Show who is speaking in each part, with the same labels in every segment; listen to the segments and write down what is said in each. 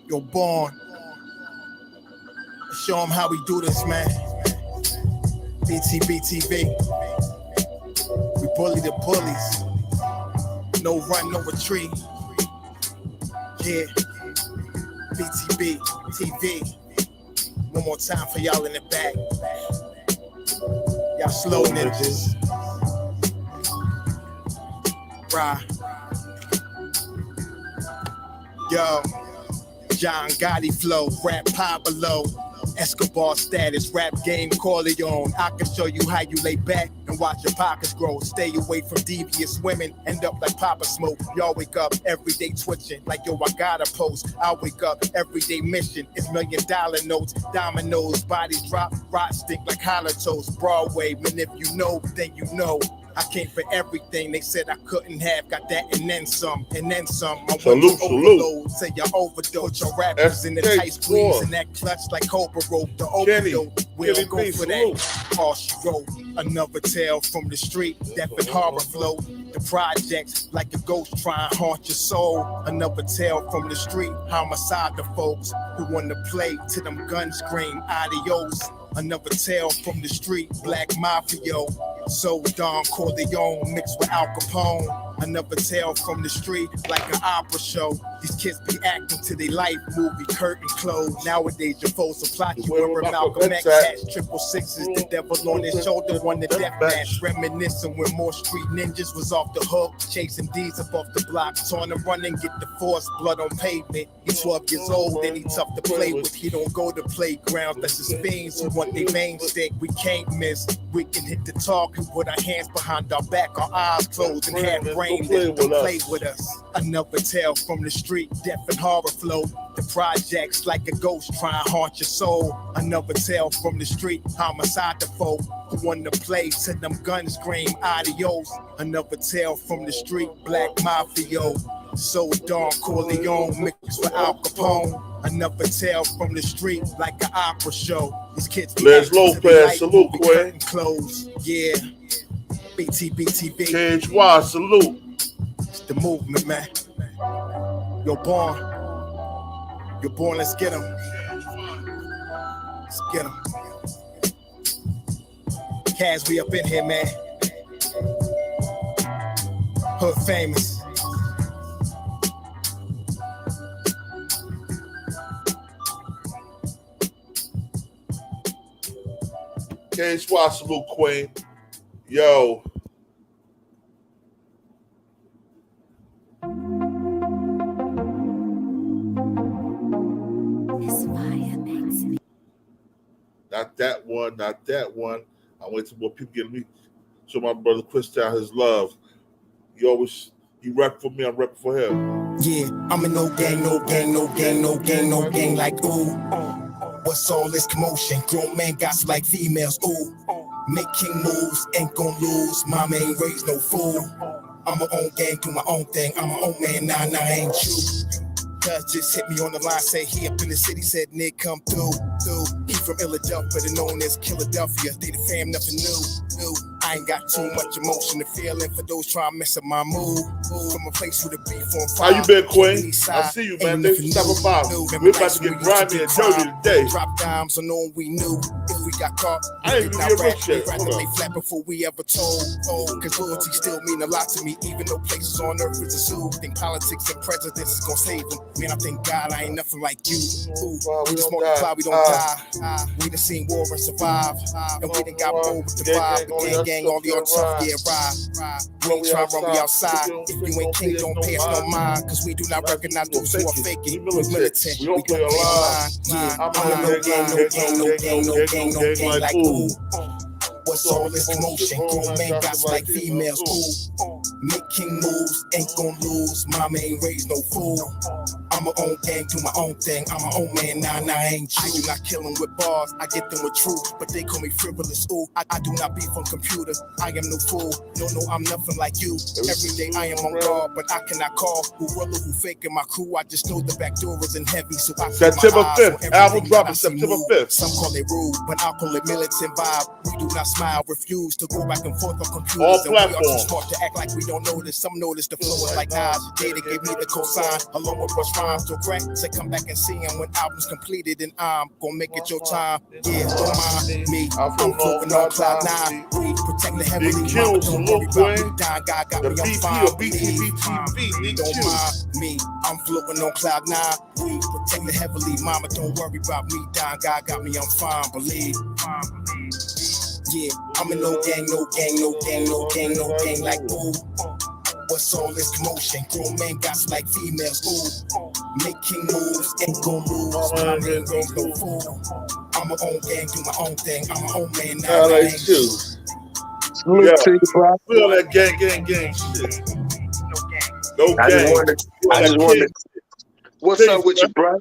Speaker 1: Yo, Born. Show them how we do this, man. BTBTV. We bully the bullies. No run, no retreat. Yeah. BTB TV. One more time for y'all in the back. Y'all slow ninjas. Right. Yo. John Gotti flow, rap Pablo, Escobar status, rap game Corleone. I can show you how you lay back and watch your pockets grow. Stay away from devious women, end up like Papa Smoke. Y'all wake up every day twitching, like yo, I gotta post. I wake up every day mission, it's $1 million notes, dominoes, bodies drop, rot stink like hollow toast. Broadway, man, if you know, then you know. I came for everything they said I couldn't have. Got that and then some, and then some. I went to overload, say y'all overdose. Your rappers in the tight squeeze and that clutch like Cobra rope. The overload, we don't go for that. All she wrote, another tale from the street. Death and horror flow. The projects like a ghost trying to haunt your soul. Another tale from the street. Homicide the folks who want to play till them guns scream adios. Another tale from the street, Black Mafia, so Don Corleone mixed with Al Capone. Another tale from the street, like an opera show. These kids be acting to their life movie, curtain closed. Nowadays, your foes will plot you over Malcolm X hats, 666s, the devil on his shoulder, won the death match. Reminiscing when more street ninjas was off the hook, chasing D's up off the block, torn and running, get the force, blood on pavement. He's 12 years old, and he's tough to play with. He don't go to playgrounds, that's his fiends who want their main stick. We can't miss, we can hit the talk and put our hands behind our back, our eyes closed and have brain that don't play with us. Another tale from the street, death and horror flow. The projects like a ghost trying to haunt your soul. Another tale from the street, homicide the folk who want to play till them guns scream adios. Another tale from the street, Black Mafia, so Don Corleone mixed with Al Capone. Another tale from the street, like an opera show. These kids
Speaker 2: Les Lopez, salute, Quay.
Speaker 1: Close, yeah. BTBTV.
Speaker 2: Cage Y, salute.
Speaker 1: It's the movement, man. You're born. You're born, let's get him. Let's get him. Kaz, we up in here, man. Hood famous.
Speaker 2: Cage Y, salute, Queen. Yo. Not that one, not that one. I wait till more people get me. Show my brother Chris down his love. He rep for me, I'm repping for him.
Speaker 1: Yeah, I'm in no gang, no gang, no gang, no gang, no gang, like ooh. What's all this commotion? Grown man got like females, ooh. Making moves, ain't gon' lose. Mama ain't raised no fool. I'm my own gang, do my own thing. I'm my own man, nah, ain't you. Cuz just hit me on the line, say he up in the city, said Nick come through. He from Philadelphia, known as Philadelphia. They the fam, nothing new. I ain't got too much emotion to feel in for those trying to mess up my mood. From a place with a beef on fire.
Speaker 2: How you been, Queen? I see you, man. Thanks for stopping by. We're about to get grimy and dirty today.
Speaker 1: Drop dimes on all we knew. If we got caught,
Speaker 2: I ain't even rap shit.
Speaker 1: Rather lay flat before we ever told. Cause loyalty still mean a lot to me, even though places on earth is a zoo. Think politics and presidents is gonna save them. Man, I thank God I ain't nothing like you. Ooh, we just multiply, we don't die. We done seen war and survive. And we done got bold with the vibe. The gang, all the tough, yeah, ride. We ain't trying to run, we outside. If you ain't king, don't pay us no mind. Cause we do not recognize those who are faking. We militant, we don't play online. I'm no gang, no gang, like ooh. What's all this commotion? Grown men got like females, ooh. Making moves, ain't gon' lose. Mama ain't raised no fool. I'm I'm my own gang, do my own thing. I'm my own man, nah, I ain't you. I do not kill them with bars, I get them with truth. But they call me frivolous, ooh. I do not beef on computer, I am no fool. No, I'm nothing like you. Every day I am on guard, but I cannot call. Who real or who fake in my crew, I just know the back door isn't heavy. So I
Speaker 2: September 5th, album dropping September 5th.
Speaker 1: Some call it rude, but I call it militant vibe. We do not smile, refuse to go back and forth on computers.
Speaker 2: All
Speaker 1: and we are too
Speaker 2: platforms.
Speaker 1: smart to act like we don't notice. Some notice the flow like Nas. Data gave me the cosign, along with brush rhymes. So crack, say come back and see him when album's completed, and I'm gonna make it your time. Yeah, don't mind me. I'm floating on cloud 9. We protect the heavenly. Mama, don't worry about me. Dying God got me, I'm fine. Don't mind me. I'm floating on cloud 9. We protect the heavenly. Mama, don't worry about me. Dying God got me, I'm fine. Believe. Yeah, I'm in no gang, no gang, no gang, no gang, no gang like ooh. What's all this commotion? Grown men got like females, ooh. Making moves, ain't gon' lose. My man ain't no fool. I'm my own gang, do my own thing. I'm my own man now.
Speaker 2: I like you.
Speaker 3: Salute to you, bro.
Speaker 2: Feel that gang shit. No
Speaker 3: I
Speaker 2: gang.
Speaker 3: just wanted. What's up with you, bro?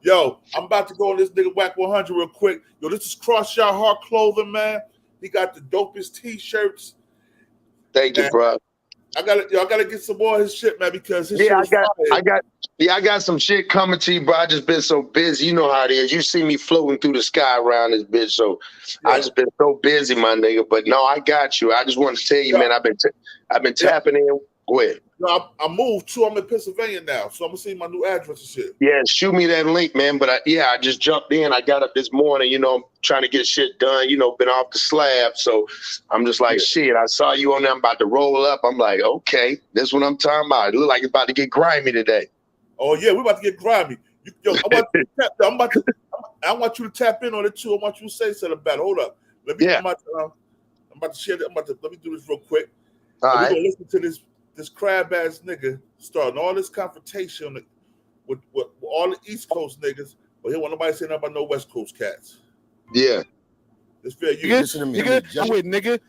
Speaker 2: Yo, I'm about to go on this nigga Wack 100 real quick. Yo, this is Cross Your Heart Clothing, man. He got the dopest t-shirts.
Speaker 3: Thank you, bro.
Speaker 2: I gotta get some more of his shit, man, because his
Speaker 3: Yeah,
Speaker 2: shit
Speaker 3: I got some shit coming to you, bro. I just been so busy. You know how it is. You see me floating through the sky around this bitch, so yeah. I just been so busy, my nigga. But no, I got you. I just want to tell you, man. I've been tapping in. Go ahead.
Speaker 2: No, I moved too. I'm in Pennsylvania now, so I'm gonna see my new address and shit.
Speaker 3: Yeah, shoot me that link, man. But I just jumped in. I got up this morning, you know, trying to get shit done, you know, been off the slab. So I'm just like, shit, I saw you on there. I'm about to roll up. I'm like, okay, this is what I'm talking about. It look like it's about to get grimy today.
Speaker 2: Oh yeah, we're about to get grimy. Yo, I want you to tap in on it too. I want you to say something about it. Hold up. I'm about to share that. Let me do this real quick.
Speaker 3: All right.
Speaker 2: We're gonna listen to this crab ass nigga starting all this confrontation with all the East Coast niggas, but he want nobody saying nothing about no West Coast cats.
Speaker 3: Yeah.
Speaker 2: It's fair. You
Speaker 4: listen to me. Nigga.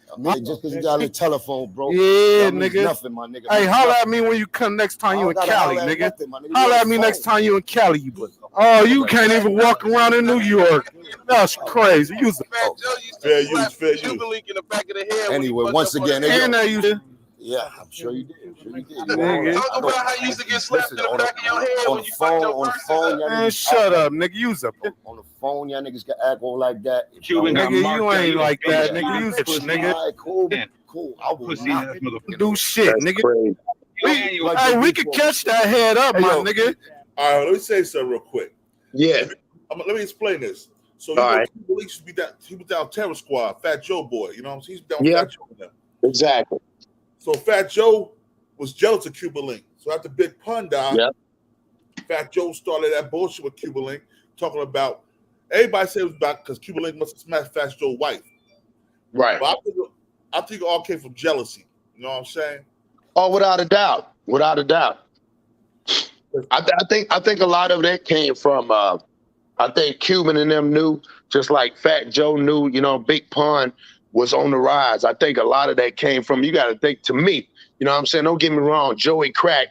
Speaker 4: Just because you got a telephone, bro.
Speaker 3: Yeah,
Speaker 4: nigga. Nothing, my nigga.
Speaker 3: Hey, holler at me when you come next time you in Cali, nigga. Holler at me next time you in Cali, you. Oh, you can't even walk around in New York. That's crazy. Use the
Speaker 2: fair use.
Speaker 5: Cuban link in the back of the head.
Speaker 4: Anyway, once again, yeah, I'm sure you did.
Speaker 5: Talk about how you used to get slapped in the back of your head
Speaker 4: on the phone.
Speaker 3: Man, shut up, nigga. Use up.
Speaker 4: On the phone, y'all niggas can act all like that.
Speaker 3: Cuban, nigga, you ain't like that, nigga. Use it, nigga.
Speaker 4: All right, cool. I will not
Speaker 3: do shit, nigga. We could catch that head up, my nigga.
Speaker 2: All right, let me say something real quick.
Speaker 3: Yeah.
Speaker 2: Let me explain this. So you know, he was down Terror Squad, Fat Joe boy. You know what I'm saying? He's down Fat Joe with them.
Speaker 3: Exactly.
Speaker 2: So Fat Joe was jealous of Cuban Link. So after Big Pun died, Fat Joe started that bullshit with Cuban Link, talking about everybody said it was about because Cuban Link must have smashed Fat Joe's wife.
Speaker 3: Right.
Speaker 2: But I think it all came from jealousy. You know what I'm saying?
Speaker 3: Oh, without a doubt. Without a doubt. I think a lot of that came from I think Cuban and them knew, just like Fat Joe knew, you know, Big Pun was on the rise. I think a lot of that came from, you got to think, to me, you know what I'm saying? Don't get me wrong, Joey Crack,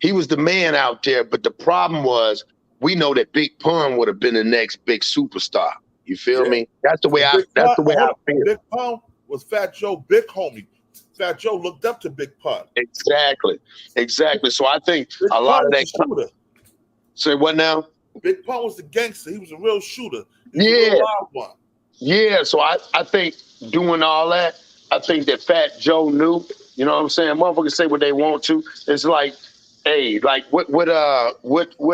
Speaker 3: he was the man out there, but the problem was, we know that Big Pun would have been the next big superstar. You feel me? That's the way I feel.
Speaker 2: Big Pun was Fat Joe big homie. Fat Joe looked up to Big Pun.
Speaker 3: Exactly. So I think
Speaker 2: Big
Speaker 3: a lot of that.
Speaker 2: Shooter.
Speaker 3: Say what now?
Speaker 2: Big Pun was the gangster. He was a real shooter.
Speaker 3: Yeah. So I think doing all that, I think that Fat Joe knew. You know what I'm saying? Motherfuckers say what they want to. It's like, hey, like what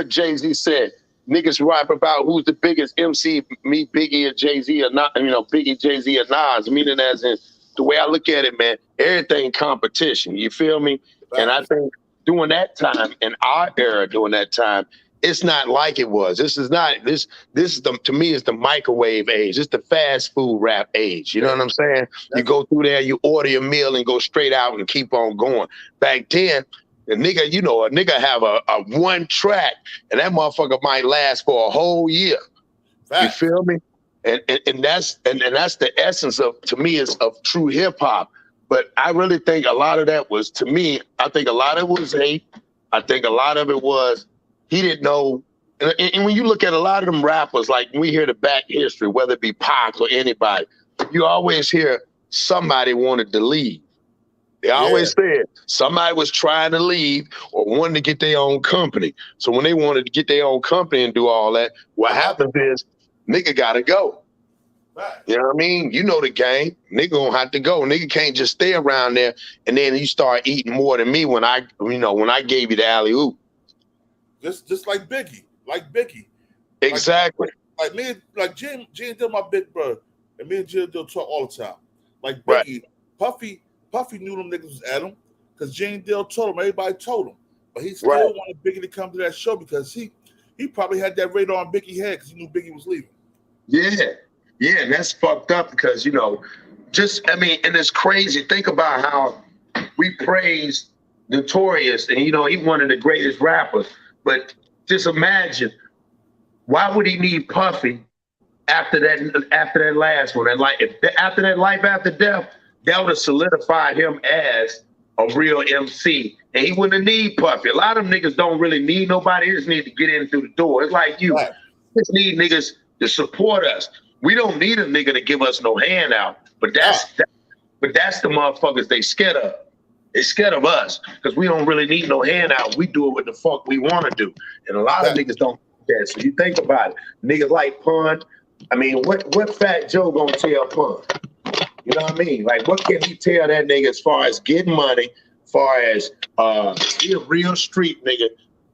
Speaker 3: Jay-Z said. Niggas rap about who's the biggest MC, me, Biggie, or Jay-Z, or not. You know, Biggie, Jay-Z, or Nas. Meaning as in the way I look at it, man. Everything competition. You feel me? Right. And I think during that time, in our era, during that time, it's not like it was. This is to me, it's the microwave age. It's the fast food rap age. You know what I'm saying? You go through there, you order your meal and go straight out and keep on going. Back then, a nigga have a one track and that motherfucker might last for a whole year. Fact. You feel me? And that's the essence of, to me, is of true hip hop. But I really think a lot of that was, to me, I think a lot of it was hate. I think a lot of it was he didn't know. And when you look at a lot of them rappers, like when we hear the back history, whether it be Pac or anybody, you always hear somebody wanted to leave. They always said somebody was trying to leave or wanted to get their own company. So when they wanted to get their own company and do all that, what happens is nigga gotta go. You know what I mean? You know the game. Nigga gonna have to go. Nigga can't just stay around there and then you start eating more than me when I gave you the alley-oop.
Speaker 2: Just like Biggie. Like Biggie.
Speaker 3: Exactly.
Speaker 2: Like me, like Jim Dill, my big brother, and me and Jim Dill talk all the time. Like Biggie, Puffy knew them niggas was at him because Jane Dill told him, everybody told him. But he still wanted Biggie to come to that show because he probably had that radar on Biggie's head because he knew Biggie was leaving.
Speaker 3: Yeah, and that's fucked up because, and it's crazy. Think about how we praise Notorious and, he one of the greatest rappers. But just imagine, why would he need Puffy after that last one? And after that Life After Death, that would have solidified him as a real MC. And he wouldn't need Puffy. A lot of them niggas don't really need nobody. They just need to get in through the door. It's like you.
Speaker 2: Right.
Speaker 3: Just need niggas to support us. We don't need a nigga to give us no handout. But that's the motherfuckers they scared of. They scared of us because we don't really need no handout. We do it what the fuck we want to do. And a lot of niggas don't do that. So you think about it. Niggas like Pun. I mean, what Fat Joe gonna tell Pun? You know what I mean? Like, what can he tell that nigga as far as getting money, as far as he a real street nigga?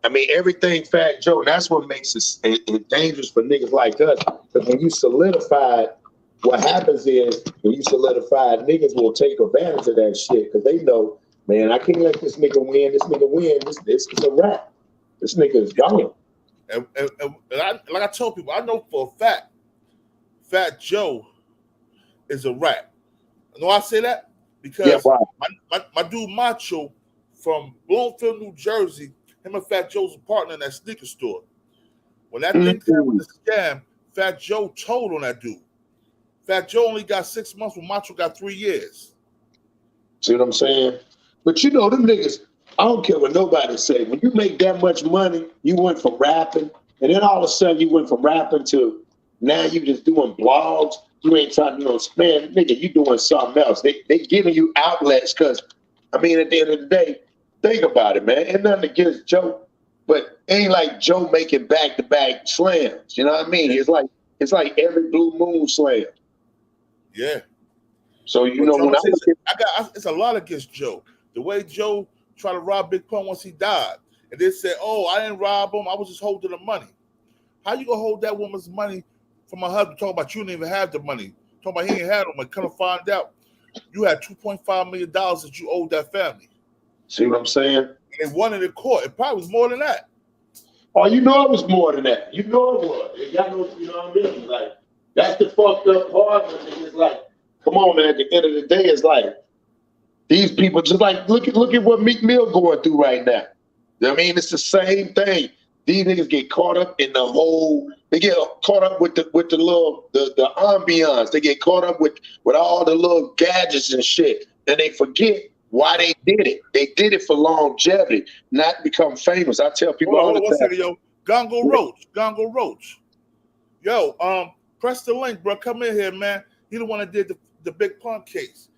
Speaker 3: I mean, everything Fat Joe, that's what makes it dangerous for niggas like us. Because when you solidify, what happens is, when you solidify, niggas will take advantage of that shit because they know, man, I can't let this nigga win. This nigga win. This is a rap. This nigga is gone.
Speaker 2: And like I told people, I know for a fact, Fat Joe is a rap. You know why I say that? Because my dude Macho from Bloomfield, New Jersey, him and Fat Joe's a partner in that sneaker store. When that thing came with the scam, Fat Joe told on that dude. Fat Joe only got 6 months when Macho got 3 years.
Speaker 3: See what I'm saying? But them niggas, I don't care what nobody say. When you make that much money, you went from rapping, and then all of a sudden you went from rapping to now you just doing blogs. You ain't trying to, man, nigga, you doing something else. They giving you outlets because, I mean, at the end of the day, think about it, man. Ain't nothing against Joe, but ain't like Joe making back-to-back slams. You know what I mean? It's like every blue moon slam.
Speaker 2: Yeah.
Speaker 3: So when
Speaker 2: it's a lot against Joe. The way Joe tried to rob Big Pun once he died, and they said, "Oh, I didn't rob him. I was just holding the money." How you gonna hold that woman's money from my husband? Talking about you didn't even have the money. Talking about he ain't had them, and come to find out, you had $2.5 million that you owed that family.
Speaker 3: See what I'm saying?
Speaker 2: And they won it in court. It probably was more than that.
Speaker 3: Oh, it was more than that. It was. Y'all know, you know what I mean? Like, that's the fucked up part of it. It's like, come on, man. At the end of the day, it's like these people just like look at what Meek Mill going through right now. You know what I mean? It's the same thing. These niggas get caught up in the whole. They get caught up with the little the ambiance. They get caught up with all the little gadgets and shit, and they forget why they did it. They did it for longevity, not become famous. I tell people all the time.
Speaker 2: Second, yo, Gongu Roach. Yo, press the link, bro. Come in here, man. He the one that did the Big Pun case.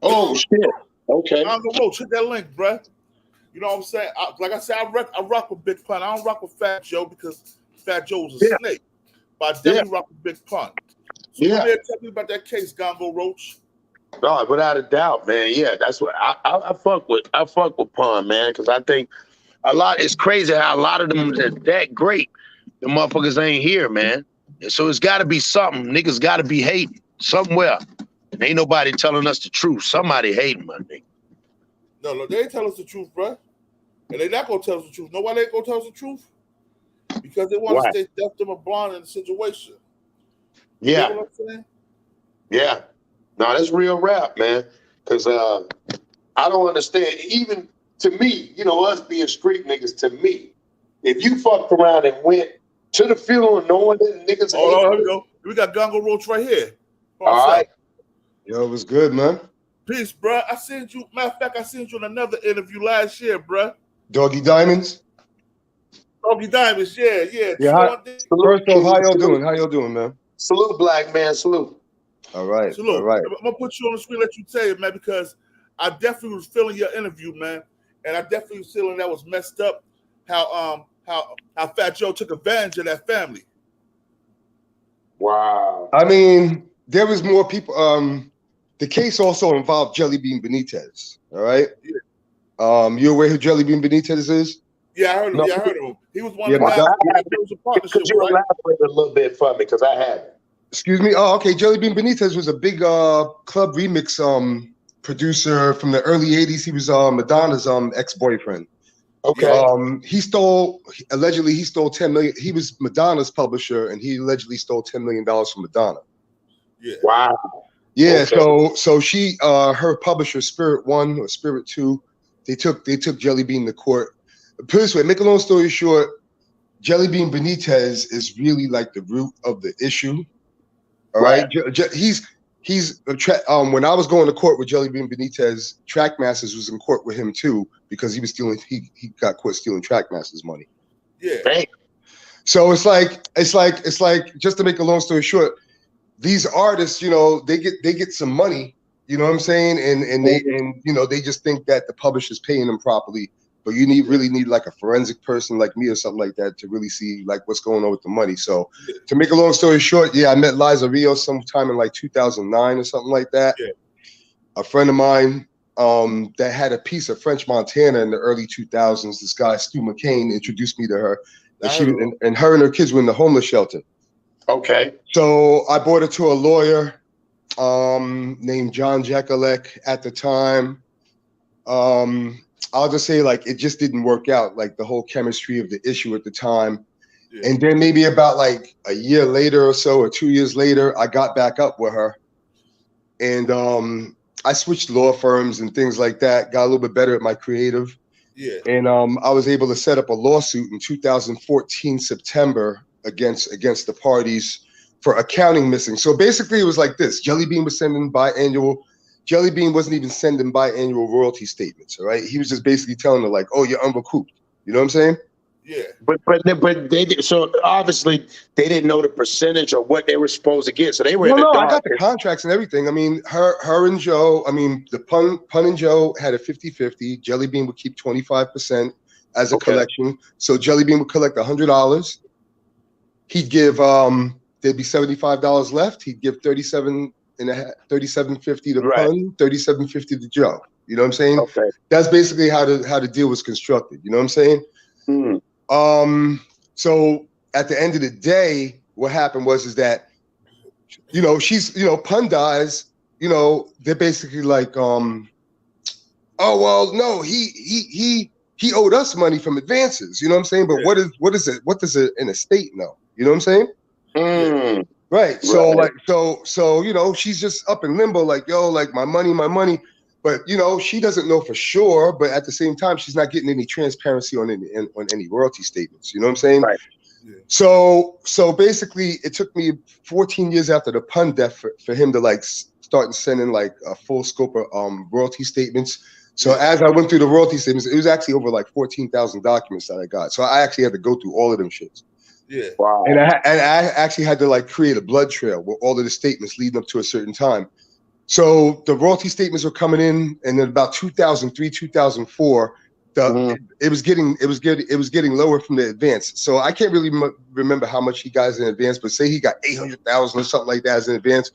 Speaker 3: Oh shit. Okay.
Speaker 2: Gongu Roach, hit that link, bro. You know what I'm saying? Like I said, I rock with Big Pun. I don't rock with Fat Joe because Fat Joe was a snake. But I definitely rock with Big Pun. So come here, tell me about that case, Gongu Roach.
Speaker 3: No, without a doubt, man. Yeah, that's what I fuck with. I fuck with Pun, man, because I think it's crazy how a lot of them that great, the motherfuckers ain't here, man. And so it's got to be something. Niggas got to be hating somewhere. And ain't nobody telling us the truth. Somebody hating, my nigga.
Speaker 2: No, they ain't tell us the truth, bro. And they not gonna tell us the truth. Know why they ain't gonna tell us the truth? Because they want to stay deaf, dumb, and blind in the situation.
Speaker 3: Yeah.
Speaker 2: You know what I'm saying?
Speaker 3: Yeah. No, that's real rap, man. Because I don't understand. Even to me, us being street niggas, to me, if you fucked around and went to the funeral knowing that niggas
Speaker 2: here we go. We got Gongu Roach right here.
Speaker 3: All right.
Speaker 4: Yo, it was good, man.
Speaker 2: Peace, bro. I seen you. Matter of fact, I seen you in another interview last year, bro.
Speaker 4: Doggy Diamonds?
Speaker 2: Doggy Diamonds, yeah.
Speaker 6: Yeah.
Speaker 3: Salute,
Speaker 6: First off, how y'all
Speaker 3: salute.
Speaker 6: doing? How y'all doing, man?
Speaker 3: Salute, black man. Salute.
Speaker 6: All right.
Speaker 2: Salute.
Speaker 6: All right.
Speaker 2: I'm gonna put you on the screen, let you tell you, man, because I definitely was feeling your interview, man, and I definitely was feeling that was messed up. How Fat Joe took advantage of that family.
Speaker 3: Wow.
Speaker 6: I mean, there was more people. The case also involved Jelly Bean Benitez. All right.
Speaker 2: Yeah.
Speaker 6: You aware who Jelly Bean Benitez is?
Speaker 2: Yeah, I heard him.
Speaker 3: No.
Speaker 2: Yeah, I heard of him. He was one
Speaker 6: Yeah,
Speaker 2: of the
Speaker 6: my
Speaker 2: guys
Speaker 6: dog-
Speaker 2: there was a partnership,
Speaker 3: Could you
Speaker 2: right?
Speaker 3: elaborate a little bit for me? Because I haven't.
Speaker 6: Excuse me. Oh, okay. Jelly Bean Benitez was a big club remix producer from the early '80s. He was Madonna's ex-boyfriend.
Speaker 3: Okay.
Speaker 6: Allegedly he stole 10 million. He was Madonna's publisher, and he allegedly stole $10 million from Madonna.
Speaker 2: Yeah.
Speaker 3: Wow.
Speaker 6: Yeah.
Speaker 3: Okay.
Speaker 6: So she, her publisher, Spirit One or Spirit Two, they took Jelly Bean to court. Put it this way, make a long story short, Jelly Bean Benitez is really like the root of the issue. All right. When I was going to court with Jelly Bean Benitez, Trackmasters was in court with him too, because he was stealing. He got caught stealing Trackmasters money.
Speaker 2: Yeah.
Speaker 3: Dang.
Speaker 6: So it's like just to make a long story short, these artists, they get some money, you know what I'm saying, and they just think that the publisher's paying them properly. But you really need like a forensic person like me or something like that to really see like what's going on with the money. So to make a long story short, yeah, I met Liza Rios sometime in like 2009 or something like that.
Speaker 2: Yeah.
Speaker 6: A friend of mine that had a piece of French Montana in the early 2000s, this guy Stu McCain introduced me to her. And her and her kids were in the homeless shelter.
Speaker 3: Okay.
Speaker 6: So I brought her to a lawyer named John Jekalek at the time. I'll just say like it just didn't work out, like the whole chemistry of the issue at the time. Yeah. And then maybe about like a year later or so, or 2 years later, I got back up with her. And I switched law firms and things like that, got a little bit better at my creative.
Speaker 2: Yeah.
Speaker 6: And I was able to set up a lawsuit in 2014 September against the parties for accounting missing. So basically it was like this. Jelly Bean was sending biannual. Jelly Bean wasn't even sending biannual royalty statements, all right? He was just basically telling her like, oh, you're unrecouped. You know what I'm saying?
Speaker 2: Yeah.
Speaker 3: But they did, so obviously they didn't know the percentage or what they were supposed to get. So they were in the dark.
Speaker 6: I got the contracts and everything. I mean, her and Joe, the Pun and Joe had a 50-50. Jelly Bean would keep 25% as a collection. So Jelly Bean would collect $100. He'd give there'd be $75 left. He'd give $37.50 to Pun, $37.50 to Joe. You know what I'm saying?
Speaker 3: Okay.
Speaker 6: That's basically how the deal was constructed. You know what I'm saying?
Speaker 3: Mm.
Speaker 6: So at the end of the day, what happened was that, Pun dies, they're basically like, oh well, no, he owed us money from advances. You know what I'm saying? But what is it? What does an estate know? You know what I'm saying?
Speaker 3: Mm.
Speaker 6: Right. So she's just up in limbo, like, yo, like my money. But she doesn't know for sure. But at the same time, she's not getting any transparency on any royalty statements. You know what I'm saying?
Speaker 3: Right.
Speaker 2: Yeah.
Speaker 6: So basically, it took me 14 years after the Pun death for him to like start sending like a full scope of royalty statements. So as I went through the royalty statements, it was actually over like 14,000 documents that I got. So I actually had to go through all of them shits.
Speaker 2: Yeah.
Speaker 3: Wow.
Speaker 6: And I actually had to like create a blood trail with all of the statements leading up to a certain time. So the royalty statements were coming in, and then about 2003, 2004, it was getting lower from the advance. So I can't really remember how much he got in advance, but say he got 800,000 or something like that as an advance.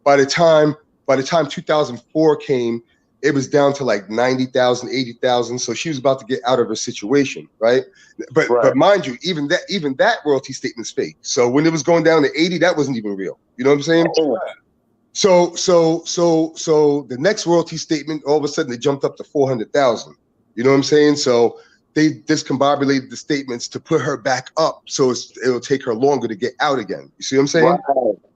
Speaker 6: By the time 2004 came, it was down to like 90,000, 80,000. So she was about to get out of her situation, right? But mind you, even that royalty statement's fake. So when it was going down to 80, that wasn't even real. You know what I'm saying?
Speaker 3: Oh.
Speaker 6: So the next royalty statement, all of a sudden they jumped up to 400,000. You know what I'm saying? So they discombobulated the statements to put her back up, so it'll take her longer to get out again. You see what I'm saying?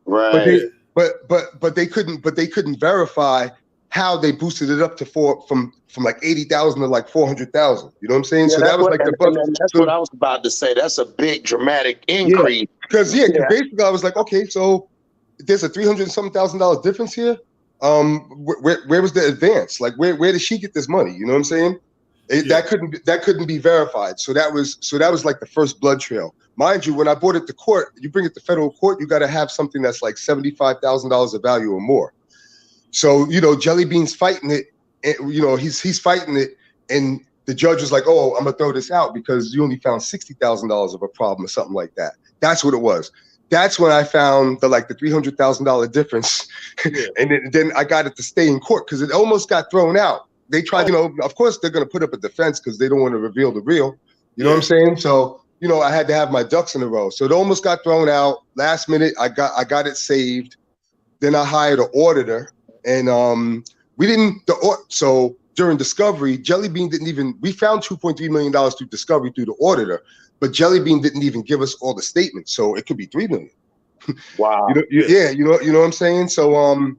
Speaker 3: Right.
Speaker 6: But they couldn't verify how they boosted it up to from like 80,000 to like 400,000. You know what I'm saying?
Speaker 3: Yeah,
Speaker 6: so that was like
Speaker 3: that's what I was about to say. That's a big dramatic increase.
Speaker 6: Because basically I was like, okay, so there's a $300,000 difference here. Where was the advance? Like where did she get this money? You know what I'm saying? That couldn't be verified. So that was like the first blood trail. Mind you, when I brought it to court, you bring it to federal court, you got to have something that's like $75,000 of value or more. So, you know, Jelly Bean's fighting it, and, you know, he's fighting it, and the judge was like, "Oh, I'm gonna throw this out because you only found $60,000 of a problem or something like that." That's what it was. That's when I found the $300,000 difference, and then I got it to stay in court because it almost got thrown out. They tried, you know, of course they're gonna put up a defense because they don't want to reveal the real. You know what I'm saying? So, you know, I had to have my ducks in a row. So it almost got thrown out. Last minute, I got it saved. Then I hired an auditor, and so during discovery, Jelly Bean we found $2.3 million through discovery through the auditor, but Jelly Bean didn't even give us all the statements. So it could be $3 million.
Speaker 3: Wow.
Speaker 6: You know what I'm saying? So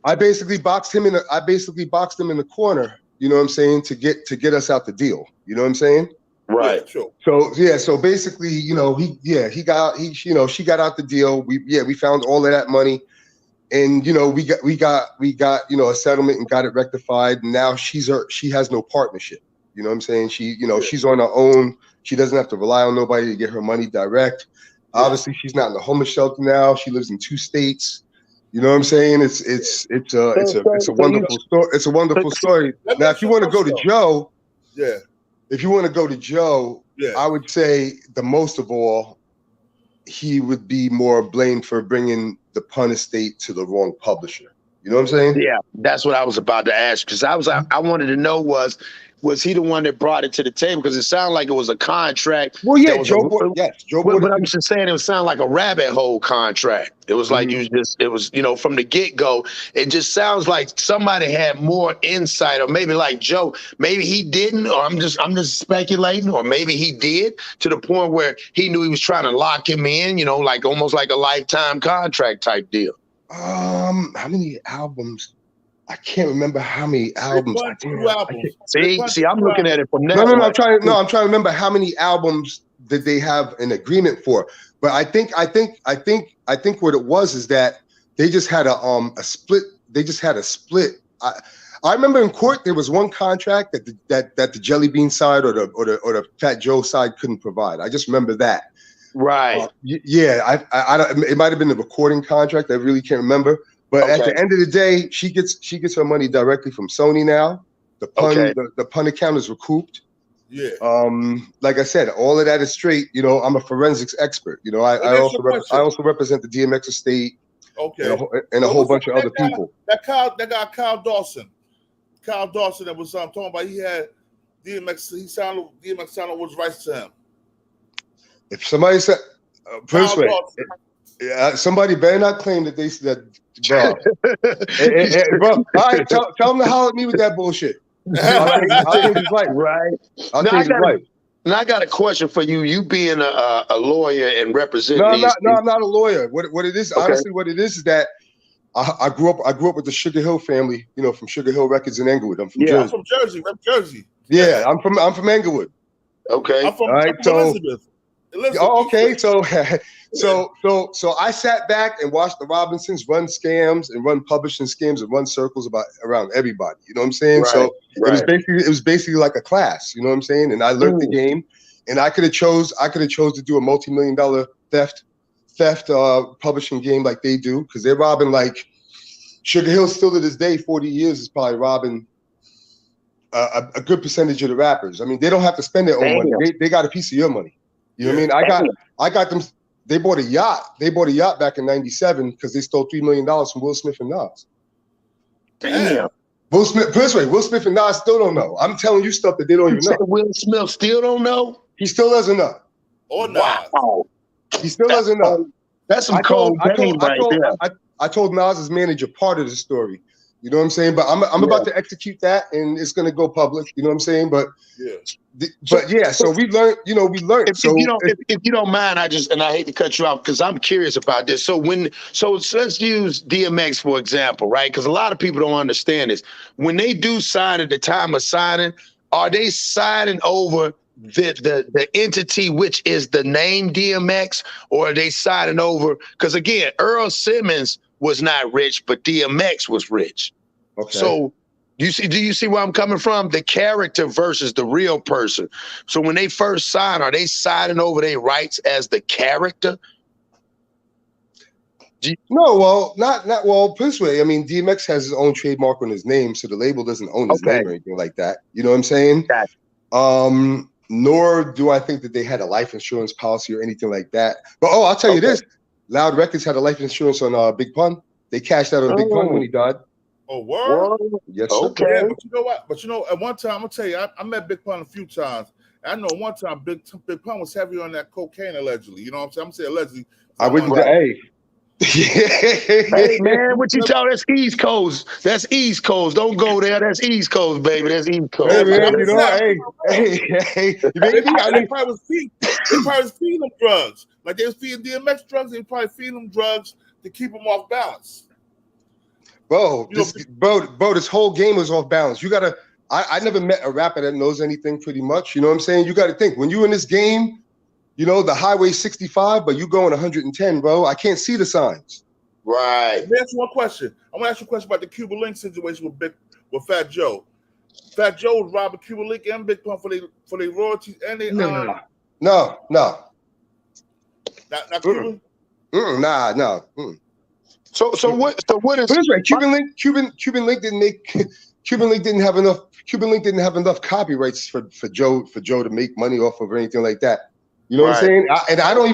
Speaker 6: I basically boxed him in the corner, you know what I'm saying, to get us out the deal. You know what I'm saying?
Speaker 3: Right.
Speaker 2: Yeah, sure.
Speaker 6: So basically, you know, she got out the deal. We found all of that money. And, you know, we got, you know, a settlement and got it rectified. And now she has no partnership. You know what I'm saying? She's on her own. She doesn't have to rely on nobody to get her money direct. Obviously, she's not in the homeless shelter now. She lives in 2 states. You know what I'm saying? It's a wonderful story. It's a wonderful story. Now, if you want to go to Joe, I would say the most of all, he would be more blamed for bringing the pun estate to the wrong publisher. You know what I'm saying?
Speaker 3: Yeah, that's what I was about to ask, because I wanted to know was he the one that brought it to the table? Because it sounded like it was a contract.
Speaker 6: Well, yeah, Joe.
Speaker 3: But I'm just saying it sounded like a rabbit hole contract. It was like it was, you know, from the get-go, it just sounds like somebody had more insight, or maybe like Joe, maybe he didn't, or I'm just speculating, or maybe he did, to the point where he knew he was trying to lock him in, you know, like almost like a lifetime contract type deal.
Speaker 6: How many albums? I can't remember how many albums.
Speaker 3: See, I'm looking at it from that.
Speaker 6: No, I'm trying to remember how many albums did they have an agreement for. But I think what it was is that they just had a split. They just had a split. I remember in court there was one contract that the Jelly Bean side or the Fat Joe side couldn't provide. I just remember that.
Speaker 3: Right.
Speaker 6: I don't. It might have been the recording contract. I really can't remember. But at the end of the day, she gets her money directly from Sony now. The pun account is recouped.
Speaker 2: Yeah.
Speaker 6: Like I said, all of that is straight. You know, I'm a forensics expert. You know, I also represent the DMX estate.
Speaker 2: Okay.
Speaker 6: And a whole bunch of other people.
Speaker 2: That guy Kyle Dawson. Kyle Dawson that was talking about, he had DMX. DMX sounded was rights to him. If somebody said, first way, somebody better not claim that they said, bro. Bro, all right, tell them to holler at me with that bullshit. I'll take his life.
Speaker 3: Right.
Speaker 6: I'll take his life.
Speaker 3: Now I got a question for you. You being a lawyer and representing.
Speaker 6: I'm not a lawyer. What it is, honestly, what it is that I grew up with the Sugarhill family. You know, from Sugarhill Records in Englewood. I'm from Jersey.
Speaker 2: I'm from Jersey. Rep Jersey.
Speaker 6: Yeah, I'm from Englewood.
Speaker 3: Okay.
Speaker 2: I'm from Elizabeth.
Speaker 6: Oh, okay. So I sat back and watched the Robinsons run scams and run publishing scams and run circles around everybody. You know what I'm saying?
Speaker 3: Right,
Speaker 6: so it was basically like a class. You know what I'm saying? And I learned the game. And I could have chose to do a multi-million-dollar theft publishing game like they do, because they're robbing, like Sugarhill still to this day, 40 years is probably robbing a good percentage of the rappers. I mean, they don't have to spend their own money. They got a piece of your money. You know what I mean? I got them. They bought a yacht. They bought a yacht back in '97 because they stole $3 million from Will Smith and Nas.
Speaker 3: Damn.
Speaker 6: Will Smith and Nas still don't know. I'm telling you stuff that they don't even know.
Speaker 3: Will Smith still don't know?
Speaker 6: He still doesn't know.
Speaker 2: Or not.
Speaker 3: Wow.
Speaker 6: He still doesn't know.
Speaker 3: That's some cold game right there.
Speaker 6: I told Nas's manager part of the story. You know what I'm saying? But I'm about to execute that, and it's going to go public. You know what I'm saying? But so we learned. You know, we learned. If
Speaker 3: you don't mind, I hate to cut you off because I'm curious about this. So let's use DMX for example, right? Because a lot of people don't understand this. When they do sign at the time of signing, are they signing over the entity which is the name DMX, or are they signing over? Because again, Earl Simmons was not rich, but DMX was rich.
Speaker 6: Okay.
Speaker 3: So Do you see where I'm coming from? The character versus the real person. So when they first sign, are they signing over their rights as the character?
Speaker 6: No, well, not well. Put it this way, I mean, DMX has his own trademark on his name, so the label doesn't own his name or anything like that. You know what I'm saying? Nor do I think that they had a life insurance policy or anything like that. But I'll tell you this: Loud Records had a life insurance on Big Pun. They cashed out on Big Pun when he died.
Speaker 2: Oh, word?
Speaker 6: Yes, sir.
Speaker 2: Okay. Yeah, but you know what? But you know, at one time, I'm gonna tell you, I met Big Pun a few times. I know one time Big Pun was heavy on that cocaine allegedly. You know what I'm saying? I'm saying allegedly.
Speaker 6: I wouldn't. Hey.
Speaker 3: Hey man, what you tell? That's East Coast. That's East Coast. Don't go there. That's East Coast, baby. That's East Coast.
Speaker 6: Hey, man, you know, hey.
Speaker 2: They probably was feeding them drugs. Like they was feeding DMX drugs. They probably feeding them drugs to keep them off balance.
Speaker 6: Bro, this whole game is off balance. You gotta. I never met a rapper that knows anything pretty much. You know what I'm saying? You got to think when you in this game. You know, the highway 65, but you going 110, bro. I can't see the signs.
Speaker 3: Right.
Speaker 2: Let me ask you one question. I want to ask you a question about the Cuban Link situation with Fat Joe. Fat Joe was robbing Cuban Link and Big Pun for their royalties and they
Speaker 6: No.
Speaker 2: Not Cuban?
Speaker 6: Nah.
Speaker 3: So what is
Speaker 6: this way? Cuban Link didn't have enough copyrights for Joe to make money off of or anything like that. You know what I'm saying? I don't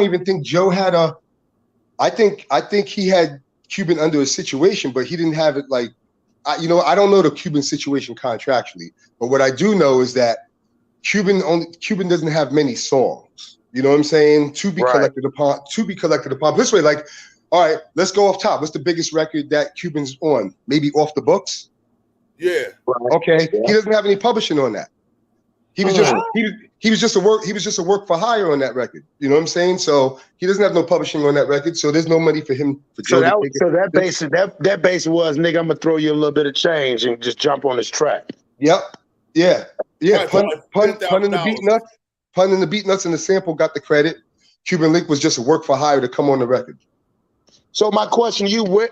Speaker 6: even think Joe had a. I think he had Cuban under a situation, but he didn't have it like. I don't know the Cuban situation contractually, but what I do know is that Cuban doesn't have many songs. You know what I'm saying? To be collected upon. This way, like, all right, let's go off top. What's the biggest record that Cuban's on? Maybe Off the Books.
Speaker 2: Yeah.
Speaker 6: Okay. Yeah. He doesn't have any publishing on that. He was just a work for hire on that record. You know what I'm saying? So he doesn't have no publishing on that record. So there's no money for him.
Speaker 3: That base was, nigga, I'm gonna throw you a little bit of change and just jump on this track.
Speaker 6: Yep. Yeah. Pun in the beat nuts. Pun in the beat nuts and the sample got the credit. Cuban Link was just a work for hire to come on the record.
Speaker 3: So my question to you, where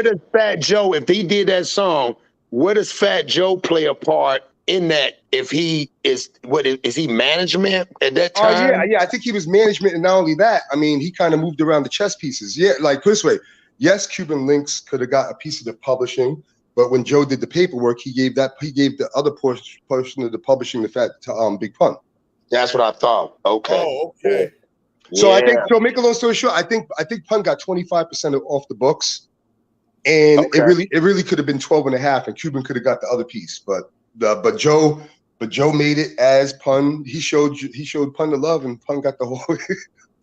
Speaker 3: does Fat Joe, if he did that song, where does Fat Joe play a part in that? If he is, is he management at that time?
Speaker 6: Yeah. I think he was management, and not only that, I mean, he kind of moved around the chess pieces. Yeah, like this way. Yes, Cuban Links could have got a piece of the publishing, but when Joe did the paperwork, he gave the other portion of the publishing to Big Pun.
Speaker 3: That's what I thought. Okay.
Speaker 2: Oh, okay.
Speaker 6: So I think, so make a long story short, I think Pun got 25% off the books, and it really could have been 12.5, and Cuban could have got the other piece, but Joe made it as Pun. He showed Pun the love, and Pun got the whole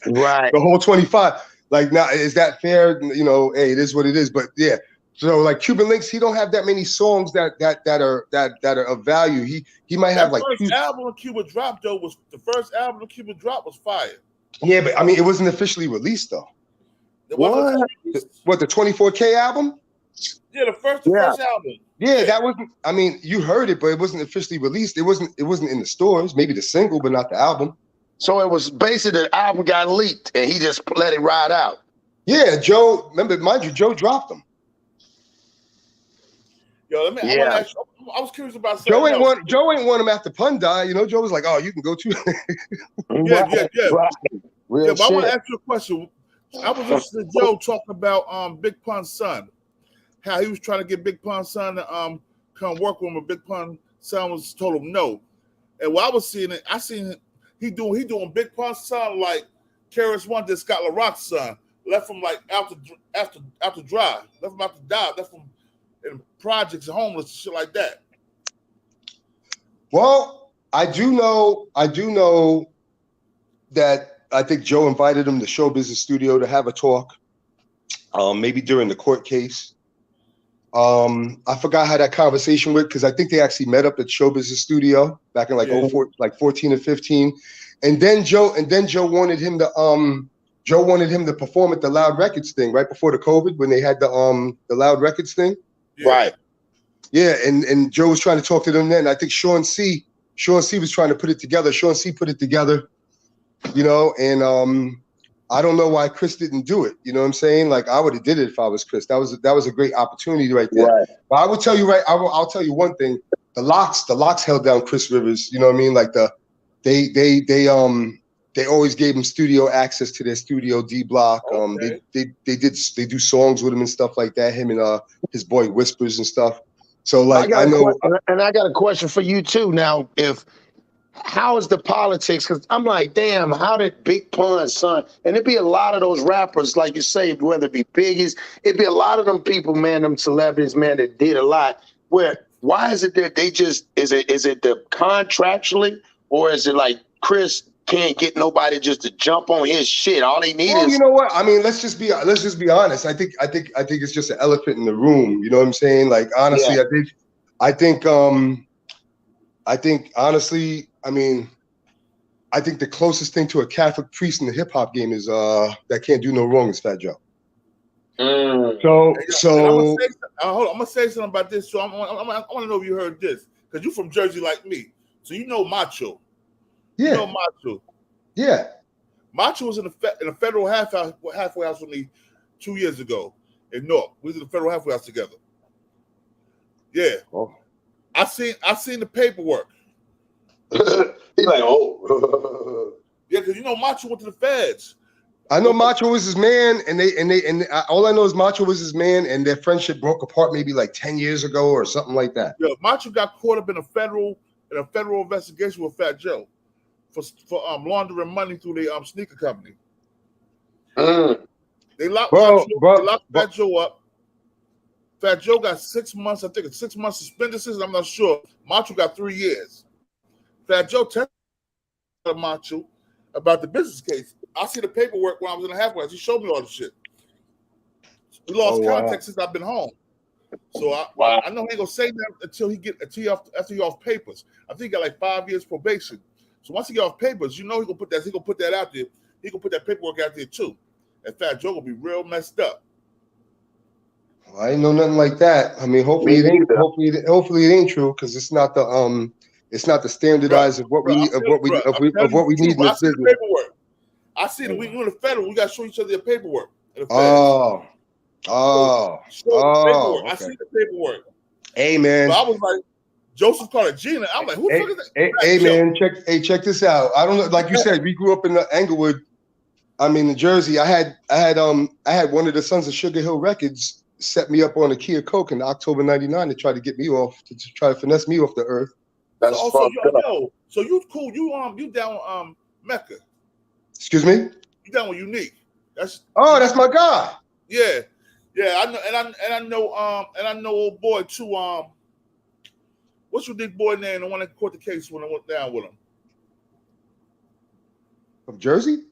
Speaker 6: the whole 25. Like, now, is that fair? You know, hey, it is what it is. But yeah, so like Cuban Links, he don't have that many songs that are of value. He might have like
Speaker 2: first album Cuban dropped though was the first album Cuban dropped was fire.
Speaker 6: Yeah, but I mean, it wasn't officially released though.
Speaker 2: What
Speaker 6: the 24K album?
Speaker 2: Yeah, the first album.
Speaker 6: Yeah, that wasn't. I mean, you heard it, but it wasn't officially released. It wasn't in the stores. Maybe the single, but not the album.
Speaker 3: So it was basically the album got leaked, and he just let it ride out.
Speaker 6: Yeah, Joe. Remember, mind you, Joe dropped them.
Speaker 2: Yo, let me. I was curious about.
Speaker 6: Joe ain't want him after Pun died. You know, Joe was like, "Oh, you can go too."
Speaker 2: Yeah. But I want to ask you a question. I was listening to Joe talking about Big Pun's son, how he was trying to get Big Pun's son to come work with him, but Big Pun's son was told him no. And while I was seeing it, I seen he doing Big Pun's son like KRS One did Scott LaRock's son. Left him like after dry. Left him out to die. Left him in projects and homeless and shit like that.
Speaker 6: Well, I do know that I think Joe invited him to Show Business Studio to have a talk, maybe during the court case. I forgot how that conversation went, because I think they actually met up at Show Business Studio back in like 14 or 15. And then Joe wanted him to perform at the Loud Records thing right before the COVID, when they had the Loud Records thing.
Speaker 2: Yeah.
Speaker 3: Right.
Speaker 6: Yeah, and Joe was trying to talk to them then. I think Sean C was trying to put it together. Sean C put it together, you know, and I don't know why Chris didn't do it. You know what I'm saying? Like I would have did it if I was Chris. That was a great opportunity right there.
Speaker 3: Right.
Speaker 6: But I will tell you I'll tell you one thing. The locks held down Chris Rivers. You know what I mean? Like they always gave him studio access to their studio D Block.
Speaker 2: Okay.
Speaker 6: They do songs with him and stuff like that. Him and his boy Whispers and stuff. So like I know,
Speaker 3: and I got a question for you too. Now, how is the politics? Because I'm like, damn, how did Big Pun's son, and it'd be a lot of those rappers, like you say, whether it be Biggie's, it'd be a lot of them people, man, them celebrities, man, that did a lot. Why is it that they just, is it the contractually, or is it like Chris can't get nobody just to jump on his shit? All they need is,
Speaker 6: you know what? I mean, let's just be honest. I think it's just an elephant in the room. You know what I'm saying? Like honestly,
Speaker 3: yeah.
Speaker 6: I think honestly, I mean, I think the closest thing to a Catholic priest in the hip hop game is that can't do no wrong is Fat Joe. So
Speaker 2: hold on, I'm gonna say something about this. So I want to know if you heard this, because you're from Jersey like me, so you know Macho.
Speaker 6: Yeah.
Speaker 2: You know Macho.
Speaker 6: Yeah.
Speaker 2: Macho was in a federal halfway house with me 2 years ago in Newark. We was in the federal halfway house together. Yeah.
Speaker 6: Oh.
Speaker 2: I seen the paperwork.
Speaker 3: He like, oh.
Speaker 2: Yeah, because you know Macho went to the feds.
Speaker 6: I know Macho was his man, and all I know is Macho was his man, and their friendship broke apart maybe like 10 years ago or something like that.
Speaker 2: Yeah, Macho got caught up in a federal investigation with Fat Joe for laundering money through the sneaker company. They locked Fat Joe up. Fat Joe got 6 months. I think it's 6 months suspended. I'm not sure. Macho got 3 years. Fat Joe testified to Macho about the business case. I see the paperwork when I was in the halfway house. He showed me all the shit. We lost contact since I've been home. So I know he ain't gonna say that after he off papers. I think he got like 5 years probation. So once he get off papers, you know he gonna put that out there. He gonna put that paperwork out there too. And Fat Joe gonna be real messed up.
Speaker 6: Well, I ain't know nothing like that. I mean, hopefully it ain't true, because it's not the standardized of what we need in this business.
Speaker 2: Paperwork. I see that we in the federal. We got to show each other the paperwork.
Speaker 6: Oh.
Speaker 2: I see the paperwork.
Speaker 6: Hey man.
Speaker 2: So I was like, Joseph Cartagena. I'm like, who the fuck is that?
Speaker 6: Hey man, check this out. I don't know. Like you said, we grew up in the Englewood. I mean, in Jersey. I had one of the sons of Sugarhill Records set me up on a Kia Coke in October '99 to try to get me off, to try to finesse me off the earth.
Speaker 2: That's also so you cool. You down Mecca.
Speaker 6: Excuse me?
Speaker 2: You down with Unique. That's
Speaker 6: my guy.
Speaker 2: Yeah. Yeah, I know, and I know old boy too. What's your big boy name? The one that caught the case when I went down with him.
Speaker 6: From Jersey?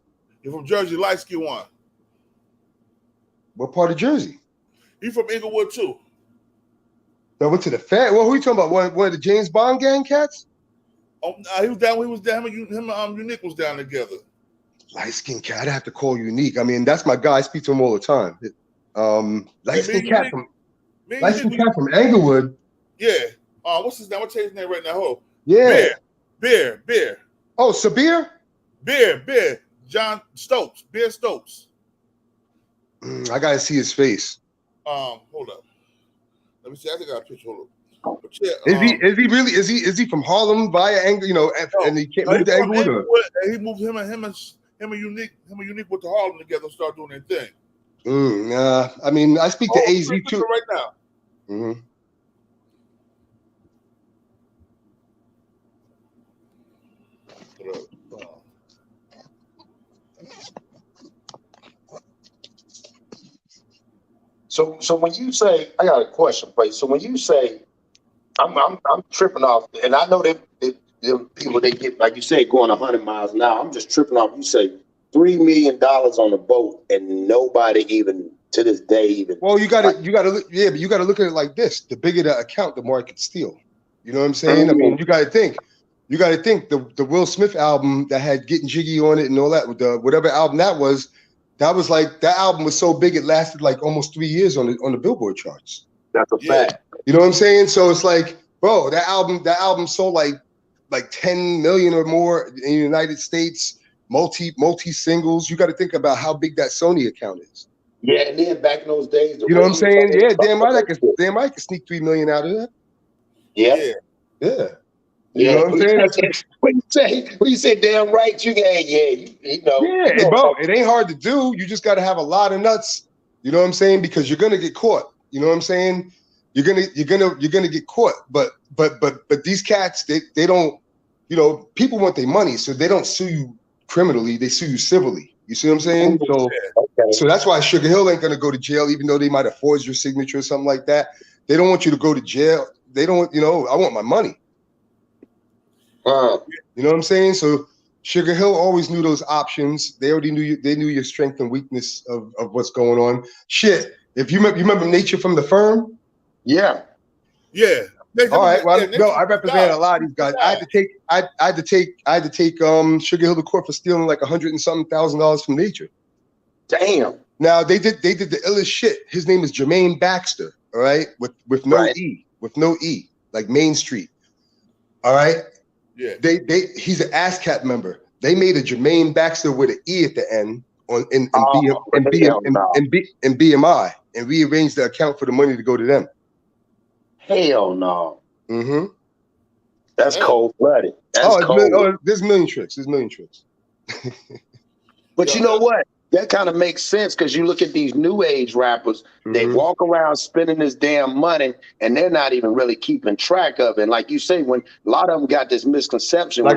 Speaker 2: You're from Jersey, light skin one.
Speaker 6: What part of Jersey?
Speaker 2: He from Inglewood too.
Speaker 6: That went to the Fed. Well, who you talking about? One of the James Bond gang cats?
Speaker 2: Oh, he was down. Him and Unique was down together.
Speaker 6: Light skin cat. I'd have to call Unique. I mean, that's my guy. I speak to him all the time. Light skin cat from Englewood.
Speaker 2: Yeah. What's his name? I'll tell you his name right now. Hold.
Speaker 6: Yeah.
Speaker 2: Beer.
Speaker 6: Oh, Sabir?
Speaker 2: Beer. John Stokes. Beer Stokes.
Speaker 6: I gotta see his face.
Speaker 2: Hold up. Let me see. I think I got a picture. Hold up. But yeah,
Speaker 6: is he from Harlem via Englewood? And he can't move to Englewood.
Speaker 2: And he moved him and Unique went to Harlem together and started doing their thing.
Speaker 6: Nah, I mean, I speak to AZ too.
Speaker 2: Right now.
Speaker 6: Mm-hmm.
Speaker 3: So when you say, I got a question for you. So when you say, I'm tripping off, and I know that them people, they get, like you say, going 100 miles an hour. I'm just tripping off. You say $3 million on a boat, and nobody even to this day even.
Speaker 6: Well, you gotta look at it like this: the bigger the account, the more it could steal. You know what I'm saying? I mean, you gotta think the Will Smith album that had Getting Jiggy on it and all that, whatever album that was like, that album was so big it lasted like almost 3 years on the Billboard charts.
Speaker 3: That's a fact.
Speaker 6: You know what I'm saying? So it's like, bro, that album sold like 10 million or more in the United States. multi singles. You got to think about how big that Sony account is.
Speaker 3: Yeah, and then back in those days,
Speaker 6: you know what I'm saying? Yeah, damn right, I can sneak $3 million out of that.
Speaker 3: Yeah.
Speaker 6: You know what I'm saying?
Speaker 3: When you say damn right, you can, you know.
Speaker 6: Yeah, bro, it ain't hard to do. You just got to have a lot of nuts. You know what I'm saying? Because you're gonna get caught. You know what I'm saying? You're gonna get caught. But these cats, they don't. You know, people want their money, so they don't sue you criminally. They sue you civilly. You see what I'm saying? So that's why Sugarhill ain't gonna go to jail, even though they might have forged your signature or something like that. They don't want you to go to jail. They don't. You know, I want my money. You know what I'm saying? So Sugarhill always knew those options. They already knew they knew your strength and weakness of what's going on. Shit, if you remember Nature from the Firm?
Speaker 3: Yeah.
Speaker 6: All right. Well, no, I represented a lot of these guys. I had to take Sugarhill to court for stealing like $100 and something thousand from Nature.
Speaker 3: Damn.
Speaker 6: Now they did the illest shit. His name is Jermaine Baxter. All right, with no E, like Main Street. All right. Yeah. He's an ASCAP member. They made a Jermaine Baxter with an E at the end in BMI, and rearranged the account for the money to go to them.
Speaker 3: Hell no.
Speaker 6: Mm-hmm.
Speaker 3: That's cold-blooded.
Speaker 6: There's a million tricks.
Speaker 3: But you know what? That kind of makes sense because you look at these new age rappers, they walk around spending this damn money and they're not even really keeping track of it. And like you say, when a lot of them got this misconception.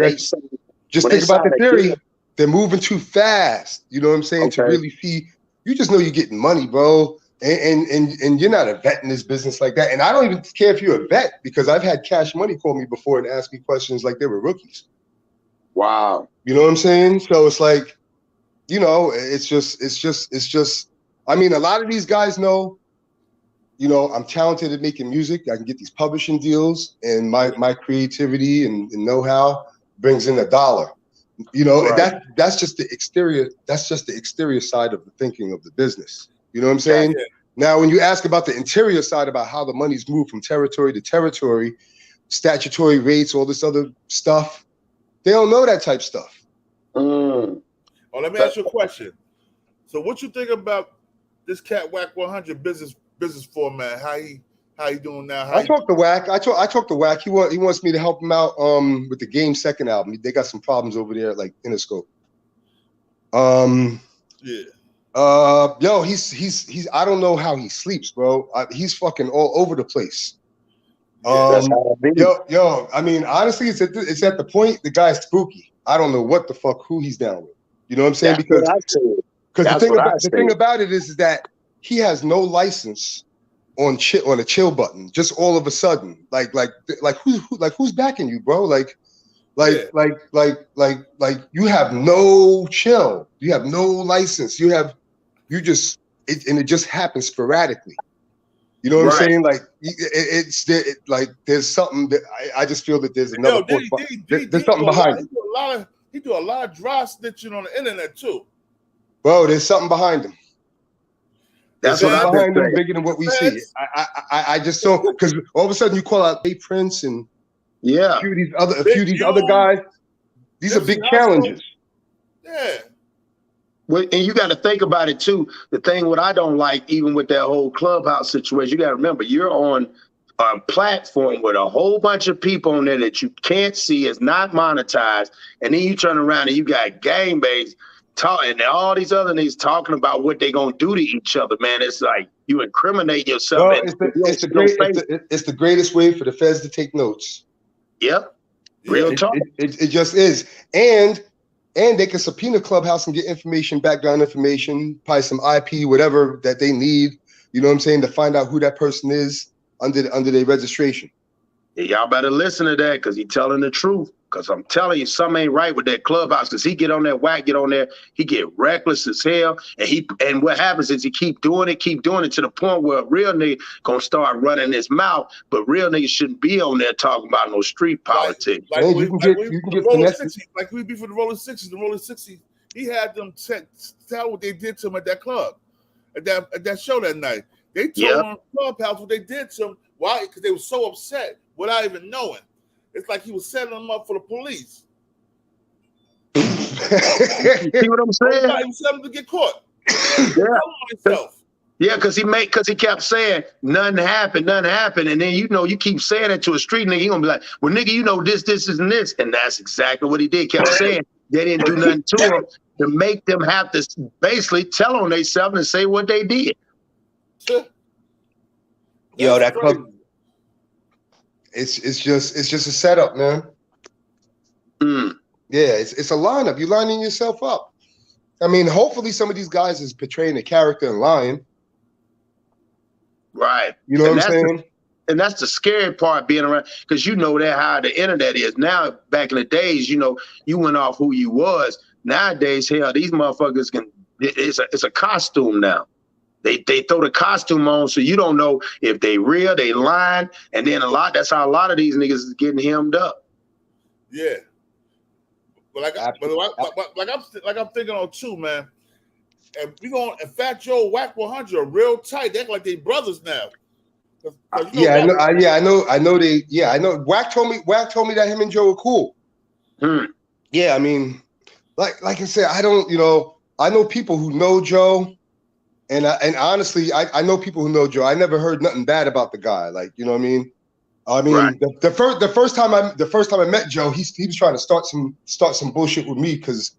Speaker 3: Just
Speaker 6: think about the theory. They're moving too fast. You know what I'm saying? To really feed. You just know you're getting money, bro. And you're not a vet in this business like that. And I don't even care if you're a vet because I've had Cash Money call me before and ask me questions like they were rookies.
Speaker 3: Wow.
Speaker 6: You know what I'm saying? So it's like, you know, it's just, I mean, a lot of these guys know, you know, I'm talented at making music. I can get these publishing deals and my creativity and know-how brings in $1. You know, that's just the exterior. That's just the exterior side of the thinking of the business. You know what I'm saying? Yeah. Now, when you ask about the interior side, about how the money's moved from territory to territory, statutory rates, all this other stuff, they don't know that type stuff.
Speaker 2: Oh, let me ask you a question. So, what you think about this cat Wack 100 business format? How he doing now?
Speaker 6: I talked to Wack. I talked to Wack. He wants me to help him out with the Game second album. They got some problems over there, like Interscope. Yo, he's I don't know how he sleeps, bro. He's fucking all over the place. Yo, I mean, honestly, it's at the point the guy's spooky. I don't know what the fuck who he's down with. You know what I'm saying? Because the thing about it is that he has no license on a chill button. Just all of a sudden, like who's backing you, bro? Like you have no chill. You have no license. It just happens sporadically. You know what I'm saying? Like like there's something that I just feel that there's another there's something behind it.
Speaker 2: He do a lot of dry snitching on the internet too.
Speaker 6: Bro, there's something behind him.
Speaker 3: That's what
Speaker 6: behind him bigger than what we see. I just don't, because all of a sudden you call out A Prince and a few of these other guys. These are big challenges.
Speaker 2: Yeah.
Speaker 3: Well, and you got to think about it too. The thing what I don't like, even with that whole Clubhouse situation, you got to remember you're on a platform with a whole bunch of people on there that you can't see, is not monetized, and then you turn around and you got gangbangers talking, and all these other niggas talking about what they gonna do to each other. Man, it's like you incriminate yourself.
Speaker 6: Well, it's the greatest way for the feds to take notes.
Speaker 3: Yep, real talk.
Speaker 6: It just is, and they can subpoena Clubhouse and get information, background information, probably some IP, whatever that they need. You know what I'm saying, to find out who that person is under their registration.
Speaker 3: Yeah, y'all better listen to that because he's telling the truth. Because I'm telling you, something ain't right with that Clubhouse. Because he get on that Wack, get on there, he get reckless as hell, and what happens is he keep doing it to the point where a real nigga gonna start running his mouth. But real niggas shouldn't be on there talking about no street politics.
Speaker 2: Like we be for the Rolling 60s. The Rolling 60s, he had them tell what they did to him at that club, at that show that night. They told him on Clubhouse what they did to him. Why? Because they were so upset without even knowing. It's like he was setting them up for the police.
Speaker 3: See what I'm saying?
Speaker 2: He was able to get caught.
Speaker 3: Yeah. Yeah, because he kept saying nothing happened, and then you keep saying it to a street nigga, he gonna be like, well, nigga, you know this, and this, and that's exactly what he did. Kept saying they didn't do nothing to him to make them have to basically tell on themselves and say what they did.
Speaker 6: Yo, that club, it's just a setup, man. Yeah, it's a lineup. You're lining yourself up. I mean, hopefully some of these guys is portraying a character and lying.
Speaker 3: Right.
Speaker 6: You know what I'm saying?
Speaker 3: And that's the scary part, being around, because you know that how the internet is. Now, back in the days, you know, you went off who you was. Nowadays, hell, these motherfuckers it's a costume now. They throw the costume on, so you don't know if they real, they lying, and then that's how a lot of these niggas is getting hemmed up.
Speaker 2: Yeah. But I'm thinking on too, man. And Fat Joe, Wack 100 are real tight. They act like they brothers now.
Speaker 6: I know. Wack told me that him and Joe were cool. Yeah, I mean, like I said, I know people who know Joe, and honestly, I know people who know Joe. I never heard nothing bad about the guy. Like, you know what I mean?
Speaker 3: Right.
Speaker 6: the first time I met Joe, he was trying to start some bullshit with me because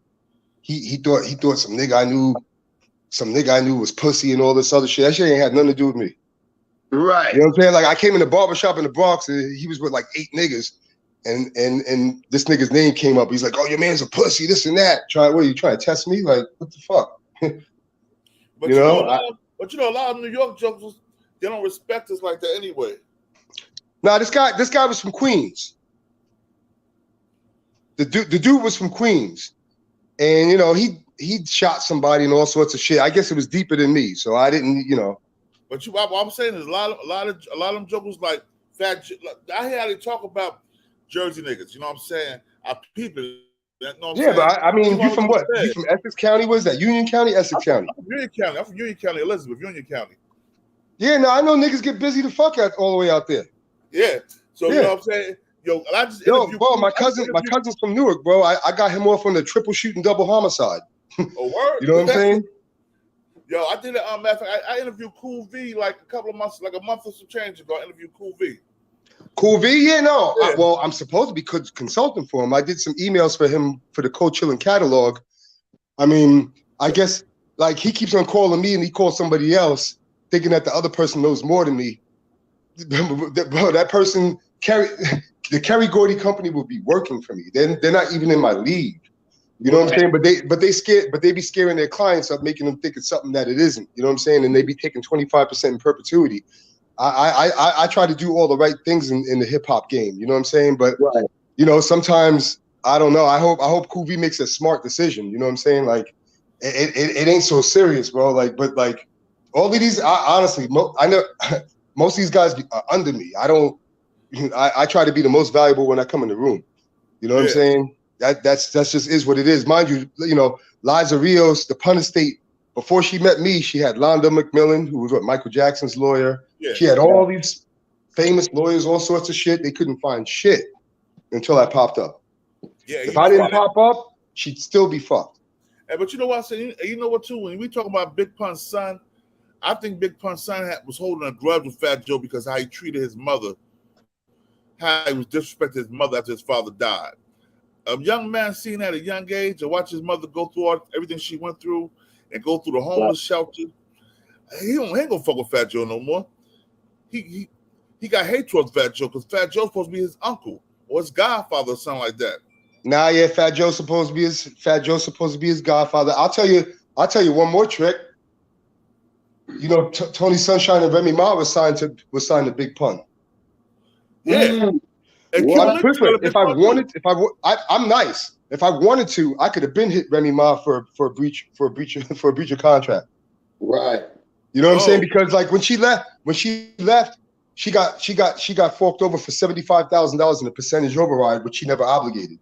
Speaker 6: he thought some nigga I knew was pussy and all this other shit. That shit ain't had nothing to do with me.
Speaker 3: Right.
Speaker 6: You know what I'm saying? Like, I came in the barbershop in the Bronx and he was with like 8 niggas, and this nigga's name came up. He's like, "Oh, your man's a pussy, this and that." What are you trying to test me? Like, what the fuck?
Speaker 2: But you know, a lot of New York jokers, they don't respect us like that anyway.
Speaker 6: Nah, this guy was from Queens. The dude was from Queens, and you know he shot somebody and all sorts of shit. I guess it was deeper than me, so I didn't, you know.
Speaker 2: But what I'm saying is a lot of them jokers like Fat. I hear how they talk about Jersey niggas. You know what I'm saying? Our people. You know what I'm saying?
Speaker 6: But I mean, you from what? You from Essex County? What is that? Union County, Essex County?
Speaker 2: I'm from Union County. I'm from Union County, Elizabeth, Union County.
Speaker 6: Yeah, no, I know niggas get busy to fuck out all the way out there.
Speaker 2: Yeah. So you know what I'm saying?
Speaker 6: Bro, my cousin's from Newark, bro. I got him off on the triple shooting double homicide.
Speaker 2: Oh, word.
Speaker 6: You know what I'm saying?
Speaker 2: Yo, I did it. Matter of fact, I interviewed Cool V like a couple of months, like a month or some change ago. I interviewed Cool V.
Speaker 6: Cool V, yeah, no. Yeah. I'm supposed to be consulting for him. I did some emails for him for the Cold Chillin' catalog. I mean, I guess like he keeps on calling me and he calls somebody else, thinking that the other person knows more than me. Bro, that person the Kerry Gordy company will be working for me. They're not even in my league. You know what I'm saying? But they be scaring their clients up, making them think it's something that it isn't. You know what I'm saying? And they be taking 25% in perpetuity. I try to do all the right things in the hip hop game. You know what I'm saying? But you know, sometimes I don't know. I hope Cool V makes a smart decision. You know what I'm saying? Like it ain't so serious, bro. Like, but like all of these, honestly, I know most of these guys are under me. I try to be the most valuable when I come in the room. You know what I'm saying? That's just is what it is. Mind you, you know, Liza Rios, the pun estate, before she met me, she had Londa McMillan, who was Michael Jackson's lawyer. Yeah. She had all these famous lawyers, all sorts of shit. They couldn't find shit until I popped up. Yeah, if I didn't pop up, she'd still be fucked.
Speaker 2: Hey, but you know what I said? You know what, too? When we talk about Big Pun's son, I think Big Pun's son was holding a grudge with Fat Joe because how he treated his mother, how he was disrespecting his mother after his father died. A young man seeing that at a young age and watch his mother go through everything she went through and go through the homeless shelter, he ain't gonna fuck with Fat Joe no more. He got hate towards Fat Joe because Fat Joe's supposed to be his uncle or his godfather or something like that.
Speaker 6: Nah, yeah, Fat Joe's supposed to be his godfather. I'll tell you one more trick. You know, Tony Sunshine and Remy Ma was signed to Big Pun.
Speaker 2: Yeah.
Speaker 6: Well, I'm nice. If I wanted to, I could have been hit Remy Ma for a breach of contract.
Speaker 3: Right.
Speaker 6: You know what I'm saying? Because like when she left, she got forked over for $75,000 in a percentage override, which she never obligated.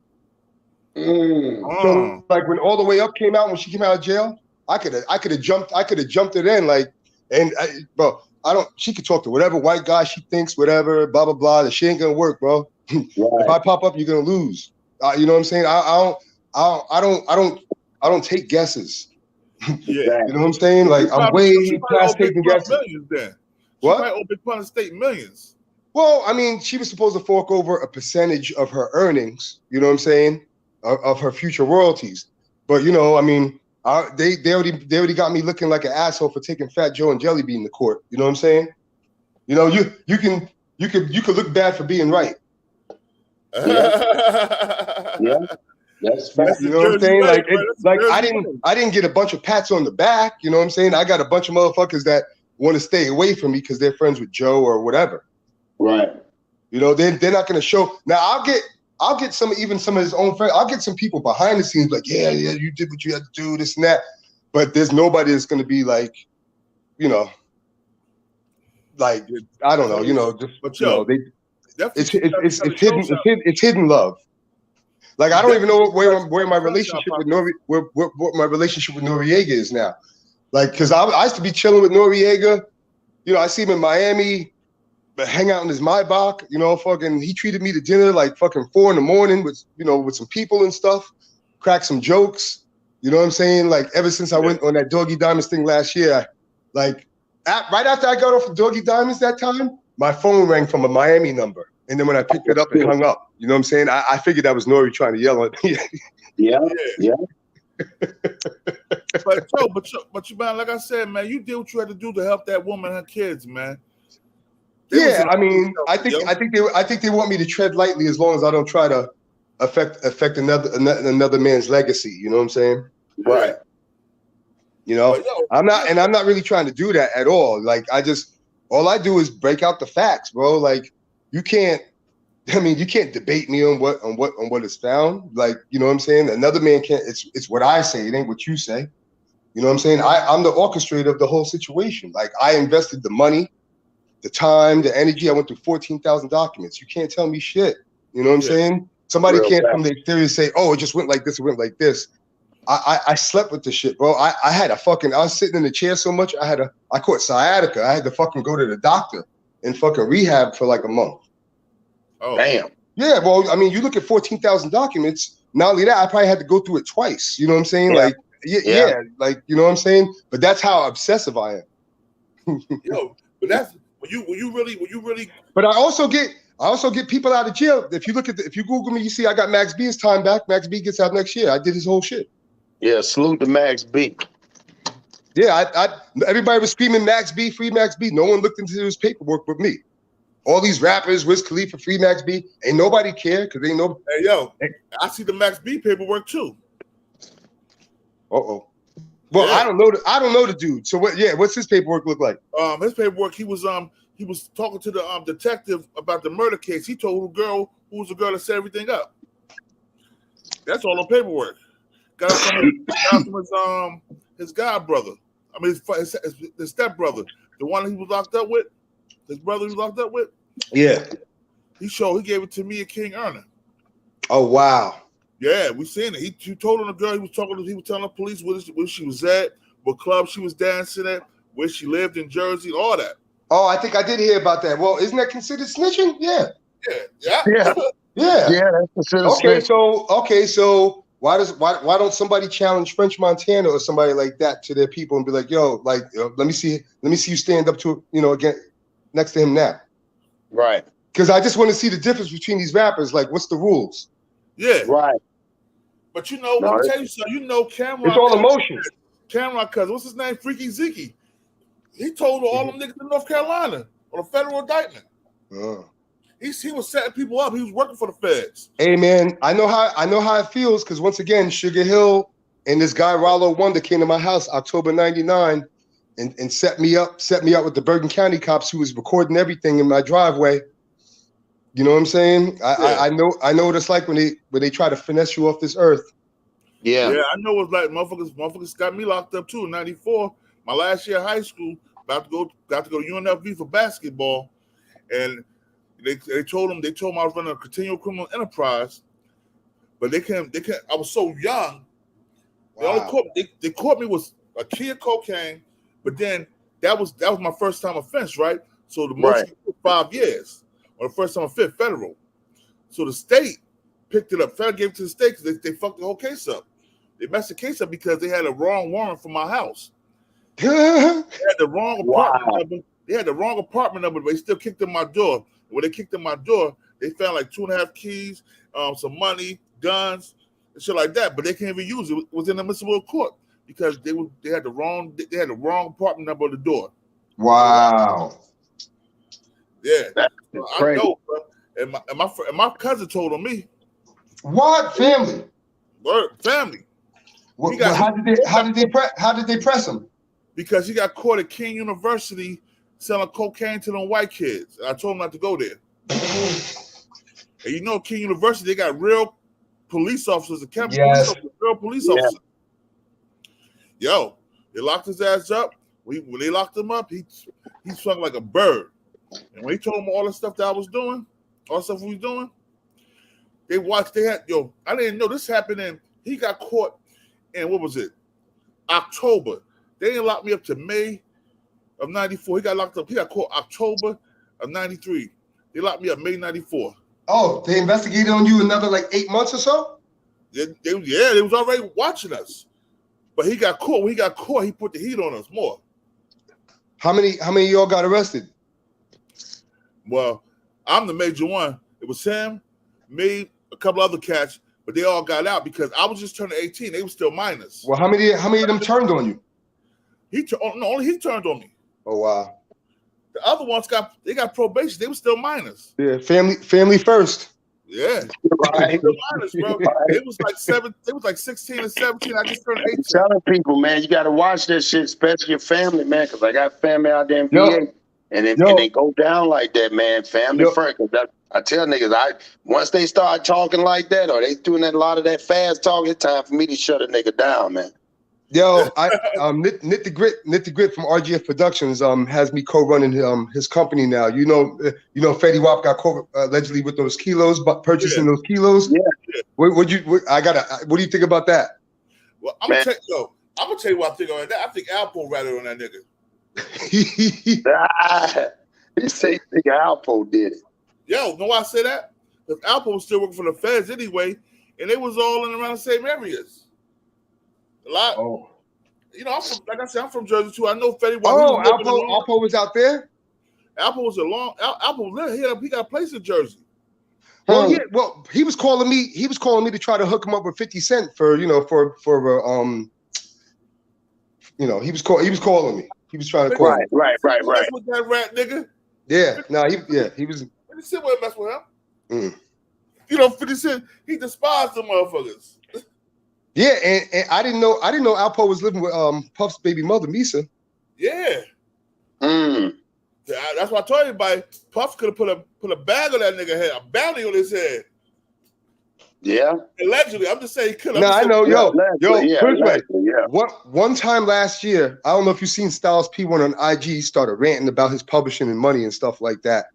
Speaker 6: So like when All the Way Up came out, when she came out of jail, I could have jumped it in like, bro. She could talk to whatever white guy she thinks, whatever, blah blah blah. That she ain't gonna work, bro. Right. If I pop up, you're gonna lose. You know what I'm saying? I I don't take guesses.
Speaker 2: Yeah.
Speaker 6: You know what I'm saying? Like I'm way past taking guesses.
Speaker 2: Millions then.
Speaker 6: What?
Speaker 2: She probably owe Big Pun Estate millions.
Speaker 6: Well, I mean, she was supposed to fork over a percentage of her earnings. You know what I'm saying? Of her future royalties. But you know, I mean, they already got me looking like an asshole for taking Fat Joe and Jelly Bean to court. You know what I'm saying? You know, you could look bad for being right.
Speaker 3: Yeah. That's fact.
Speaker 6: You know what I'm saying? I didn't get a bunch of pats on the back. You know what I'm saying? I got a bunch of motherfuckers that want to stay away from me because they're friends with Joe or whatever.
Speaker 3: Right.
Speaker 6: You know, they're not gonna show. Now I'll get some of his own friends. I'll get some people behind the scenes like, yeah, you did what you had to do, this and that. But there's nobody that's gonna be like, you know, like I don't know, you know, just
Speaker 2: but
Speaker 6: you know, it's hidden love. Like I don't even know where my relationship with what my relationship with Noriega is now. Like, because I used to be chilling with Noriega. You know, I see him in Miami, but hang out in his Maybach. You know, fucking he treated me to dinner like fucking 4 a.m. with some people and stuff. Crack some jokes. You know what I'm saying? Like ever since I went on that Doggy Diamonds thing last year, right after I got off of Doggy Diamonds that time, my phone rang from a Miami number. And then when I picked it up, it hung up. You know what I'm saying? I figured that was Nori trying to yell at me.
Speaker 3: Yeah.
Speaker 2: But you, man, like I said, man, you did what you had to do to help that woman and her kids, man.
Speaker 6: I mean, I think they want me to tread lightly as long as I don't try to affect another man's legacy. You know what I'm saying?
Speaker 3: Right.
Speaker 6: You know, I'm not really trying to do that at all. Like all I do is break out the facts, bro. Like you can't debate me on what is found. Like, you know what I'm saying? Another man can't. It's what I say. It ain't what you say. You know what I'm saying? I'm the orchestrator of the whole situation. Like I invested the money, the time, the energy. I went through 14,000 documents. You can't tell me shit. You know what I'm saying? Somebody can't come to theory and say, oh, it just went like this, it went like this. I slept with this shit, bro. I was sitting in the chair so much, I caught sciatica. I had to fucking go to the doctor and fucking rehab for like a month.
Speaker 2: Oh,
Speaker 3: damn.
Speaker 6: Yeah, well, I mean, you look at 14,000 documents. Not only that, I probably had to go through it twice. You know what I'm saying?
Speaker 3: Yeah.
Speaker 6: Like, like, you know what I'm saying? But that's how obsessive I am.
Speaker 2: Yo, but that's when you really.
Speaker 6: But I also get people out of jail. If you Google me, you see I got Max B's time back. Max B gets out next year. I did his whole shit.
Speaker 3: Yeah, salute to Max B.
Speaker 6: Yeah, everybody was screaming Max B, free Max B. No one looked into his paperwork but me. All these rappers, Wiz Khalifa, free Max B, ain't nobody care because ain't no.
Speaker 2: Hey yo, I see the Max B paperwork too.
Speaker 6: Well, yeah. I don't know the dude. So what? Yeah, what's his paperwork look like?
Speaker 2: His paperwork, he was talking to the detective about the murder case. He told who was the girl that set everything up. That's all the paperwork. Got from his god brother. I mean his stepbrother, the one he was locked up with. His brother he was locked up with.
Speaker 6: Yeah. He
Speaker 2: gave it to me at King Erna.
Speaker 6: Oh wow.
Speaker 2: Yeah, we seen it. He told on the girl he was telling the police where she was at, what club she was dancing at, where she lived in Jersey, all that.
Speaker 6: Oh, I think I did hear about that. Well, isn't that considered snitching? Yeah.
Speaker 2: Yeah.
Speaker 6: Yeah,
Speaker 3: that's considered snitching.
Speaker 6: Okay, so why don't somebody challenge French Montana or somebody like that to their people and be like, yo, like let me see you stand up to again next to him now.
Speaker 3: Right.
Speaker 6: Because I just want to see the difference between these rappers. Like, what's the rules?
Speaker 2: Yeah.
Speaker 3: Right.
Speaker 2: But let me tell you something. Cameron.
Speaker 6: It's all emotion.
Speaker 2: Cameron cousin, what's his name? Freaky Zeke. He told all them niggas in North Carolina on a federal indictment. He was setting people up. He was working for the feds.
Speaker 6: Hey man, I know how it feels because once again, Sugarhill and this guy Rollo Wonder came to my house October '99 and set me up with the Bergen County cops who was recording everything in my driveway. You know what I'm saying? I know what it's like when they try to finesse you off this earth.
Speaker 2: Yeah, I know it's like motherfuckers got me locked up too in '94. My last year of high school, got to go to UNLV for basketball, and they told me I was running a continual criminal enterprise, but they can't. I was so young.
Speaker 6: Wow.
Speaker 2: They caught me with a key of cocaine, but then that was my first time offense, right? So the most was 5 years, or the first time I fit federal. So the state picked it up. Federal gave it to the state because they fucked the whole case up. They messed the case up because they had a wrong warrant for my house. They had the wrong apartment number. They had the wrong apartment number, but they still kicked in my door. And when they kicked in my door, they found like 2.5 keys, some money, guns, and shit like that. But they can't even use it. It was in the municipal court because they had the wrong apartment number on the door.
Speaker 6: Wow.
Speaker 2: Yeah, I know, bro. And my cousin told on me.
Speaker 6: What family?
Speaker 2: Word, family.
Speaker 6: How did they press him?
Speaker 2: Because he got caught at King University selling cocaine to them white kids. I told him not to go there. And you know, King University, they got real police officers, real police officers. Yo, they locked his ass up. When they locked him up, he swung like a bird. And when he told them all the stuff that I was doing, all the stuff we was doing, I didn't know this happened, and he got caught in, what was it? October. They didn't lock me up to May of 94. He got locked up. He got caught October of 93. They locked me up May 94. Oh,
Speaker 6: they investigated on you another like 8 months or so?
Speaker 2: They was already watching us. But he got caught. When he got caught, he put the heat on us more.
Speaker 6: How many of y'all got arrested?
Speaker 2: Of I'm the major one. It was him, me, a couple other cats, but they all got out because I was just turning 18. They were still minors.
Speaker 6: Well, how many of them turned on you?
Speaker 2: Only he turned on me.
Speaker 6: Oh wow.
Speaker 2: The other ones got probation. They were still minors.
Speaker 6: Yeah, family first.
Speaker 2: Yeah,
Speaker 3: right.
Speaker 2: Still minors, bro. It was like 7. It was like 16 and 17. I just turned 18.
Speaker 3: I'm telling people, man, you got to watch this shit, especially your family, man, because I got family out there in VA, and they go down like that, man. Family first. I tell niggas, once they start talking like that, or they doing a lot of that fast talk, it's time for me to shut a nigga down, man.
Speaker 6: Yo, Knit the Grit from RGF Productions has me co-running his company now. You know, Fetty Wap got caught allegedly with those kilos, but purchasing those kilos.
Speaker 2: Yeah.
Speaker 6: What do you think about that?
Speaker 2: Well, I'm gonna tell you what I think on that. I think Alpo ratted on that nigga.
Speaker 3: He say nigga Alpo did it.
Speaker 2: Yo, know why I say that? Because Alpo was still working for the feds anyway, and they was all in around the same areas. A lot.
Speaker 6: Oh.
Speaker 2: You know, I'm from Jersey too. I know Fetty.
Speaker 6: Alpo was out there?
Speaker 2: Alpo was Alpo, he got a place in Jersey.
Speaker 6: Well, yeah. Well, he was calling me to try to hook him up with 50 Cent for he was calling me. He was trying to call me.
Speaker 3: Right.
Speaker 2: With that rat nigga.
Speaker 6: Yeah. He was.
Speaker 2: 50 Cent wouldn't mess with him. You know, 50 Cent, he despised the motherfuckers.
Speaker 6: Yeah, and I didn't know Alpo was living with Puff's baby mother, Misa.
Speaker 2: Yeah. That's why I told everybody Puff could have put a bag on that nigga head, a bounty on his head.
Speaker 3: Yeah.
Speaker 2: Allegedly, I'm just saying he could have.
Speaker 6: No, I know,
Speaker 3: yeah.
Speaker 6: One time last year, I don't know if you've seen Styles P1 on IG, he started ranting about his publishing and money and stuff like that.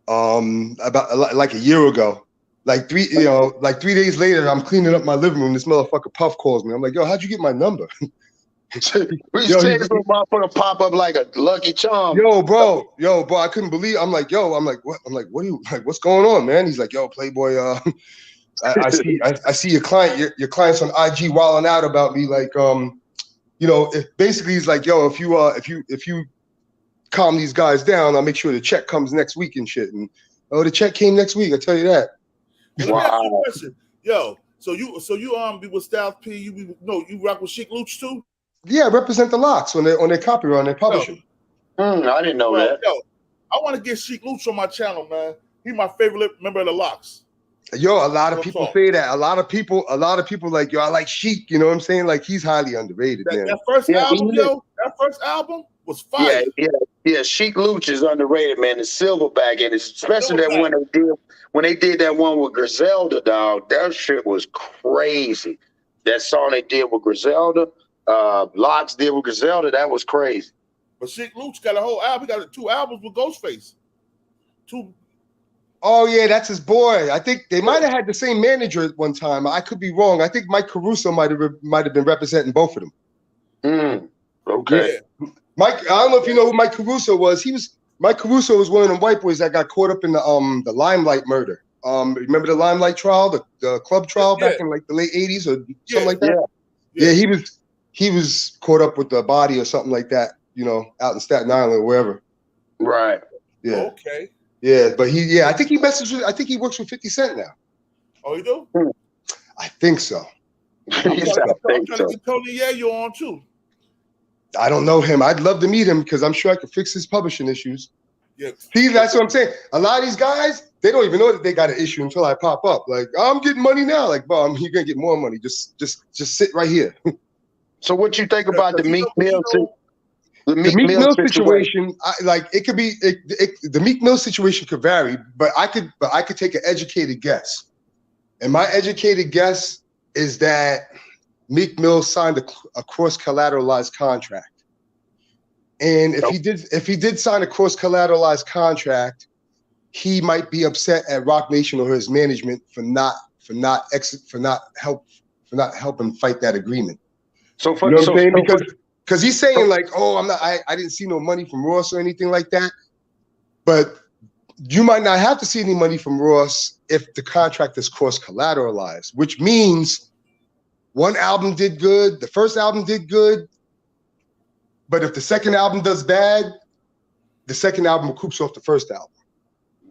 Speaker 6: About like a year ago. Like 3 days later, I'm cleaning up my living room. This motherfucker Puff calls me. I'm like, yo, how'd you get my number?
Speaker 3: We say this motherfucker pop up like a Lucky Charm.
Speaker 6: Yo, bro, I couldn't believe. I'm like, what? I'm like, what are you like? What's going on, man? He's like, yo, Playboy. I see your client. Your client's on IG wilding out about me. Like, basically, he's like, yo, if you calm these guys down, I'll make sure the check comes next week and shit. And the check came next week. I tell you that.
Speaker 2: Wow. Yo, so you be with Styles P. You rock with Sheik Luch too?
Speaker 6: Yeah, represent the Locks on their copyright, on their publishing.
Speaker 3: I didn't know that.
Speaker 2: Yo, I want to get Sheik Luch on my channel, man. He's my favorite member of the Locks.
Speaker 6: Yo, a lot of people say that. A lot of people like, yo, I like Sheik. You know what I'm saying? Like, he's highly underrated, man.
Speaker 2: That first album was fire.
Speaker 3: Yeah. Sheik Luch is underrated, man. The Silverback, and especially that when they did that one with Griselda, dog. That shit was crazy. That song they did with Griselda, Locks did with Griselda, that was crazy.
Speaker 2: But Sheik Luch got a whole album. He got 2 albums with Ghostface. 2.
Speaker 6: Oh yeah, that's his boy. I think they might have had the same manager at one time. I could be wrong. I think Mike Caruso might have been representing both of them.
Speaker 3: Okay.
Speaker 2: Yeah.
Speaker 6: Mike, I don't know if you know who Mike Caruso was. Mike Caruso was one of them white boys that got caught up in the Limelight murder. Remember the Limelight trial, the club trial back in like the late 80s or something like that? Yeah, he was caught up with the body or something like that, you know, out in Staten Island or wherever.
Speaker 3: Right.
Speaker 6: Yeah.
Speaker 2: Okay.
Speaker 6: Yeah, but I think he works with 50 Cent now.
Speaker 2: Oh, you do?
Speaker 6: I think so.
Speaker 2: I'm trying to get Tony Yayo on too.
Speaker 6: I don't know him. I'd love to meet him because I'm sure I could fix his publishing issues.
Speaker 2: Yeah.
Speaker 6: See, that's what I'm saying. A lot of these guys, they don't even know that they got an issue until I pop up. Like, I'm getting money now. Like, bro, you're gonna get more money. Just sit right here.
Speaker 3: So what you think about the Meek Mill?
Speaker 6: The Meek Mill situation, it could be the Meek Mill situation could vary, but I could take an educated guess, and my educated guess is that Meek Mill signed a cross-collateralized contract, and if he did sign a cross-collateralized contract, he might be upset at Rock Nation or his management for not helping fight that agreement. So you know what I'm saying? Because he's saying like, oh, I didn't see no money from Ross or anything like that. But you might not have to see any money from Ross if the contract is cross-collateralized, which means one album did good, the first album did good, but if the second album does bad, the second album recoups off the first album.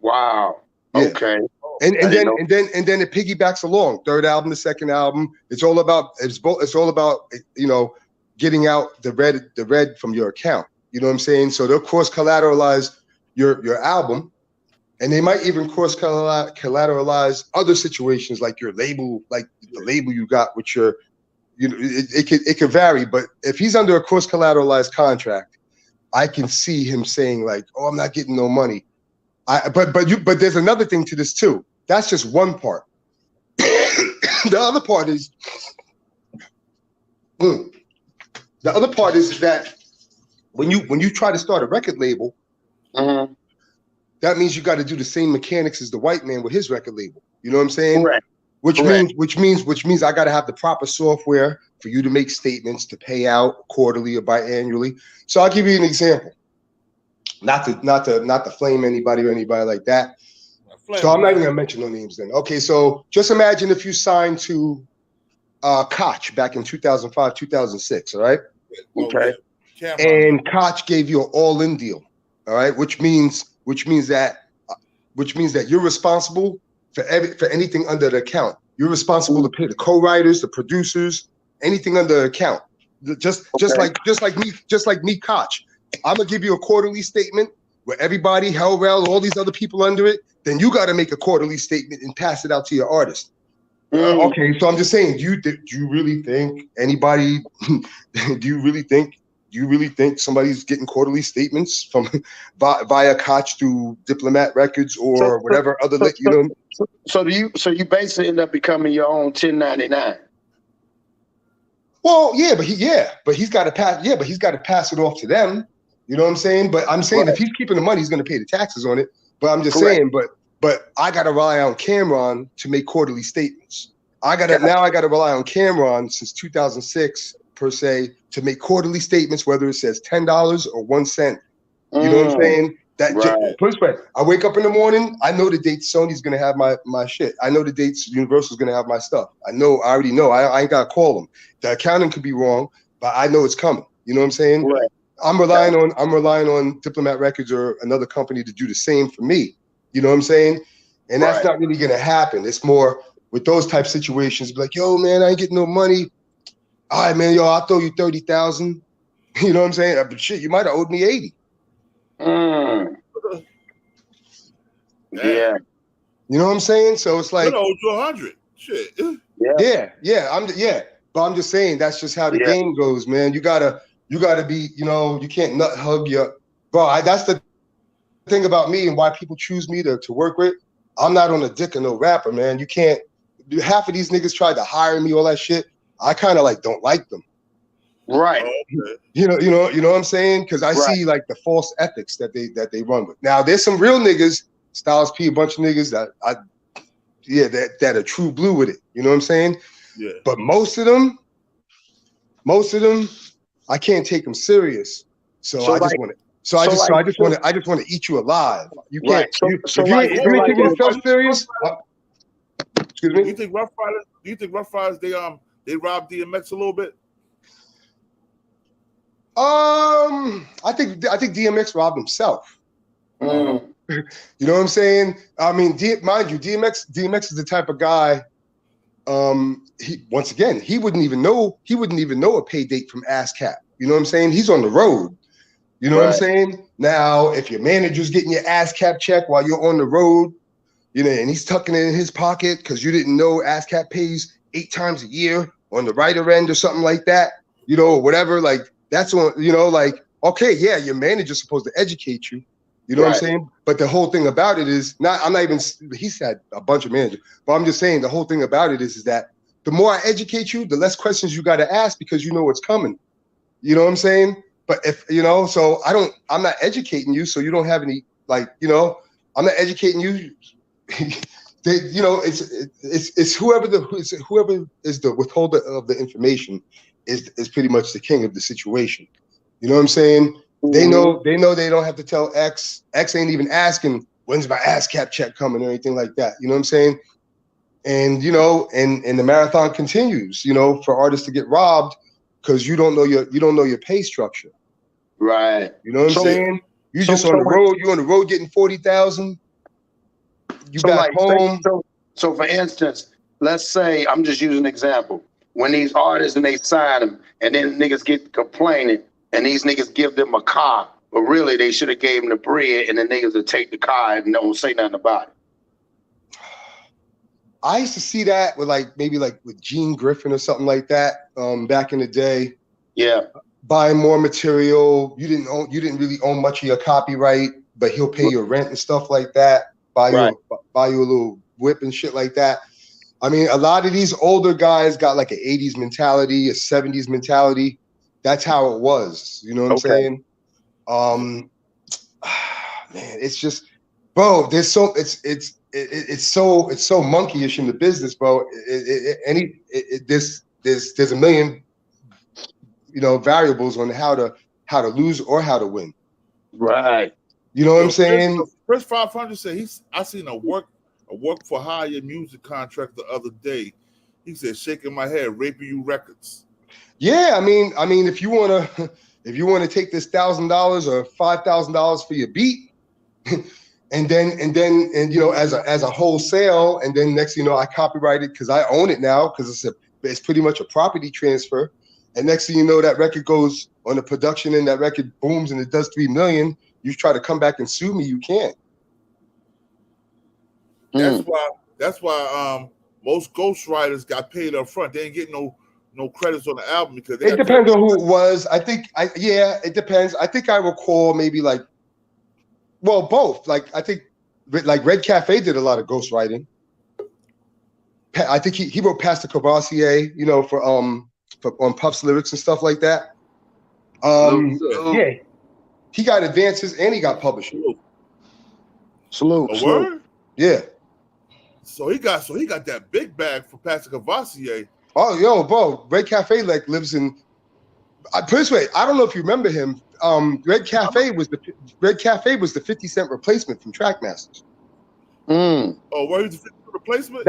Speaker 3: Wow.
Speaker 6: Yeah.
Speaker 3: Okay.
Speaker 6: And then it piggybacks along. Third album, the second album. It's all about you know, getting out the red from your account. You know what I'm saying? So they'll cross-collateralize your album, and they might even cross-collateralize other situations like your label, like the label you got with your, you know, it could vary. But if he's under a cross-collateralized contract, I can see him saying like, oh, I'm not getting no money. But there's another thing to this too. That's just one part. The other part is that when you try to start a record label, that means you got to do the same mechanics as the white man with his record label. You know what I'm saying?
Speaker 3: Correct.
Speaker 6: Which means I got to have the proper software for you to make statements to pay out quarterly or biannually. So I'll give you an example. Not to flame anybody or anybody like that. So I'm not even gonna mention no names then. Okay, so just imagine if you signed to Koch back in 2005, 2006, all right?
Speaker 3: Okay.
Speaker 6: And Koch gave you an all-in deal, all right? Which means that you're responsible for anything under the account. You're responsible to pay the co-writers, the producers, anything under the account. Just like me, Koch. I'm gonna give you a quarterly statement where everybody, Hellrell, all these other people under it. Then you got to make a quarterly statement and pass it out to your artist. Okay, so I'm just saying, do you really think anybody? Do you really think somebody's getting quarterly statements from via Koch through Diplomat Records or whatever other?
Speaker 3: So you basically end up becoming your own 1099.
Speaker 6: Well, but he's got to pass. Yeah, but he's got to pass it off to them. You know what I'm saying? But I'm saying if he's keeping the money, he's going to pay the taxes on it. But I'm just saying, but I got to rely on Cameron to make quarterly statements. I got to rely on Cameron since 2006 per se to make quarterly statements, whether it says $10 or 1 cent. You know what I'm saying? I wake up in the morning. I know the dates Sony's going to have my shit. I know the dates Universal's going to have my stuff. I already know. I ain't got to call them. The accounting could be wrong, but I know it's coming. You know what I'm saying?
Speaker 3: Right.
Speaker 6: I'm relying on Diplomat Records or another company to do the same for me. You know what I'm saying? And that's not really gonna happen. It's more with those type of situations, be like, yo, man, I ain't getting no money. All right, man, I'll throw you 30,000. You know what I'm saying? But shit, you might have owed me 80.
Speaker 3: Yeah.
Speaker 6: You know what I'm saying? So it's like,
Speaker 2: I owed you 100. Shit.
Speaker 6: Yeah. But I'm just saying that's just how the game goes, man. You gotta be, you know, you can't nut hug your bro. That's the thing about me and why people choose me to work with. I'm not on a dick of no rapper, man. You can't. Half of these niggas tried to hire me, all that shit. I kind of like don't like them.
Speaker 3: Right.
Speaker 6: You know what I'm saying? Because I see like the false ethics that they run with. Now there's some real niggas, Styles P, a bunch of niggas that are true blue with it. You know what I'm saying?
Speaker 2: Yeah.
Speaker 6: But most of them, I can't take them serious. So I just want to. So I just want to eat you alive. You can't.
Speaker 3: Right.
Speaker 6: If you ain't taking yourself serious. Excuse me.
Speaker 2: Do you think Rough Riders they robbed DMX a little bit?
Speaker 6: I think DMX robbed himself. You know what I'm saying? I mean, mind you, DMX is the type of guy. He wouldn't even know a pay date from ASCAP. You know what I'm saying? He's on the road. You know what I'm saying? Now, if your manager's getting your ASCAP check while you're on the road, you know, and he's tucking it in his pocket because you didn't know ASCAP pays 8 times a year on the writer end or something like that, you know, or whatever, like that's on, you know, like, okay, yeah, your manager's supposed to educate you. You know what I'm saying? But the whole thing about it is he's had a bunch of managers, but I'm just saying the whole thing about it is that the more I educate you, the less questions you got to ask because you know what's coming. You know what I'm saying? But if, you know, so I'm not educating you. So you don't have any, like, you know, I'm not educating you. You know, it's whoever is the withholder of the information is pretty much the king of the situation. You know what I'm saying? They know they don't have to tell X. X ain't even asking when's my ASCAP check coming or anything like that. You know what I'm saying? And you know, and the marathon continues. You know, for artists to get robbed because you don't know your pay structure. Right. You know what I'm saying? You just on the road. You're on the road getting 40,000. You back home.
Speaker 3: So for instance, let's say I'm just using an example. When these artists and they sign them, and then niggas get complaining, and these niggas give them a car, but really they should have gave them the bread, and the niggas would take the car and don't say nothing about it.
Speaker 6: I used to see that with maybe with Gene Griffin or something like that back in the day. Yeah. Buying more material. You didn't really own much of your copyright, but he'll pay your rent and stuff like that. Buy you a little whip and shit like that. I mean, a lot of these older guys got like an 80s mentality, a 70s mentality. That's how it was. You know what I'm saying? Man, it's just, bro, it's so monkeyish in the business, bro. There's a million, you know, variables on how to lose or how to win. Right. You know what I'm saying?
Speaker 2: Chris 500 said I seen a work for hire music contract the other day. He said, shaking my head, raping you records.
Speaker 6: Yeah, I mean, if you wanna take this $1,000 or $5,000 for your beat, and you know, as a wholesale, and then next thing you know, I copyright it because I own it now because it's pretty much a property transfer. And next thing you know, that record goes on the production and that record booms and it does 3 million. You try to come back and sue me, you can't.
Speaker 2: That's why most ghostwriters got paid up front. They ain't getting no credits on the album because
Speaker 6: it depends on who it was. It depends. I think I recall maybe both. I think Red Cafe did a lot of ghostwriting. I think he wrote Pastor Cavassier, you know, for on Puff's lyrics and stuff like that. Yeah. He got advances and he got publishing.
Speaker 3: Salute.
Speaker 2: A word?
Speaker 6: Yeah.
Speaker 2: So he got that big bag for Pastor Cavassier.
Speaker 6: Oh, yo, bro, Red Cafe lives in. Put this way, I don't know if you remember him. Red Cafe was the 50 Cent replacement from Trackmasters.
Speaker 2: Oh, where was the 50 Cent replacement?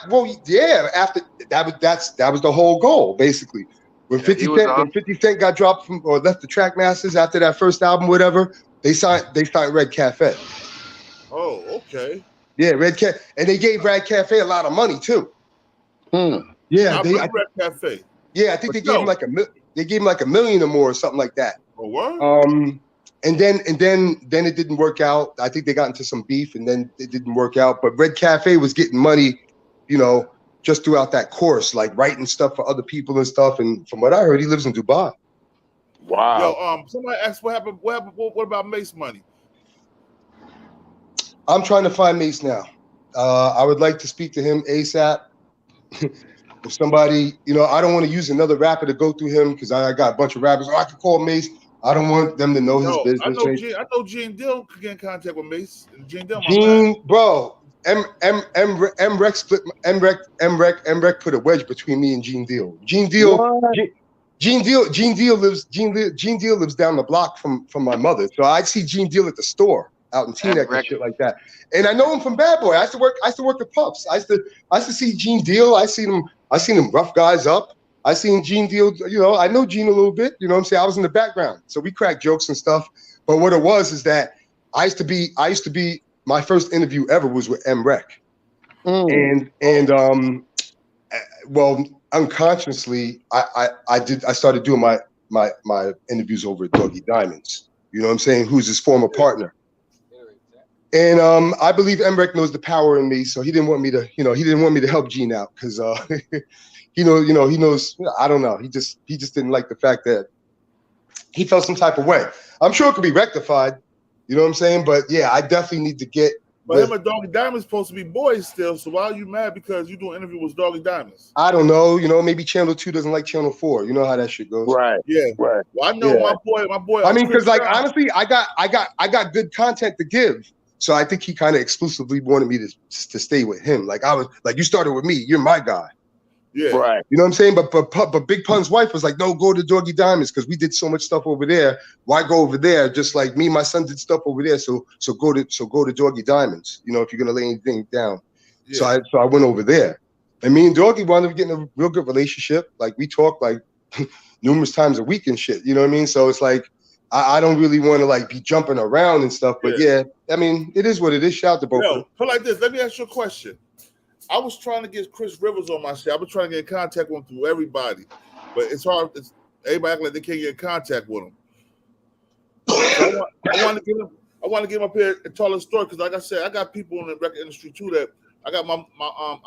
Speaker 6: Well, yeah. After that was the whole goal, basically. When 50 Cent got dropped from or left the Trackmasters after that first album, whatever, they signed Red Cafe.
Speaker 2: Oh, okay.
Speaker 6: Yeah, Red Cafe, and they gave Red Cafe a lot of money too. Yeah,
Speaker 2: Red Cafe.
Speaker 6: Yeah, I think they gave him like $1 million or more or something like that.
Speaker 2: Oh, what?
Speaker 6: And then it didn't work out. I think they got into some beef, and then it didn't work out. But Red Cafe was getting money, you know, just throughout that course, like writing stuff for other people and stuff. And from what I heard, he lives in Dubai.
Speaker 2: Wow. Yo, somebody asked what happened. What about Mace money?
Speaker 6: I'm trying to find Mace now. I would like to speak to him ASAP. If somebody, you know, I don't want to use another rapper to go through him because I got a bunch of rappers. I can call Mace. I don't want them to know his business.
Speaker 2: I know Gene Dill could get in contact with Mace.
Speaker 6: Gene, bro, MReck put a wedge between me and Gene Deal. Gene Deal, Gene Deal lives down the block from my mother. So I'd see Gene Deal at the store out in Teaneck and shit like that. And I know him from Bad Boy. I used to work at Puffs. I used to see Gene Deal. I seen him rough guys up. I seen Gene Deal, you know, I know Gene a little bit, you know what I'm saying? I was in the background. So we cracked jokes and stuff. But what it was is that I used to be my first interview ever was with MReck. Well, unconsciously, I started doing my interviews over at Doggy Diamonds. You know what I'm saying? Who's his former partner. And I believe MReck knows the power in me, so he didn't want me to help Gene out because he knows, I don't know. He just didn't like the fact that he felt some type of way. I'm sure it could be rectified, you know what I'm saying? But yeah, I definitely need to get.
Speaker 2: But him and Doggy Diamond's supposed to be boys still, so why are you mad because you doing an interview with Doggy Diamonds?
Speaker 6: I don't know, you know, maybe Channel 2 doesn't like Channel 4. You know how that shit goes.
Speaker 3: Right.
Speaker 2: Yeah.
Speaker 3: Right.
Speaker 2: Well, I know my boy.
Speaker 6: I mean, because like honestly, I got good content to give. So I think he kind of exclusively wanted me to stay with him. Like I was like, you started with me, you're my guy.
Speaker 2: Yeah.
Speaker 3: Right.
Speaker 6: You know what I'm saying? But Big Pun's wife was like, no, go to Doggy Diamonds because we did so much stuff over there. Why go over there? Just like me and my son did stuff over there. So go to Doggy Diamonds, you know, if you're gonna lay anything down. Yeah. So I went over there. And me and Doggy wound up getting a real good relationship. Like we talk like numerous times a week and shit. You know what I mean? So it's like I don't really want to like be jumping around and stuff. But yeah, I mean, it is what it is. Shout out to both of them.
Speaker 2: Put like this, let me ask you a question. I was trying to get Chris Rivers on my shit. I've been trying to get in contact with him through everybody, but it's hard. Everybody act like they can't get in contact with him. So I want to get him up here and tell a story because, like I said, I got people in the record industry too. That I got I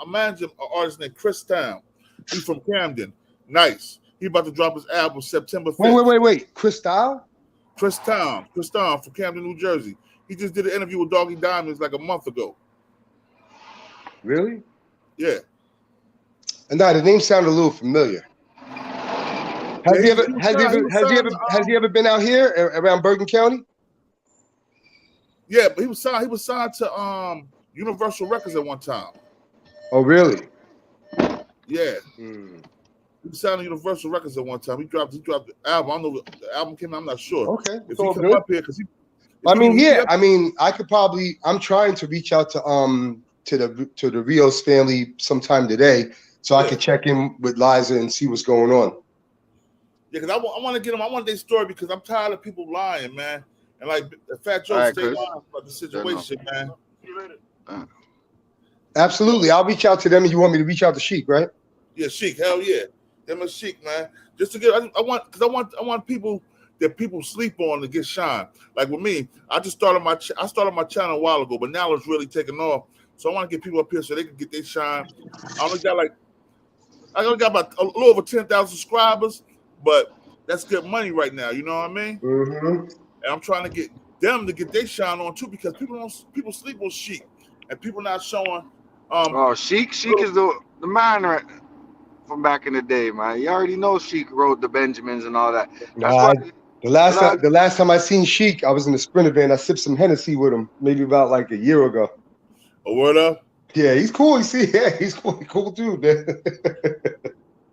Speaker 2: manage an artist named Chris Town. He's from Camden. Nice. He about to drop his album September 5th.
Speaker 6: Wait. Chris Town
Speaker 2: from Camden, New Jersey. He just did an interview with Doggy Diamonds like a month ago.
Speaker 6: Really?
Speaker 2: Yeah.
Speaker 6: And now the name sounded a little familiar. Has he ever been out here around Bergen County?
Speaker 2: Yeah, but he was signed to Universal Records at one time.
Speaker 6: Oh, really?
Speaker 2: Yeah. He was signed to Universal Records at one time. He dropped the album. I don't know if the album came out. I'm not sure.
Speaker 6: Okay.
Speaker 2: If he come up here, because
Speaker 6: I'm trying to reach out to the Rios family sometime today, so I can check in with Liza and see what's going on.
Speaker 2: Yeah, because I want to get them. I want their story because I'm tired of people lying, man. And like the Fat Joe stay lying about the situation, man.
Speaker 6: Absolutely, I'll reach out to them, and you want me to reach out to Sheik, right?
Speaker 2: Yeah, Sheik. Hell yeah, them a Sheik, man. Just to get, I want people that people sleep on to get shine. Like with me, I started my channel a while ago, but now it's really taking off. So I want to get people up here so they can get their shine. I only got about a little over 10,000 subscribers, but that's good money right now. You know what I mean?
Speaker 6: Mm-hmm.
Speaker 2: And I'm trying to get them to get their shine on too because people sleep on Sheik and people not showing.
Speaker 7: Sheik is the man right from back in the day, man. You already know Sheik wrote the Benjamins and all that.
Speaker 6: The last time I seen Sheik, I was in the Sprinter van. I sipped some Hennessy with him, maybe about like a year ago.
Speaker 2: A word up?
Speaker 6: Yeah, he's cool. He's cool dude, man.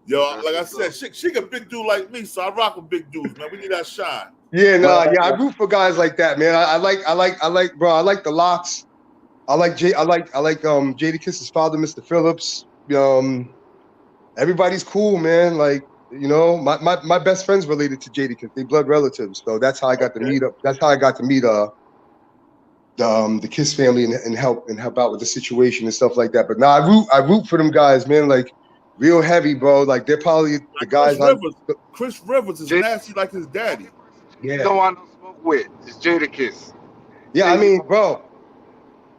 Speaker 2: Yo, like I said, Sheik a big dude like me, so I rock with big dudes, man. We need that shine.
Speaker 6: Yeah, I root for guys like that, man. I like the Locks. I like Jadakiss's father, Mr. Phillips. Everybody's cool, man. Like, you know, my best friend's related to Jadakiss. They blood relatives, so that's how I got to meet up. That's how I got to meet the Kiss family and help out with the situation and stuff like that. But now I root for them guys, man. Like real heavy, bro. Like they're probably the guys.
Speaker 2: Chris Rivers is nasty like his daddy.
Speaker 7: Yeah. Don't want to smoke with. It's Jadakiss.
Speaker 6: Yeah, I mean, bro.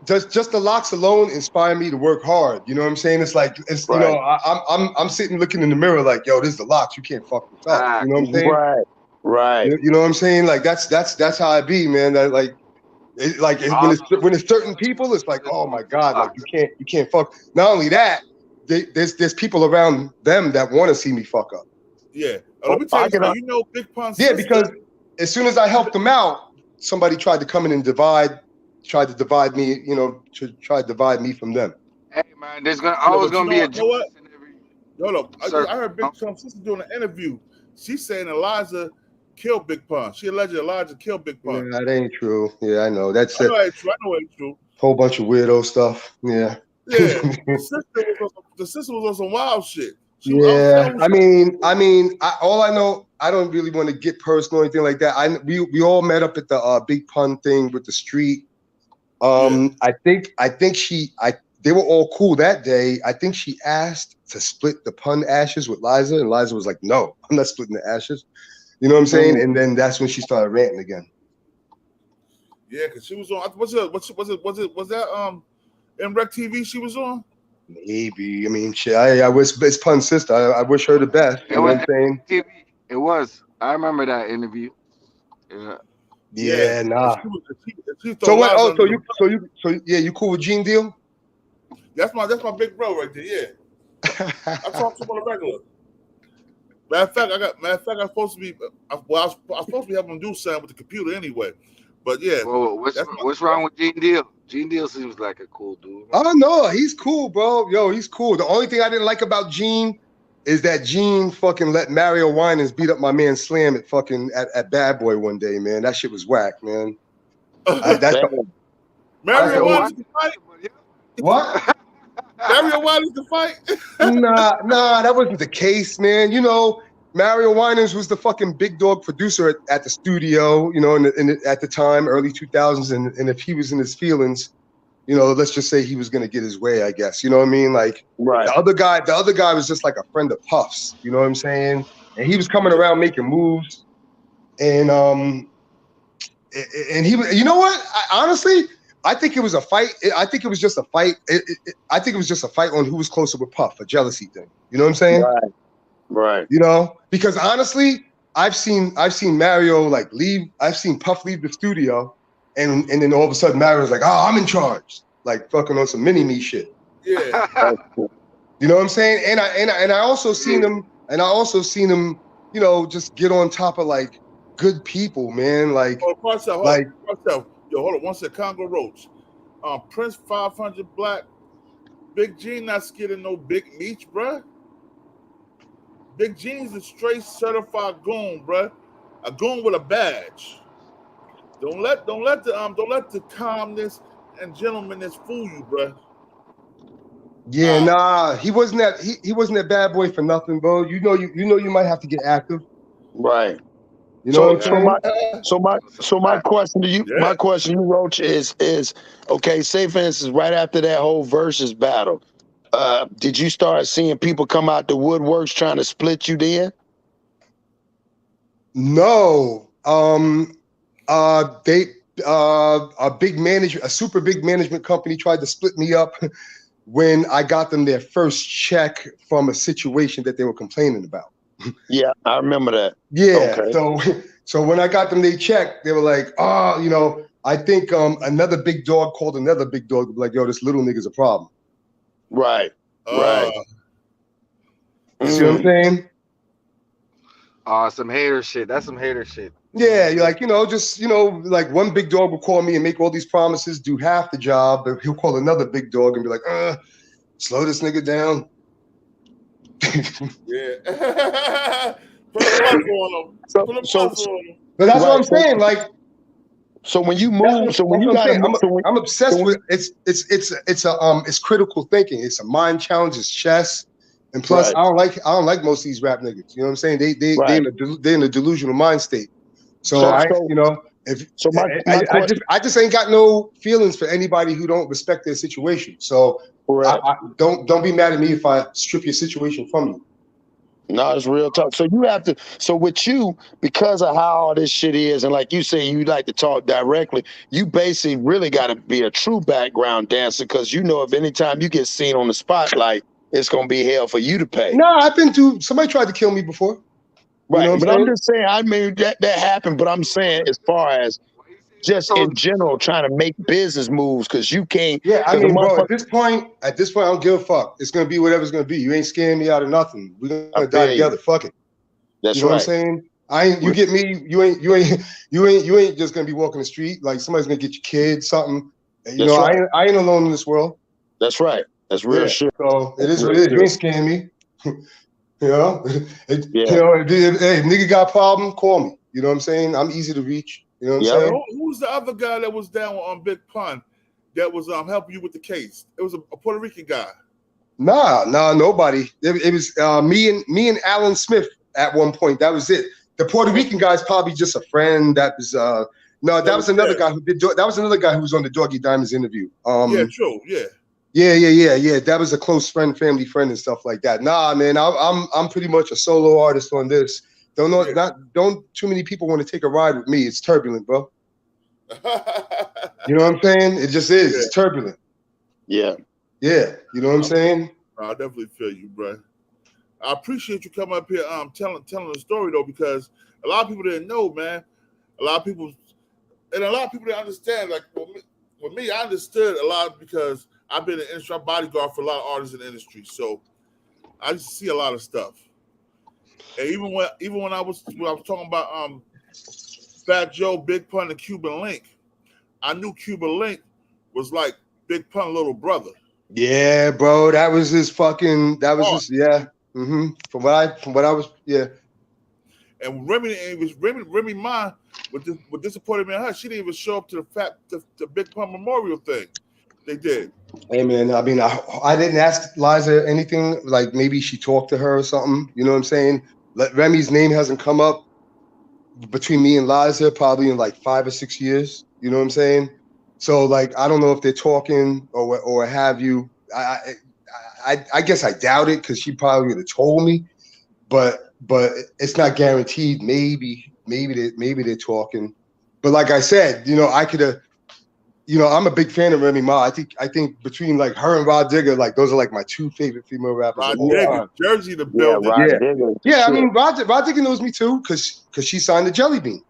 Speaker 6: Just the Locks alone inspire me to work hard. You know what I'm saying? It's like right. You know, I'm sitting looking in the mirror like, yo, this is the Locks. You can't fuck this up. You know what I'm saying?
Speaker 3: Right.
Speaker 6: You know what I'm saying? Like that's how I be, man. That when it's certain people, it's like, oh my God, like you can't fuck. Not only that, there's people around them that want to see me fuck up.
Speaker 2: Yeah. Let me tell you something. You know Big Pun's
Speaker 6: sister. Because as soon as I helped them out, somebody tried to come in and tried to divide me, you know, to try to divide me from them.
Speaker 7: Hey man, there's always gonna be a.
Speaker 2: You know what? I heard Big Trump's sister doing an interview She's saying Elijah killed Big Pun. She alleged Elijah killed Big Pun.
Speaker 6: Yeah, that ain't true. Yeah, I know. That's
Speaker 2: I know it ain't true. I know it ain't true.
Speaker 6: Whole bunch of weirdo stuff. Yeah.
Speaker 2: Yeah, the sister was on some wild shit.
Speaker 6: Yeah, I mean, all I know, I don't really want to get personal or anything like that. We all met up at the Big Pun thing with the street. I think they were all cool that day. I think she asked to split the Pun ashes with Liza, and Liza was like, "No, I'm not splitting the ashes." You know what I'm saying? And then that's when she started ranting again.
Speaker 2: Yeah, because she was on. Was that MReckTV she was on?
Speaker 6: Maybe. I mean, shit. I wish it's Pun's sister. I wish her the best. You know what I'm saying?
Speaker 7: TV. It was. I remember that interview.
Speaker 6: Yeah. Nah.
Speaker 2: She
Speaker 6: So what? Oh, so you cool with Gene Deal?
Speaker 2: That's my big bro right there. Yeah. I talk to him on a regular. Matter of fact, I'm supposed to be. I was supposed to be having him do something with the computer anyway. But yeah.
Speaker 7: Well, what's wrong with Gene Deal? Gene Deal seems like a cool dude.
Speaker 6: Oh no, he's cool, bro. Yo, he's cool. The only thing I didn't like about Gene is that Gene fucking let Mario Winans beat up my man Slam at Bad Boy one day, man. That shit was whack, man.
Speaker 2: Mario Winans to fight?
Speaker 6: What?
Speaker 2: Mario Winans to fight?
Speaker 6: Nah, that wasn't the case, man. You know, Mario Winans was the fucking big dog producer at the studio, you know, at the time, early 2000s, and if he was in his feelings, you know, let's just say he was gonna get his way, I guess. You know what I mean? Like,
Speaker 3: right.
Speaker 6: The other guy was just like a friend of Puff's. You know what I'm saying? And he was coming around making moves, and he, you know what? Honestly, I think it was a fight. I think it was just a fight. I think it was just a fight on who was closer with Puff, a jealousy thing. You know what I'm saying?
Speaker 3: Right.
Speaker 6: You know, because honestly, I've seen Mario like leave. I've seen Puff leave the studio, and then all of a sudden Mario's like, "Oh, I'm in charge," like fucking on some mini me shit.
Speaker 2: Yeah.
Speaker 6: You know what I'm saying? And I also seen him. And I also seen him, you know, just get on top of like good people, man. Like,
Speaker 2: Yo, hold on, one second. Gongu Roach, Prince 500 Black, Big Gene not scared of no Big Meech, bruh. Big Gene's a straight certified goon, bruh. A goon with a badge. Don't let the calmness and gentlemanness fool you, bruh.
Speaker 6: Yeah, nah, he wasn't that bad boy for nothing, bro. You know you might have to get active.
Speaker 3: Right.
Speaker 6: You know what I'm saying?
Speaker 3: So my question to you, my question to you, Roach, is okay, say for instance, right after that whole versus battle, did you start seeing people come out the woodworks trying to split you then?
Speaker 6: No. A super big management company tried to split me up when I got them their first check from a situation that they were complaining about.
Speaker 3: Yeah, I remember that.
Speaker 6: Yeah.
Speaker 3: Okay.
Speaker 6: So when I got them their check, they were like, "Oh, you know, I think another big dog called another big dog, like, yo, this little nigga's a problem."
Speaker 3: Right. Right.
Speaker 6: See what I'm saying?
Speaker 7: Some hater shit. That's some hater shit.
Speaker 6: Yeah, you're like, you know, just, you know, like one big dog will call me and make all these promises, do half the job, but he'll call another big dog and be like, slow this nigga down.
Speaker 2: Yeah. Put a plus on him.
Speaker 6: But that's what I'm saying. Like,
Speaker 3: so when you move,
Speaker 6: I'm obsessed with it's critical thinking. It's a mind challenge. It's chess, and plus I don't like most of these rap niggas. You know what I'm saying? They're in a delusional mind state. I just ain't got no feelings for anybody who don't respect their situation. So don't be mad at me if I strip your situation from you.
Speaker 3: No, it's real talk. So you have to. So with you, because of how all this shit is, and like you say, you like to talk directly. You basically really got to be a true background dancer, because you know if anytime you get seen on the spotlight, it's gonna be hell for you to pay.
Speaker 6: No, I've been through. Somebody tried to kill me before.
Speaker 3: Right,
Speaker 6: you know
Speaker 3: but I'm just saying. I mean that happened, but I'm saying as far as just in general trying to make business moves, because you can't.
Speaker 6: Yeah, I mean, bro, at this point, I don't give a fuck. It's gonna be whatever's gonna be. You ain't scaring me out of nothing. We're gonna die together. Fuck it.
Speaker 3: That's
Speaker 6: you know what I'm saying? You get me. You ain't just gonna be walking the street. Like somebody's gonna get your kid, something. You know, I ain't alone in this world.
Speaker 3: That's right. That's real shit.
Speaker 6: So it is what it is. You ain't scaring me. You know, hey, nigga got a problem, call me. You know what I'm saying? I'm easy to reach. You know what I'm saying?
Speaker 2: Who's the other guy that was down on Big Pun that was helping you with the case? It was a Puerto Rican guy.
Speaker 6: Nah, nobody. It was me and Alan Smith at one point. That was it. The Puerto Rican guy's probably just a friend. That was that was another guy who did. That was another guy who was on the Doggy Diamonds interview.
Speaker 2: Yeah, true. Yeah.
Speaker 6: Yeah. That was a close friend, family friend, and stuff like that. Nah, man, I'm pretty much a solo artist on this. Don't too many people want to take a ride with me. It's turbulent, bro. You know what I'm saying? It just is. It's turbulent.
Speaker 3: Yeah.
Speaker 6: Yeah. You know what I'm saying?
Speaker 2: I definitely feel you, bro. I appreciate you coming up here telling the story though, because a lot of people didn't know, man. A lot of people didn't understand. Like with me, I understood a lot because I've been in the industry, I'm bodyguard for a lot of artists in the industry. So I used to see a lot of stuff. And even when I was talking about Fat Joe, Big Pun, and Cuban Link, I knew Cuban Link was like Big Pun little brother.
Speaker 6: Yeah, bro, that was his fucking. That was his. Yeah. Mm-hmm. From what I was. Yeah.
Speaker 2: And Remy Ma, what disappointed me in her, she didn't even show up to the Big Pun Memorial thing. They did.
Speaker 6: Hey man, I mean, I didn't ask Liza anything. Like maybe she talked to her or something. You know what I'm saying? Remy's name hasn't come up between me and Liza probably in like 5 or 6 years. You know what I'm saying? So like, I don't know if they're talking or have you. I guess I doubt it because she probably would have told me, but it's not guaranteed. Maybe they're talking. But like I said, you know, I could have. You know, I'm a big fan of Remy Ma. I think between like her and Rod Digger, like those are like my 2 favorite female rappers.
Speaker 2: Rod Digger, Jersey, the building.
Speaker 6: Yeah, I mean, Rod Digger knows me too because she signed the Jelly Bean.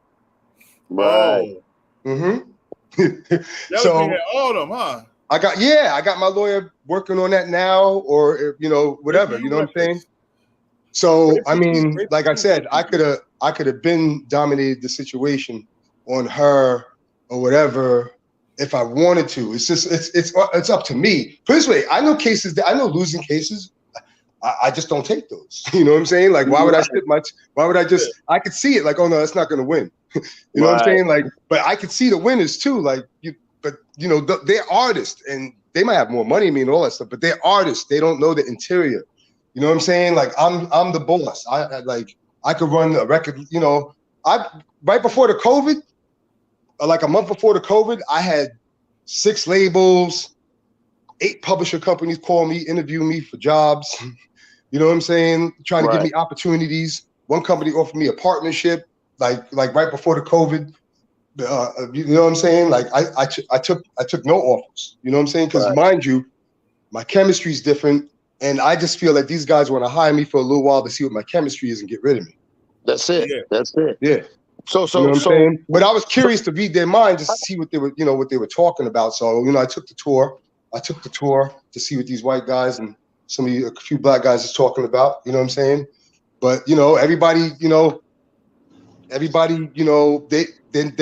Speaker 3: Right.
Speaker 6: So
Speaker 2: had all them, huh?
Speaker 6: I got my lawyer working on that now, or you know, whatever. You know what I'm saying? So I mean, like I said, I could have been dominated the situation on her or whatever. If I wanted to, it's just it's up to me. Put it this way, I know losing cases. I just don't take those. You know what I'm saying? Like, why would I sit much? Why would I just? I could see it. Like, oh no, that's not going to win. You know what I'm saying? Like, but I could see the winners too. Like, but you know, they're artists and they might have more money than me and all that stuff. But they're artists. They don't know the interior. You know what I'm saying? Like, I'm the boss. I could run a record. You know, right before the COVID. Like a month before the COVID, I had 6 labels, 8 publisher companies call me, interview me for jobs. You know what I'm saying? Trying to give me opportunities. One company offered me a partnership, like right before the COVID. You know what I'm saying? Like I took no offers. You know what I'm saying? Because mind you, my chemistry is different, and I just feel like these guys want to hire me for a little while to see what my chemistry is and get rid of me.
Speaker 3: That's it. Yeah. That's it.
Speaker 6: Yeah. So you know what I'm saying? But I was curious to read their mind just to see what they were talking about. So, you know, I took the tour to see what these white guys and a few black guys is talking about, you know what I'm saying? But, you know, everybody, they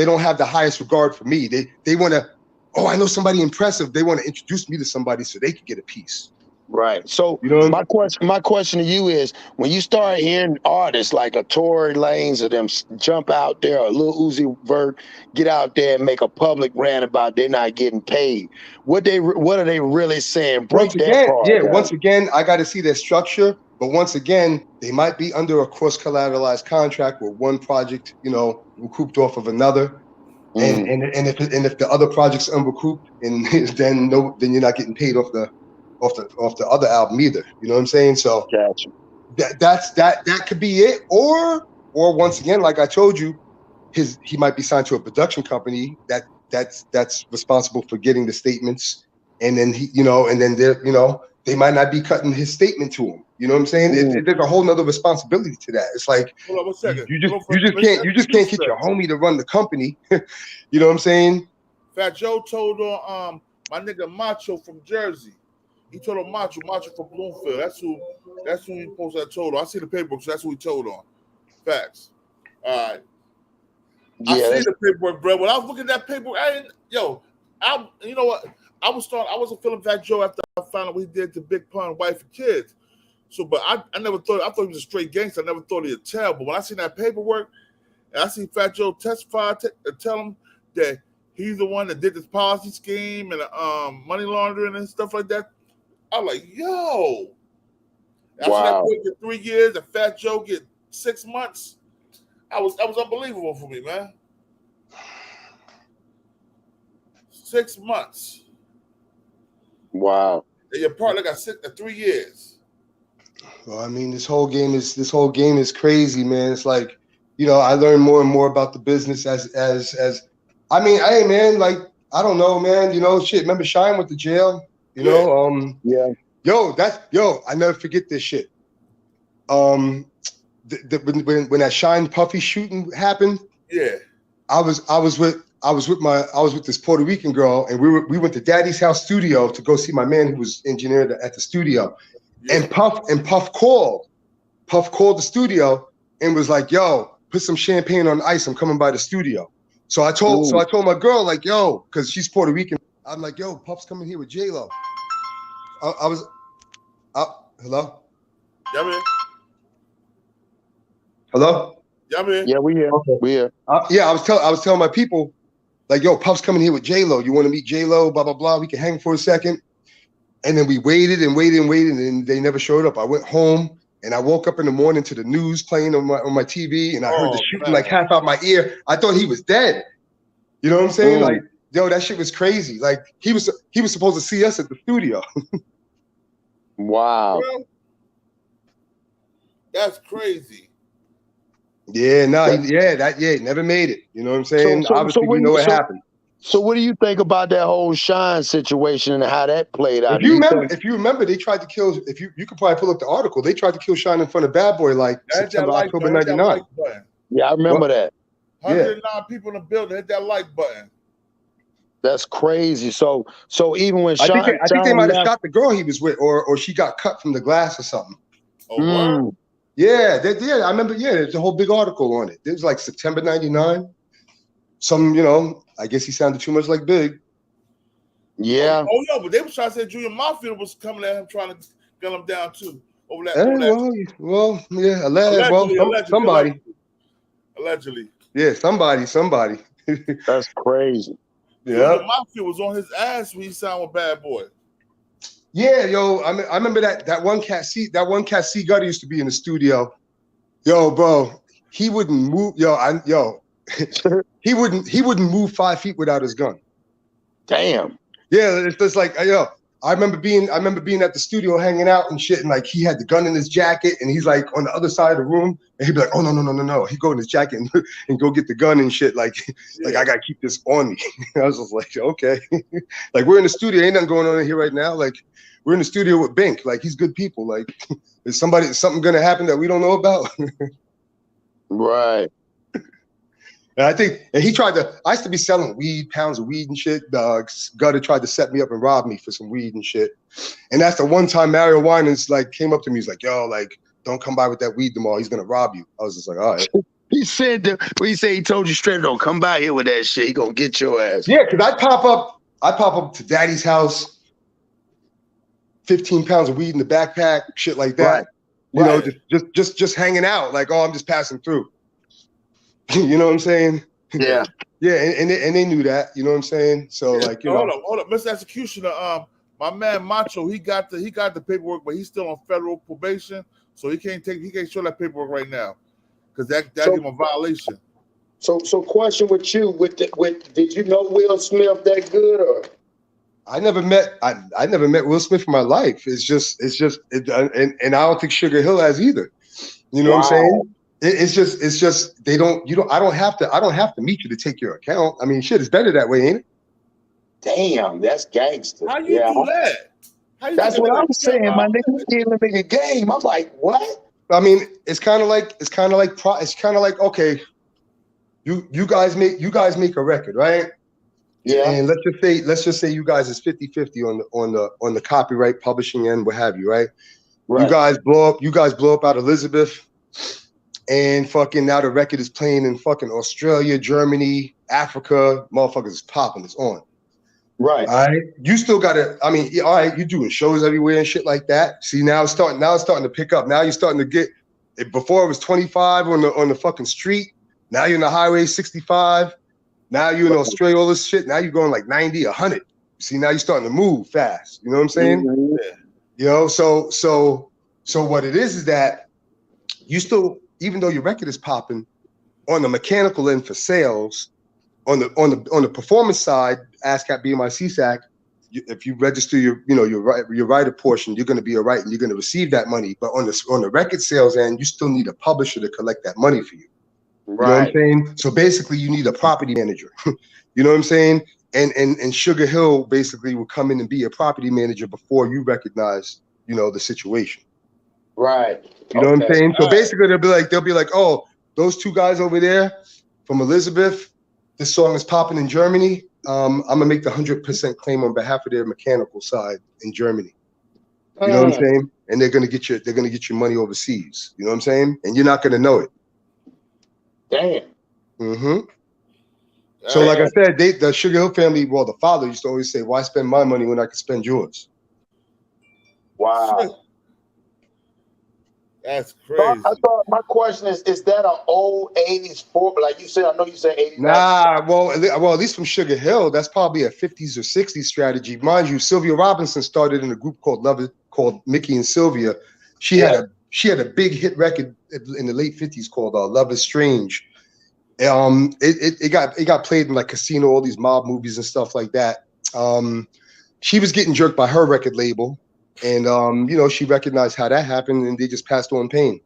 Speaker 6: don't have the highest regard for me. They want to, I know somebody impressive. They want to introduce me to somebody so they could get a piece.
Speaker 3: Right. So
Speaker 6: you know,
Speaker 3: my question to you is, when you start hearing artists like a Tory Lanez or them jump out there, or Lil Uzi Vert get out there and make a public rant about they're not getting paid, what are they really saying? Break that part.
Speaker 6: Yeah. Once again, I got to see their structure. But once again, they might be under a cross-collateralized contract where one project, you know, recouped off of another. And if the other project's unrecouped, and then you're not getting paid off the other album either. You know what I'm saying? So
Speaker 3: gotcha.
Speaker 6: that could be it. Or once again, like I told you, he might be signed to a production company that's responsible for getting the statements, and then they might not be cutting his statement to him. You know what I'm saying? There's a whole nother responsibility to that. It's like,
Speaker 2: hold on 1 second.
Speaker 6: You just can't get your homie to run the company. You know what I'm saying?
Speaker 2: Fat Joe told on my nigga Macho from Jersey. He told on Macho from Bloomfield. That's who he supposed to have told on. I see the paperwork, so that's who he told on. Facts. All right. Yeah, I see the paperwork, bro. When I was looking at that paperwork, you know what? I wasn't feeling Fat Joe after I found out what he did to Big Pun, wife and kids. So, but I never thought, I thought he was a straight gangster. I never thought he'd tell. But when I seen that paperwork, and I seen Fat Joe testify, tell him that he's the one that did this policy scheme and money laundering and stuff like that, I was like, yo. After that boy get 3 years and Fat Joe get 6 months, that was unbelievable for me, man. 6 months.
Speaker 3: Wow.
Speaker 2: And your partner got 3 years.
Speaker 6: Well, I mean, this whole game is crazy, man. It's like, you know, I learn more and more about the business as I mean, hey man, like, I don't know, man, you know, shit. Remember Shine went to jail, you know?
Speaker 3: Yeah.
Speaker 6: Yo, I never forget this shit. When that Shine Puffy shooting happened,
Speaker 2: yeah,
Speaker 6: I was with this Puerto Rican girl, and we went to Daddy's House studio to go see my man who was engineer at the studio. Yeah. And Puff called the studio and was like, yo, put some champagne on ice, I'm coming by the studio. So I told my girl, like, yo, because she's Puerto Rican, I'm like, yo, Puff's coming here with J-Lo. Hello?
Speaker 2: Yeah, man.
Speaker 6: Hello?
Speaker 2: Yeah, man.
Speaker 3: Yeah, we here.
Speaker 6: Okay.
Speaker 3: We here.
Speaker 6: Yeah, I was telling my people, like, yo, Puff's coming here with J-Lo. You want to meet J-Lo? Blah, blah, blah. We can hang for a second. And then we waited, and they never showed up. I went home, and I woke up in the morning to the news playing on my TV, and I heard the shooting like half out my ear. I thought he was dead. You know what I'm saying? Like, yo, that shit was crazy. Like, he was supposed to see us at the studio.
Speaker 3: Wow.
Speaker 2: Well, that's crazy.
Speaker 6: Yeah, no, never made it. You know what I'm saying? Obviously, we know what happened.
Speaker 3: So what do you think about that whole Shine situation and how that played out?
Speaker 6: If you remember, they tried to kill. If you could probably pull up the article, they tried to kill Shine in front of Bad Boy like September, October '99.
Speaker 3: Yeah, I remember that.
Speaker 2: 109 people in the building hit that like button.
Speaker 3: That's crazy. So even when Shine,
Speaker 6: I think they might have shot the girl he was with, or she got cut from the glass or something.
Speaker 2: Oh,
Speaker 6: yeah, I remember. Yeah, there's a whole big article on it. It was like September '99. Some, you know, I guess he sounded too much like Big.
Speaker 3: Yeah.
Speaker 2: Oh yeah, but they were trying to say Junior Mafia was coming at him trying to gun him down too. Over that. Allegedly.
Speaker 6: Yeah, somebody.
Speaker 3: That's crazy.
Speaker 6: Yeah.
Speaker 2: Junior Mafia was on his ass when he signed with Bad Boy.
Speaker 6: Yeah, yo, I remember that one cat C Gutty used to be in the studio. Yo, bro, he wouldn't move. He wouldn't move 5 feet without his gun.
Speaker 3: Damn.
Speaker 6: Yeah, it's just like, yo, I remember being at the studio hanging out and shit, and like he had the gun in his jacket, and he's like on the other side of the room, and he'd be like, oh no. He'd go in his jacket and go get the gun and shit. Like I gotta keep this on me. I was just like, okay. Like we're in the studio, ain't nothing going on in here right now. Like we're in the studio with Bink. Like he's good people. Like is something gonna happen that we don't know about?
Speaker 3: Right.
Speaker 6: And I think, and I used to be selling weed, pounds of weed and shit. Gutter tried to set me up and rob me for some weed and shit. And that's the one time Mario Winans like came up to me. He's like, yo, like, don't come by with that weed tomorrow. He's going to rob you. I was just like, all right.
Speaker 3: He told you straight, don't come by here with that shit. He going to get your ass.
Speaker 6: Yeah, because I pop up to Daddy's house, 15 pounds of weed in the backpack, shit like that. Right. You know, just hanging out. Like, oh, I'm just passing through. You know what I'm saying?
Speaker 3: Yeah.
Speaker 6: Yeah, and they knew that. You know what I'm saying? So like, you know.
Speaker 2: Hold up, Mr. Executioner. My man Macho, he got the paperwork, but he's still on federal probation, so he can't show that paperwork right now, because that give him a violation.
Speaker 3: So question with you, did you know Will Smith that good or?
Speaker 6: I never met Will Smith in my life. It's just, and I don't think Sugarhill has either. You know what I'm saying? It's just I don't have to meet you to take your account. I mean, shit, it's better that way, ain't it?
Speaker 3: Damn, that's gangster.
Speaker 2: How you do that?
Speaker 3: That's what I'm saying. My nigga giving a nigga game. I'm like, what?
Speaker 6: I mean, it's kind of like okay, you guys make a record, right?
Speaker 3: Yeah.
Speaker 6: And let's just say you guys is 50-50 on the copyright publishing end, what have you, right? Right. You guys blow up out Elizabeth. And fucking now the record is playing in fucking Australia, Germany, Africa. Motherfuckers is popping. It's on.
Speaker 3: Right.
Speaker 6: All right. You still gotta, I mean, all right, you're doing shows everywhere and shit like that. See, now it's starting to pick up. Now you're starting to get before it was 25 on the fucking street. Now you're in the highway 65. Now you're in Australia, all this shit. Now you're going like 90, 100. See, now you're starting to move fast. You know what I'm saying?
Speaker 3: Mm-hmm.
Speaker 6: You know, so what it is that you still, even though your record is popping, on the mechanical end for sales, on the performance side, ASCAP, BMI, CSAC, if you register your writer portion, you're going to be a writer and you're going to receive that money. But on the record sales end, you still need a publisher to collect that money for you.
Speaker 3: Right.
Speaker 6: You know what I'm saying? So basically, you need a property manager. You know what I'm saying? And Sugarhill basically will come in and be a property manager before you recognize, you know, the situation.
Speaker 3: Right.
Speaker 6: You know what I'm saying? So basically, they'll be like, oh, those two guys over there from Elizabeth, this song is popping in Germany. I'm gonna make the 100% claim on behalf of their mechanical side in Germany. You know what I'm saying? And they're gonna get your money overseas. You know what I'm saying? And you're not gonna know it.
Speaker 3: Damn.
Speaker 6: Mm-hmm. So like I said, the Sugarhill family, well, the father used to always say, why spend my money when I can spend yours?
Speaker 3: Wow.
Speaker 2: That's crazy.
Speaker 3: I thought my question is that an old 80s like you said, I know you said 80s.
Speaker 6: Nah, well, at least from Sugarhill, that's probably a 50s or 60s strategy. Mind you, Sylvia Robinson started in a group called Mickey and Sylvia. She had a big hit record in the late 50s called Love Is Strange. It got played in like Casino, all these mob movies and stuff like that. She was getting jerked by her record label, and you know, she recognized how that happened, and they just passed on pain.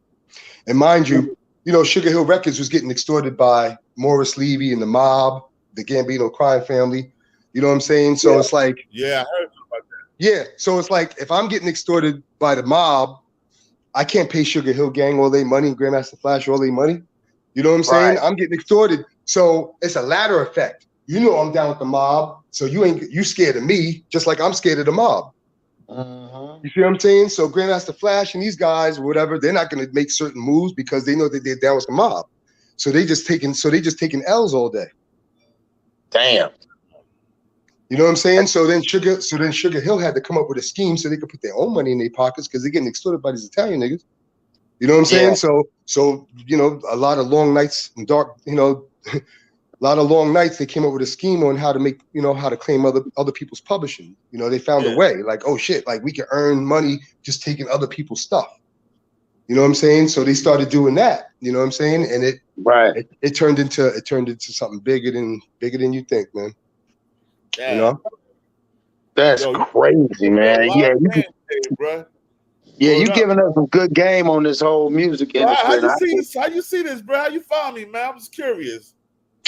Speaker 6: And mind you, you know, Sugarhill Records was getting extorted by Morris Levy and the mob, the Gambino crime family. You know what I'm saying? So it's like,
Speaker 2: I heard about that.
Speaker 6: Yeah, so it's like if I'm getting extorted by the mob, I can't pay Sugarhill Gang all their money, Grandmaster Flash all their money. You know what I'm saying? I'm getting extorted. So it's a ladder effect. You know I'm down with the mob, so you scared of me, just like I'm scared of the mob. You see what I'm saying? So Grandmaster Flash and these guys, whatever, they're not going to make certain moves because they know that they're down with the mob. So they just taking L's all day.
Speaker 3: Damn.
Speaker 6: You know what I'm saying? So then Sugarhill had to come up with a scheme so they could put their own money in their pockets because they're getting extorted by these Italian niggas. You know what I'm saying? So you know, a lot of long nights and dark, you know, a lot of long nights, they came up with a scheme on how to make, you know, how to claim other people's publishing. You know, they found a way, like, oh shit, like we can earn money just taking other people's stuff. You know what I'm saying? So they started doing that. You know what I'm saying? And it turned into something bigger than you think, man. You know?
Speaker 3: That's crazy, man. Yeah, you giving us some good game on this whole music industry.
Speaker 2: How you see this, bro? How you found me, man? I'm just curious.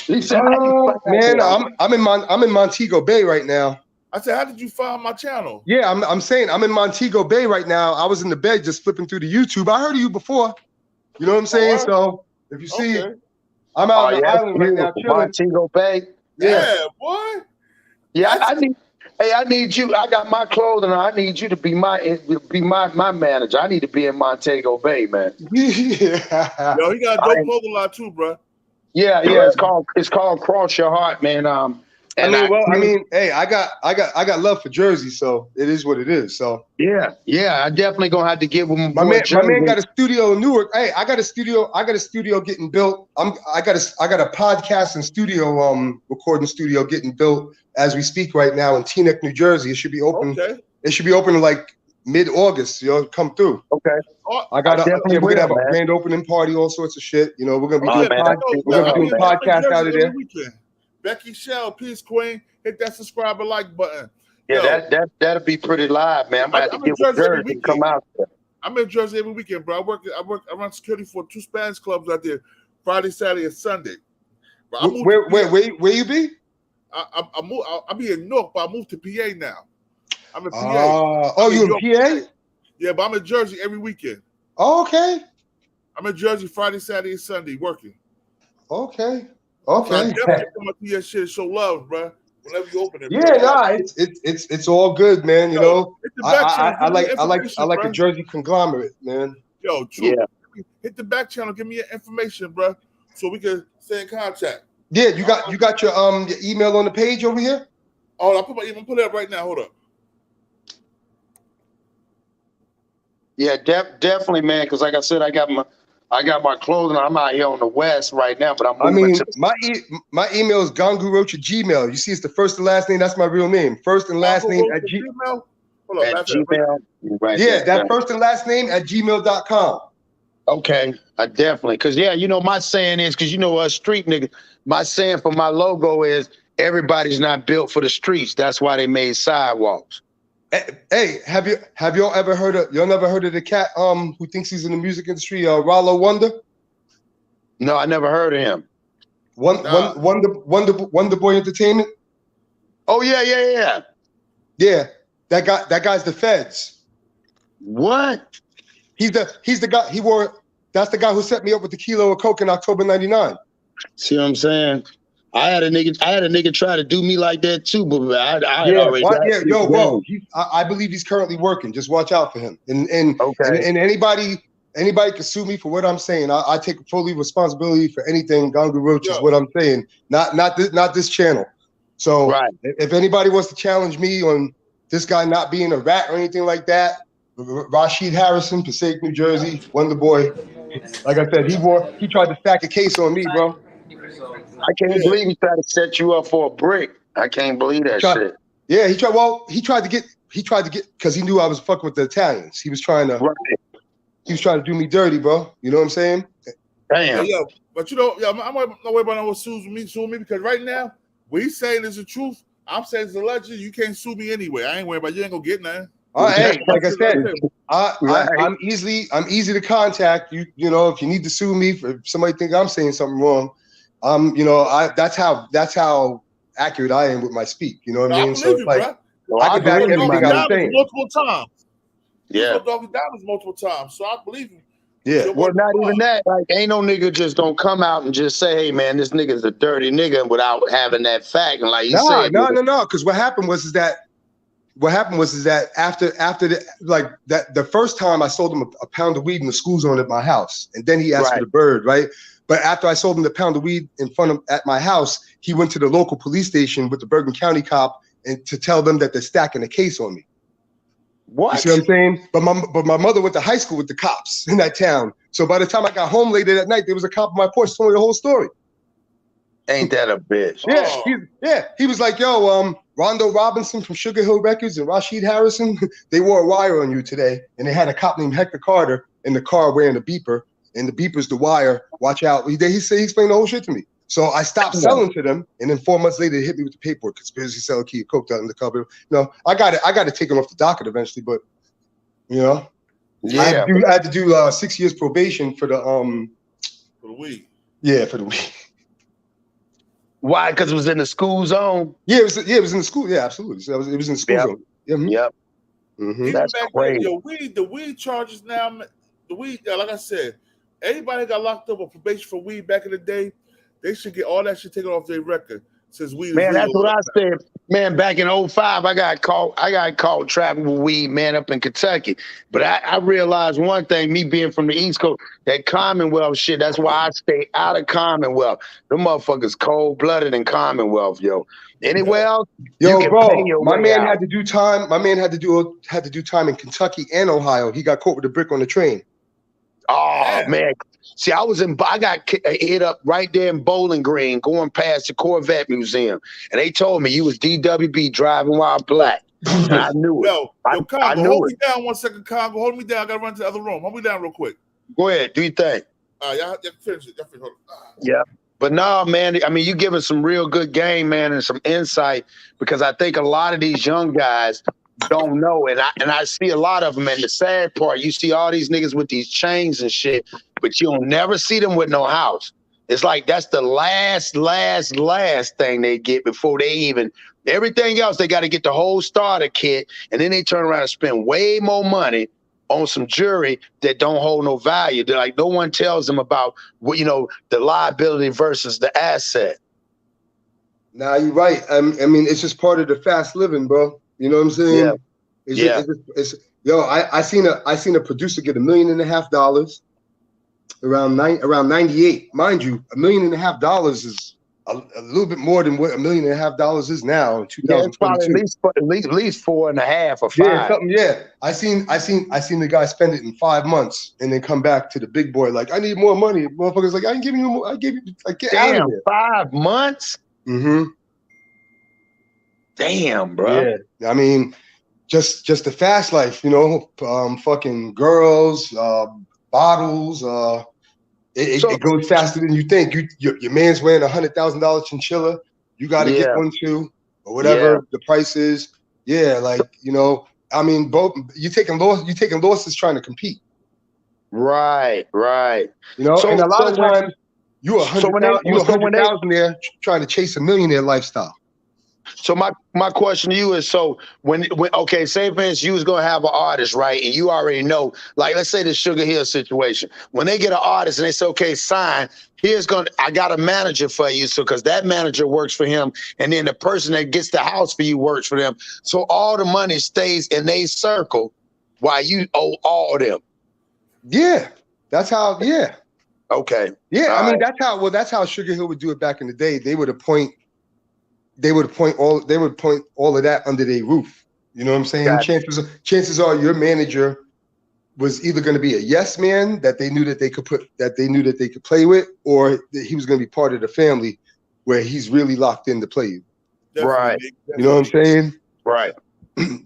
Speaker 6: Man, I'm in Montego Bay right now.
Speaker 2: I said, how did you find my channel?
Speaker 6: Yeah, I'm saying I'm in Montego Bay right now. I was in the bed just flipping through the YouTube. I heard of you before. You know what I'm saying? So if you see it, I'm out on the island right now chilling.
Speaker 3: Montego Bay.
Speaker 2: Yeah, boy.
Speaker 3: Yeah, I need you. I got my clothing on. I need you to be my manager. I need to be in Montego Bay, man.
Speaker 6: Yeah.
Speaker 2: Yo, he got a dope clothing line too, bro.
Speaker 3: Yeah. It's called Cross Your Heart, man.
Speaker 6: I mean, hey, I got love for Jersey, so it is what it is. So
Speaker 3: yeah, I definitely gonna have to give him.
Speaker 6: My man got a studio in Newark. Hey, I got a studio getting built. I got a podcast and studio recording studio getting built as we speak right now in Teaneck, New Jersey. It should be open. Okay. It should be open in like mid-August. You know, come through.
Speaker 3: Okay.
Speaker 6: We're gonna have a grand opening party, all sorts of shit. You know, we're gonna be doing podcasts out of there.
Speaker 2: Becky Shell, Peace Queen, hit that subscribe and like button.
Speaker 3: Yeah, that'll be pretty live, man. I'm gonna have to get with Jersey to come out there.
Speaker 2: I'm in Jersey every weekend, bro. I run security for 2 Spanish clubs out there, Friday, Saturday, and Sunday.
Speaker 6: Where you be?
Speaker 2: I'll be in Newark, but I moved to PA now. I'm in PA.
Speaker 6: You in PA?
Speaker 2: Yeah, but I'm in Jersey every weekend.
Speaker 6: Oh, okay.
Speaker 2: I'm in Jersey Friday, Saturday, and Sunday working.
Speaker 6: Okay.
Speaker 2: So I definitely come up to your shit and show love, bro. Whenever you open it.
Speaker 6: Yeah, nah, it's all good, man. You know, I like a Jersey conglomerate, man.
Speaker 2: Yo, true. Yeah. Hit the back channel, give me your information, bro, so we can stay in contact.
Speaker 6: Yeah, you got your email on the page over here.
Speaker 2: Oh, I'll put it up right now. Hold up.
Speaker 3: Yeah, definitely, man. Because like I said, I got my clothing. I'm out here on the west right now, but I'm moving to
Speaker 6: my email is Gongu Roach at Gmail. You see, it's the first and last name. That's my real name. First and last name at
Speaker 2: Gmail. Hold
Speaker 3: at
Speaker 2: up,
Speaker 3: Gmail. Right
Speaker 6: yeah,
Speaker 3: there,
Speaker 6: that first and last name at gmail.com.
Speaker 3: Okay, I definitely. Because yeah, you know, my saying is, because you know us street niggas, my saying for my logo is everybody's not built for the streets. That's why they made sidewalks.
Speaker 6: Hey, have y'all ever heard of never heard of the cat who thinks he's in the music industry, Rollo Wonder?
Speaker 3: No, I never heard of him.
Speaker 6: Wonder Boy Entertainment?
Speaker 3: Oh yeah.
Speaker 6: Yeah. That guy's the feds.
Speaker 3: What?
Speaker 6: He's the guy that's the guy who set me up with the kilo of coke in October 99.
Speaker 3: See what I'm saying? I had a nigga try to do me like that too, but I had already.
Speaker 6: Bro. I believe he's currently working. Just watch out for him. And anybody can sue me for what I'm saying. I take fully responsibility for anything. Gongu Roach is what I'm saying. Not this channel. So if anybody wants to challenge me on this guy not being a rat or anything like that, Rashid Harrison, Passaic, New Jersey, Wonder Boy. Like I said, he tried to stack a case on me, bro.
Speaker 3: I can't believe he tried to set you up for a brick. I can't believe that shit.
Speaker 6: Yeah, he tried to get because he knew I was fucking with the Italians. He was trying to do me dirty, bro. You know what I'm saying?
Speaker 3: Damn.
Speaker 2: Yeah, but you know, I'm not worried about no one suing me because right now, what he's saying is the truth. I'm saying it's a legend. You can't sue me anyway. I ain't worried about you. Ain't gonna get nothing.
Speaker 6: Hey, like I said, I'm easy to contact. You know, if you need to sue me, if somebody think I'm saying something wrong, you know, that's how accurate I am with my speak. You know what I mean? So it's like I can back everything I'm saying
Speaker 2: multiple times.
Speaker 6: Yeah,
Speaker 2: Doggy Diamonds multiple times. So I believe him.
Speaker 6: Yeah.
Speaker 3: Well, not even that. Like, ain't no nigga just don't come out and just say, "Hey, man, this nigga's a dirty nigga," without having that fact. And like you said,
Speaker 6: no. Because what happened was that after the first time I sold him a pound of weed in the school zone at my house, and then he asked for the bird, right? But after I sold him the pound of weed at my house, he went to the local police station with the Bergen County cop and to tell them that they're stacking a case on me.
Speaker 3: What?
Speaker 6: You see what I'm saying? But my mother went to high school with the cops in that town. So by the time I got home later that night, there was a cop on my porch telling me the whole story.
Speaker 3: Ain't that a bitch?
Speaker 6: Yeah. He was like, "Yo, Rondo Robinson from Sugarhill Records and Rashid Harrison, they wore a wire on you today, and they had a cop named Hector Carter in the car wearing a beeper, and the beeper's the wire. Watch out." He explained the whole shit to me. So I stopped selling to them, and then 4 months later, they hit me with the paperwork. Conspiracy, sell a key of coke undercover. No, I got to take them off the docket eventually, but you know, I had to do 6 years probation for the
Speaker 2: weed.
Speaker 6: Yeah, for the weed.
Speaker 3: Why? Because it was in the school zone.
Speaker 6: Yeah, it was in the school. Yeah, absolutely. So it was in the school zone.
Speaker 3: Yep.
Speaker 6: Mm-hmm.
Speaker 3: That's crazy.
Speaker 2: The weed charges now. The weed, like I said, anybody got locked up on probation for weed back in the day, they should get all that shit taken off their record. Since weed,
Speaker 3: man, that's what I said. Man, back in 05, I got caught trapping with weed, man, up in Kentucky. But I realized one thing, me being from the East Coast, that Commonwealth shit, that's why I stay out of Commonwealth. Them motherfuckers cold-blooded in Commonwealth, yo. Anywhere else,
Speaker 6: yo, bro, my man had to do time. My man had to do time in Kentucky and Ohio. He got caught with a brick on the train.
Speaker 3: Oh, man. See, I got hit up right there in Bowling Green, going past the Corvette Museum, and they told me you was DWB driving while black. And I knew it.
Speaker 2: Yo, Congo, hold me down 1 second, Congo. Hold me down. I gotta run to the other room. Hold me down real quick.
Speaker 3: Go ahead. Do your thing.
Speaker 2: Y'all finish it.
Speaker 3: Yeah. But no, man, I mean, you giving some real good game, man, and some insight, because I think a lot of these young guys don't know, and I see a lot of them. And the sad part, you see all these niggas with these chains and shit, but you'll never see them with no house. It's like that's the last thing they get before they even everything else. They got to get the whole starter kit, and then they turn around and spend way more money on some jewelry that don't hold no value. They're like, no one tells them about what, you know, the liability versus the asset.
Speaker 6: Nah, you're right. I mean, it's just part of the fast living, bro. You know what I'm saying?
Speaker 3: Yeah.
Speaker 6: I seen a producer get $1.5 million around 98. Mind you, $1.5 million is a little bit more than what $1.5 million is now in
Speaker 3: Yeah, it's probably
Speaker 6: 2022.
Speaker 3: at least 4.5 or 5.
Speaker 6: Yeah, something. Yeah, I seen the guy spend it in 5 months and then come back to the big boy like, I need more money. Motherfuckers like, I ain't giving you more. I gave you, like, get out of there.
Speaker 3: 5 months.
Speaker 6: Mm-hmm.
Speaker 3: Damn, bro.
Speaker 6: Yeah, I mean, just the fast life, you know, fucking girls, bottles. It goes faster than you think. Your man's wearing $100,000 chinchilla. You got to get one too, or whatever the price is. Yeah, like, you know, I mean, both you taking losses trying to compete.
Speaker 3: Right.
Speaker 6: You know, and a lot of times you 100,000 there trying to chase a millionaire lifestyle.
Speaker 3: So my question to you is, so when okay, say for instance you was gonna have an artist, right, and you already know, like let's say the Sugarhill situation, when they get an artist and they say, okay, sign, I got a manager for you, so because that manager works for him, and then the person that gets the house for you works for them, so all the money stays in their circle while you owe all of them.
Speaker 6: Yeah, that's how. Yeah.
Speaker 3: Okay.
Speaker 6: Yeah, I mean that's how Sugarhill would do it back in the day. They would point all of that under their roof. You know what I'm saying? Gotcha. Chances are your manager was either going to be a yes man that they knew that they could play with, or that he was going to be part of the family where he's really locked in to play you.
Speaker 3: Right.
Speaker 6: You know what I'm saying?
Speaker 3: Right.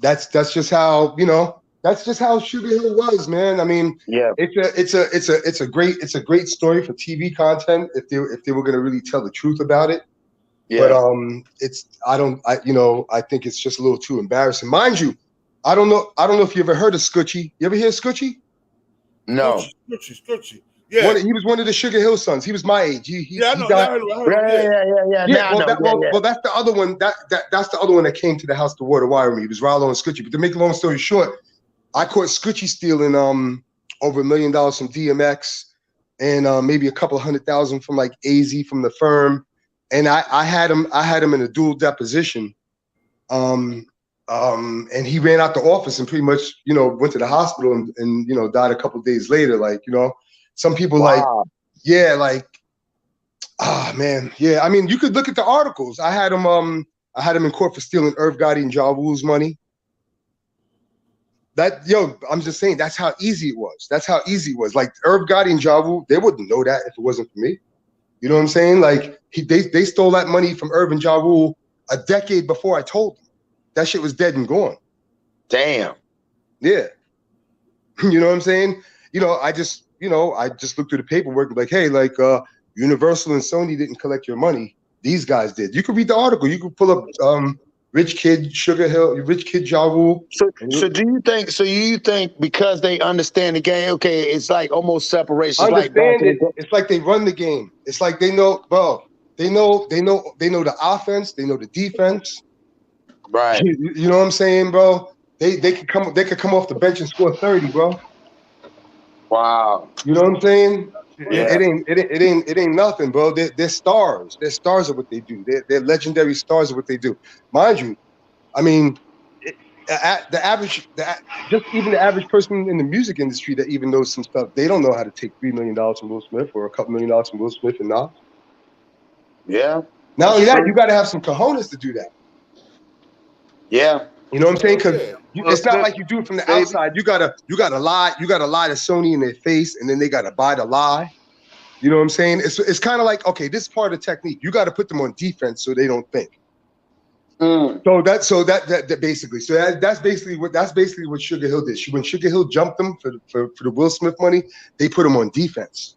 Speaker 6: That's just how, you know, that's just how Sugarhill was, man. I mean, yeah, it's a great story for TV content if they were going to really tell the truth about it. Yeah. But I think it's just a little too embarrassing. Mind you, I don't know if you ever heard of Scoochie. You ever hear of Scoochie?
Speaker 3: No.
Speaker 2: Scoochie. Yeah.
Speaker 6: He was one of the Sugarhill sons. He was my age.
Speaker 2: I know.
Speaker 6: Well, that's the other one. That's the other one that came to the house to water wire me. It was Rollo and Scoochie. But to make a long story short, I caught Scoochie stealing over $1 million from DMX and maybe a couple $100,000 from like AZ from the firm. And I had him in a dual deposition, and he ran out the office and pretty much, you know, went to the hospital and you know, died a couple of days later. Like, you know, some people man, yeah. I mean, you could look at the articles. I had him in court for stealing Irv Gotti and Ja Rule's money. I'm just saying that's how easy it was. That's how easy it was. Like Irv Gotti and Ja Rule, they wouldn't know that if it wasn't for me. You know what I'm saying? Like they stole that money from Irv and Ja Rule a decade before I told them. That shit was dead and gone.
Speaker 3: Damn.
Speaker 6: Yeah. You know what I'm saying? You know, I just looked through the paperwork and like, hey, like Universal and Sony didn't collect your money. These guys did. You could read the article. You could pull up Rich Kid Sugarhill, Rich Kid Ja Rule.
Speaker 3: So do you think? So you think because they understand the game? Okay, it's like almost separation.
Speaker 6: It's like they run the game. It's like they know, bro. They know the offense. They know the defense.
Speaker 3: Right.
Speaker 6: You know what I'm saying, bro? They could come off the bench and score 30, bro.
Speaker 3: Wow.
Speaker 6: You know what I'm saying?
Speaker 3: Yeah.
Speaker 6: It ain't nothing, bro. They're stars. They're stars of what they do. They're legendary stars of what they do. Mind you, I mean, the average person in the music industry that even knows some stuff, they don't know how to take $3 million from Will Smith or a couple $1 million from Will Smith and Nas.
Speaker 3: Yeah.
Speaker 6: Not only that, you got to have some cojones to do that.
Speaker 3: Yeah.
Speaker 6: You know what I'm saying? Because it's not like you do it from the outside. You gotta lie. You gotta lie to Sony in their face, and then they gotta buy the lie. You know what I'm saying? It's kind of like, okay, this is part of the technique. You got to put them on defense so they don't think. So that's basically what Sugarhill did. When Sugarhill jumped them for the Will Smith money, they put them on defense.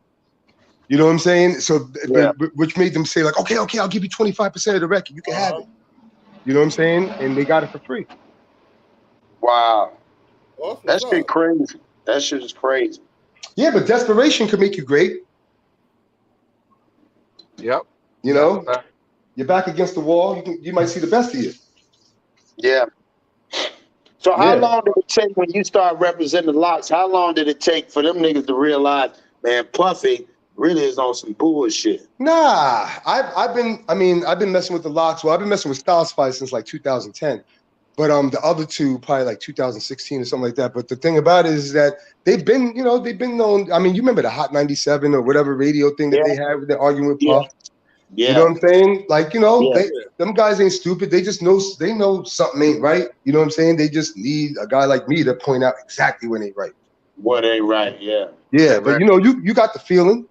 Speaker 6: You know what I'm saying? So which made them say like, okay, I'll give you 25% of the record. You can have it. You know what I'm saying? And they got it for free.
Speaker 3: Wow. That shit crazy. That shit is crazy.
Speaker 6: Yeah, but desperation could make you great.
Speaker 7: Yep.
Speaker 6: You know, you're back against the wall. You might see the best of you.
Speaker 3: Yeah. So how long did it take when you start representing the Locks? How long did it take for them niggas to realize, man, Puffy really is on some bullshit?
Speaker 6: Nah, I've been messing with the Locks. Well, I've been messing with Styles Fight since like 2010. But the other two probably like 2016 or something like that. But the thing about it is that they've been known. I mean, you remember the Hot 97 or whatever radio thing that they had with the arguing with Puff.
Speaker 3: Yeah.
Speaker 6: You know what I'm saying? Like, you know,
Speaker 3: Yeah.
Speaker 6: them guys ain't stupid. They just know something ain't right. You know what I'm saying? They just need a guy like me to point out exactly when ain't right.
Speaker 3: What ain't right? Yeah.
Speaker 6: Yeah, but you know, you got the feeling.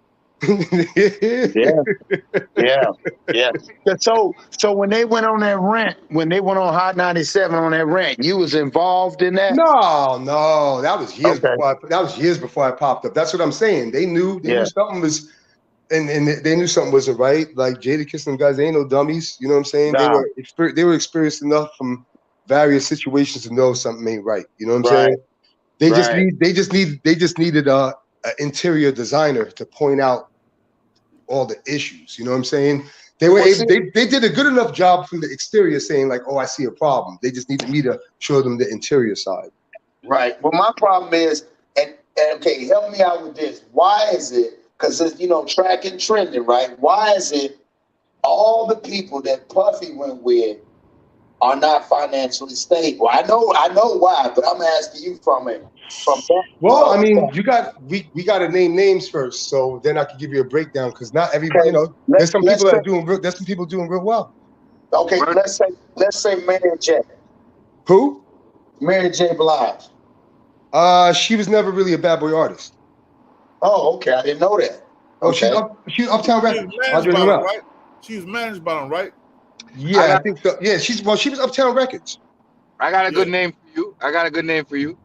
Speaker 3: Yeah. So when they went on that rant, when they went on Hot 97 on that rant, you was involved in that?
Speaker 6: No, that was years before I popped up. That's what I'm saying. They knew something was, and they knew something wasn't right. Like Jadakiss and guys, they ain't no dummies. You know what I'm saying?
Speaker 3: Nah.
Speaker 6: They were experienced enough from various situations to know something ain't right. You know what I'm saying? They just needed a interior designer to point out all the issues. You know what I'm saying? They did a good enough job from the exterior saying like, oh, I see a problem. They just needed me to show them the interior side.
Speaker 3: Right. Well, my problem is, and okay, help me out with this. Why is it? Because it's, you know, tracking trending, right? Why is it all the people that Puffy went with are not financially stable? I know why, but I'm asking you from that.
Speaker 6: Well, I mean, we got to name names first, so then I can give you a breakdown because not everybody, you know, there's some people doing real well.
Speaker 3: Okay, let's say Mary J.
Speaker 6: Who?
Speaker 3: Mary J. Blige.
Speaker 6: She was never really a bad boy artist.
Speaker 3: Oh, okay, I didn't know that.
Speaker 6: Oh, she's Uptown Records.
Speaker 2: Right? She was managed by them, right?
Speaker 6: Yeah, I think so. Yeah, she was Uptown Records.
Speaker 7: I got a good name for you.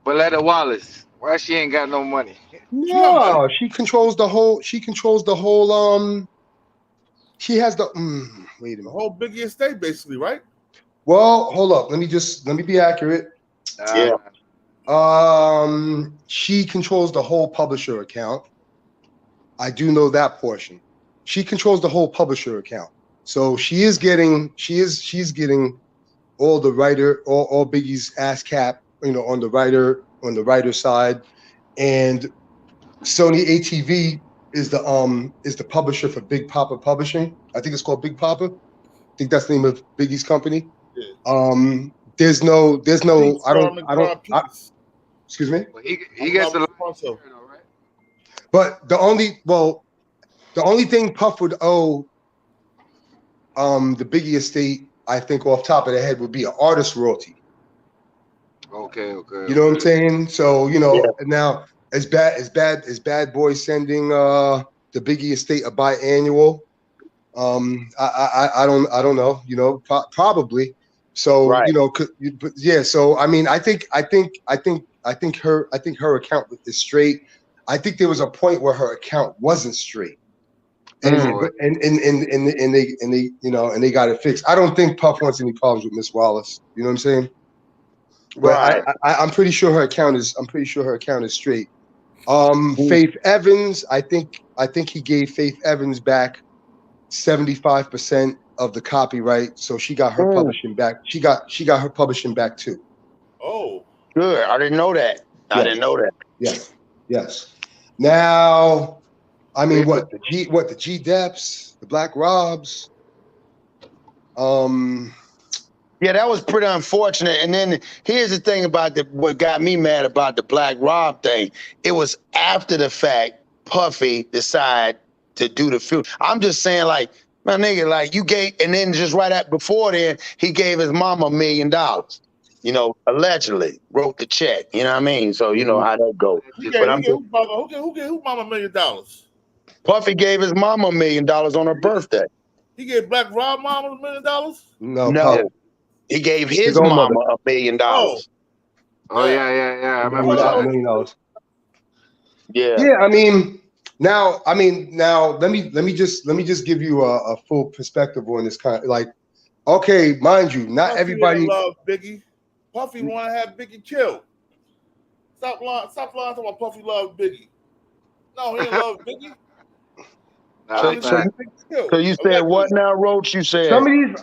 Speaker 7: Balletta Wallace. Why she ain't got no money?
Speaker 6: No, she controls the whole. She has the. Wait a minute.
Speaker 2: The whole Biggie estate, basically, right?
Speaker 6: Well, hold up. Let me be accurate. She controls the whole publisher account. I do know that portion. She controls the whole publisher account. So she's getting all the writer, all Biggie's ass cap, you know, on the writer side. And Sony ATV is the publisher for Big Papa Publishing. I think it's called Big Papa. I think that's the name of Biggie's company. Yeah. There's no excuse me.
Speaker 7: He gets the right?
Speaker 6: But the only thing Puff would owe the Biggie estate, I think off top of the head, would be an artist royalty.
Speaker 7: Okay.
Speaker 6: You know what I'm saying? So, you know, now as Bad Boy sending the Biggie estate a biannual, I don't know, you know, probably. So, you know, but yeah, so I mean, I think her account is straight. I think there was a point where her account wasn't straight. And they got it fixed. I don't think Puff wants any problems with Miss Wallace. You know what I'm saying? But I'm pretty sure her account is straight. Faith Evans, I think he gave Faith Evans back 75% of the copyright, so she got her publishing back. She got her publishing back too.
Speaker 2: Oh,
Speaker 3: good. I didn't know that. I didn't know that.
Speaker 6: Yes. Now, I mean, the G Deps, the Black Robs.
Speaker 3: Yeah, that was pretty unfortunate. And then here's the thing about what got me mad about the Black Rob thing. It was after the fact Puffy decided to do the film. I'm just saying, like, my nigga, like you gave, and then just before then, he gave his mama $1 million. You know, allegedly wrote the check. You know what I mean? So you know how that goes.
Speaker 2: Who gave mama $1 million?
Speaker 3: Puffy gave his mama $1 million on her birthday.
Speaker 2: He gave Black Rob mama $1 million?
Speaker 6: No.
Speaker 3: He gave his mama $1 million.
Speaker 7: Oh yeah. I remember
Speaker 6: that. $1 million. Yeah. I mean, now let me just give you a full perspective on this kind of, like, okay, mind you, not
Speaker 2: Puffy
Speaker 6: everybody
Speaker 2: love Biggie. Puffy want to have Biggie killed. Stop lying talking about Puffy love Biggie. No, he didn't love Biggie.
Speaker 3: So you said what now, Roach? You said
Speaker 6: some of these,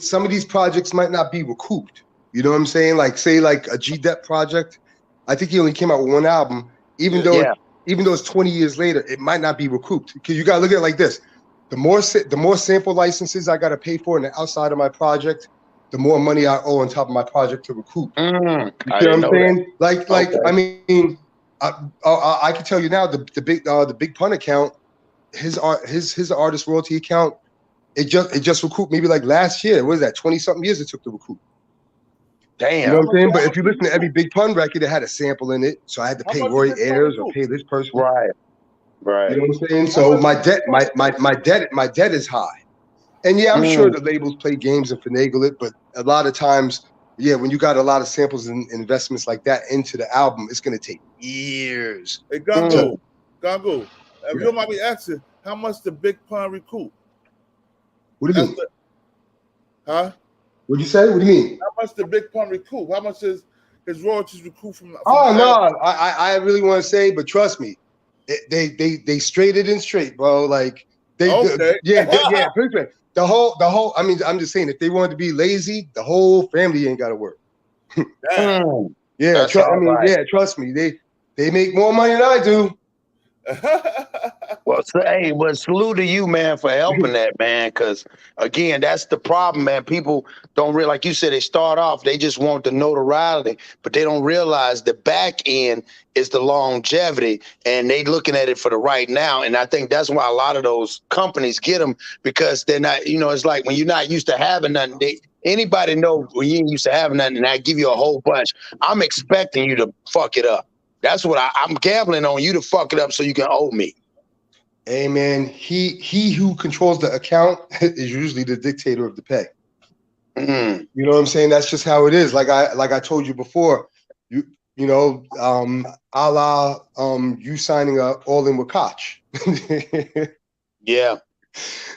Speaker 6: some of these projects might not be recouped. You know what I'm saying? Like, say, like a G-Dep project. I think he only came out with one album, even though it's 20 years later, it might not be recouped. Because you gotta look at it like this: the more sample licenses I gotta pay for on the outside of my project, the more money I owe on top of my project to recoup. You know what I'm saying? I mean, I can tell you now, the Big Pun account his artist royalty account, it just recouped maybe like last year. What is that? 20-something years it took to recoup.
Speaker 3: Damn.
Speaker 6: You know what I'm saying? But if you listen to every Big Pun record, it had a sample in it, so I had to pay Roy Ayers or pay this person.
Speaker 3: Right.
Speaker 6: You know what I'm saying? So my debt is high. And yeah, I'm sure the labels play games and finagle it, but a lot of times, yeah, when you got a lot of samples and investments like that into the album, it's gonna take years.
Speaker 2: Hey, Gongu, if you don't mind me asking, how much the Big Pun recoup?
Speaker 6: What do you mean?
Speaker 2: Huh?
Speaker 6: What'd you say? What do you mean?
Speaker 2: How much the Big Pun recoup? How much is his royalties recoup from?
Speaker 6: Oh no, I really want to say, but trust me, they straight it in straight, bro. Like yeah. The whole. I mean, I'm just saying, if they wanted to be lazy, the whole family ain't got to work. Yeah, trust me, they make more money than I do.
Speaker 3: Well, salute to you, man, for helping that, man. Because again, that's the problem, man. People don't realize, like you said, they start off, they just want the notoriety, but they don't realize the back end is the longevity, and they looking at it for the right now. And I think that's why a lot of those companies get them, because they're not, it's like when you're not used to having nothing. Anybody know when you ain't used to having nothing, and I give you a whole bunch, I'm expecting you to fuck it up. That's what I'm gambling on, you to fuck it up so you can owe me.
Speaker 6: Hey man, he who controls the account is usually the dictator of the pay. You know what I'm saying? That's just how it is. Like I told you before, you a la you signing all in with Koch.
Speaker 3: Yeah.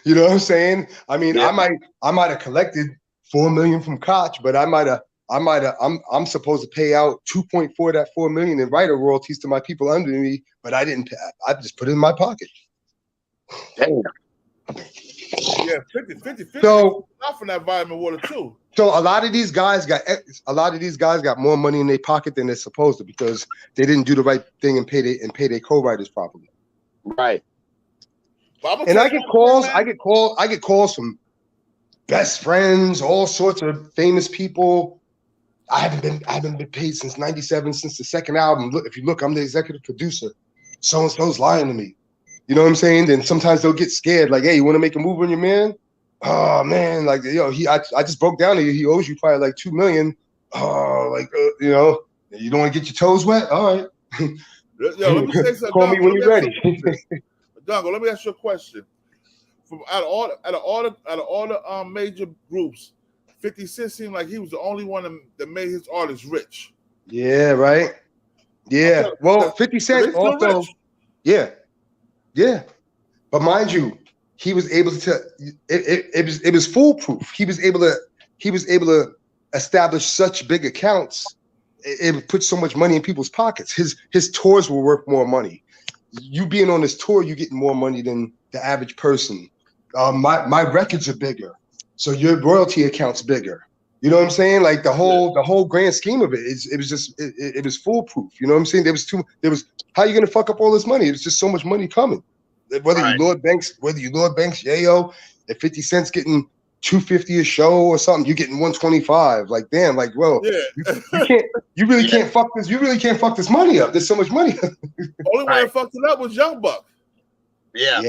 Speaker 6: You know what I'm saying? I mean, I might have collected $4 million from Koch, but I'm supposed to pay out 2.4 of that $4 million in writer royalties to my people under me, but I didn't pay. I just put it in my pocket.
Speaker 3: Damn.
Speaker 2: Yeah, 50.
Speaker 6: So
Speaker 2: Not from that vitamin water too.
Speaker 6: So a lot of these guys got more money in their pocket than they're supposed to, because they didn't do the right thing and pay their co-writers properly.
Speaker 3: Right.
Speaker 6: And I get calls from best friends, all sorts of famous people. I haven't been paid since '97, since the second album. Look, if you look, I'm the executive producer. So and so's lying to me. You know what I'm saying? Then sometimes they'll get scared, like, hey, you want to make a move on your man? Oh man, like, I just broke down to you. He owes you probably like $2 million. Oh, like, you don't want to get your toes wet? All right.
Speaker 2: Yo, let me say something.
Speaker 6: Call me when you're ready.
Speaker 2: Dongo, let me ask you a question. From out of all the major groups, 50 Cent seemed like he was the only one that made his artists rich.
Speaker 6: Yeah, right. Yeah. Well, 50 Cent also. Yeah. Yeah. But mind you, he was able to. It was foolproof. He was able to establish such big accounts. It put so much money in people's pockets. His tours were worth more money. You being on this tour, you getting more money than the average person. My records are bigger, so your royalty account's bigger. You know what I'm saying? Like the whole grand scheme of it was foolproof. You know what I'm saying? There was how you gonna fuck up all this money? It was just so much money coming. Whether you Lord Banks, Yayo, if 50 Cent's getting $250 a show or something, you're getting $125. Like, damn, like, well, you really can't fuck this. You really can't fuck this money up. There's so much money.
Speaker 2: Only one that fucked it up was Young Buck.
Speaker 3: Yeah.
Speaker 6: And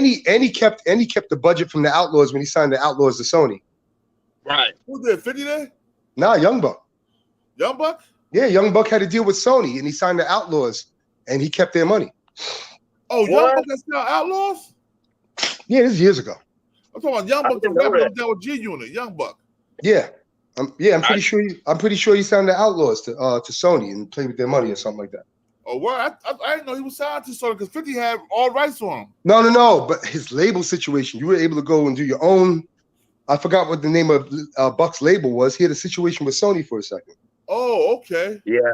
Speaker 6: he kept the budget from the Outlaws when he signed the Outlaws to Sony.
Speaker 3: Right.
Speaker 2: Who did 50 there?
Speaker 6: Nah, Young Buck.
Speaker 2: Young Buck?
Speaker 6: Yeah, Young Buck had a deal with Sony and he signed the Outlaws and he kept their money.
Speaker 2: Oh, Young Buck that's now Outlaws?
Speaker 6: Yeah, this is years ago.
Speaker 2: I'm talking about Young Buck that down with G Unit, Young Buck.
Speaker 6: Yeah. I'm pretty sure he signed the Outlaws to Sony and played with their money or something like that.
Speaker 2: Oh, well, I didn't know he was signed to Sony because 50 had all rights on him.
Speaker 6: No. But his label situation, you were able to go and do your own. I forgot what the name of Buck's label was. He had a situation with Sony for a second.
Speaker 2: Oh, okay.
Speaker 3: Yeah.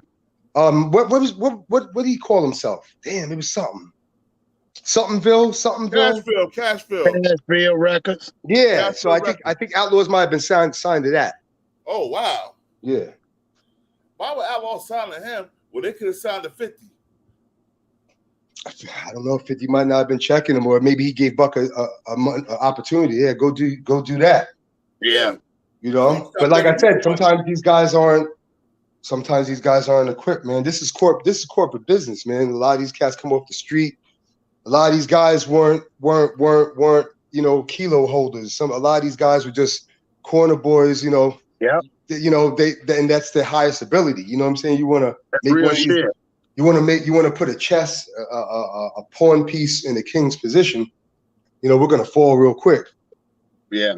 Speaker 6: What did he call himself? Damn, it was something. Somethingville.
Speaker 2: Cashville
Speaker 3: Records.
Speaker 6: Yeah.
Speaker 2: Cashville
Speaker 6: So I think Outlaws might have been signed to that.
Speaker 2: Oh wow.
Speaker 6: Yeah.
Speaker 2: Why would Outlaws sign to him? Well, they could have signed to 50.
Speaker 6: I don't know if 50 might not have been checking him, or maybe he gave Buck a opportunity. Yeah, go do that.
Speaker 3: Yeah.
Speaker 6: You know, but like I said, sometimes these guys aren't. sometimes these guys aren't equipped, man. This is corporate business, man. A lot of these cats come off the street. A lot of these guys weren't you know, kilo holders. A lot of these guys were just corner boys, you know.
Speaker 3: Yeah.
Speaker 6: You know, and that's their highest ability. You know what I'm saying? You want to make
Speaker 3: real
Speaker 6: one of these,
Speaker 3: shit.
Speaker 6: you want to put a chess, a pawn piece in the king's position. You know, we're gonna fall real quick.
Speaker 3: Yeah.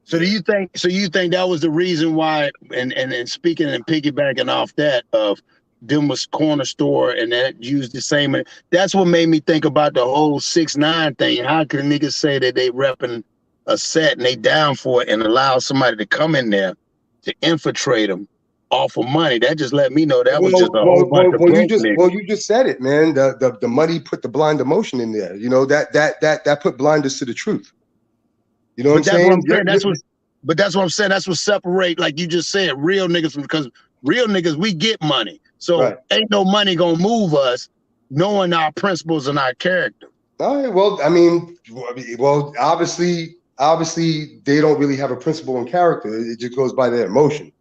Speaker 3: So do you think that was the reason why, and speaking and piggybacking off that of them was corner store and that used the same, that's what made me think about the whole 6ix9ine thing. How could niggas say that they repping a set and they down for it and allow somebody to come in there to infiltrate them off of money? That just let me know that was just a whole bunch of broke niggas.
Speaker 6: You just said it, man. The money put the blind emotion in there. You know, that put blinders to the truth. You know what I'm saying?
Speaker 3: But that's what I'm saying. That's what separate, like you just said, real niggas because real niggas, we get money. So ain't no money gonna move us knowing our principles and our character.
Speaker 6: All right. Well, I mean, obviously they don't really have a principle and character. It just goes by their emotion.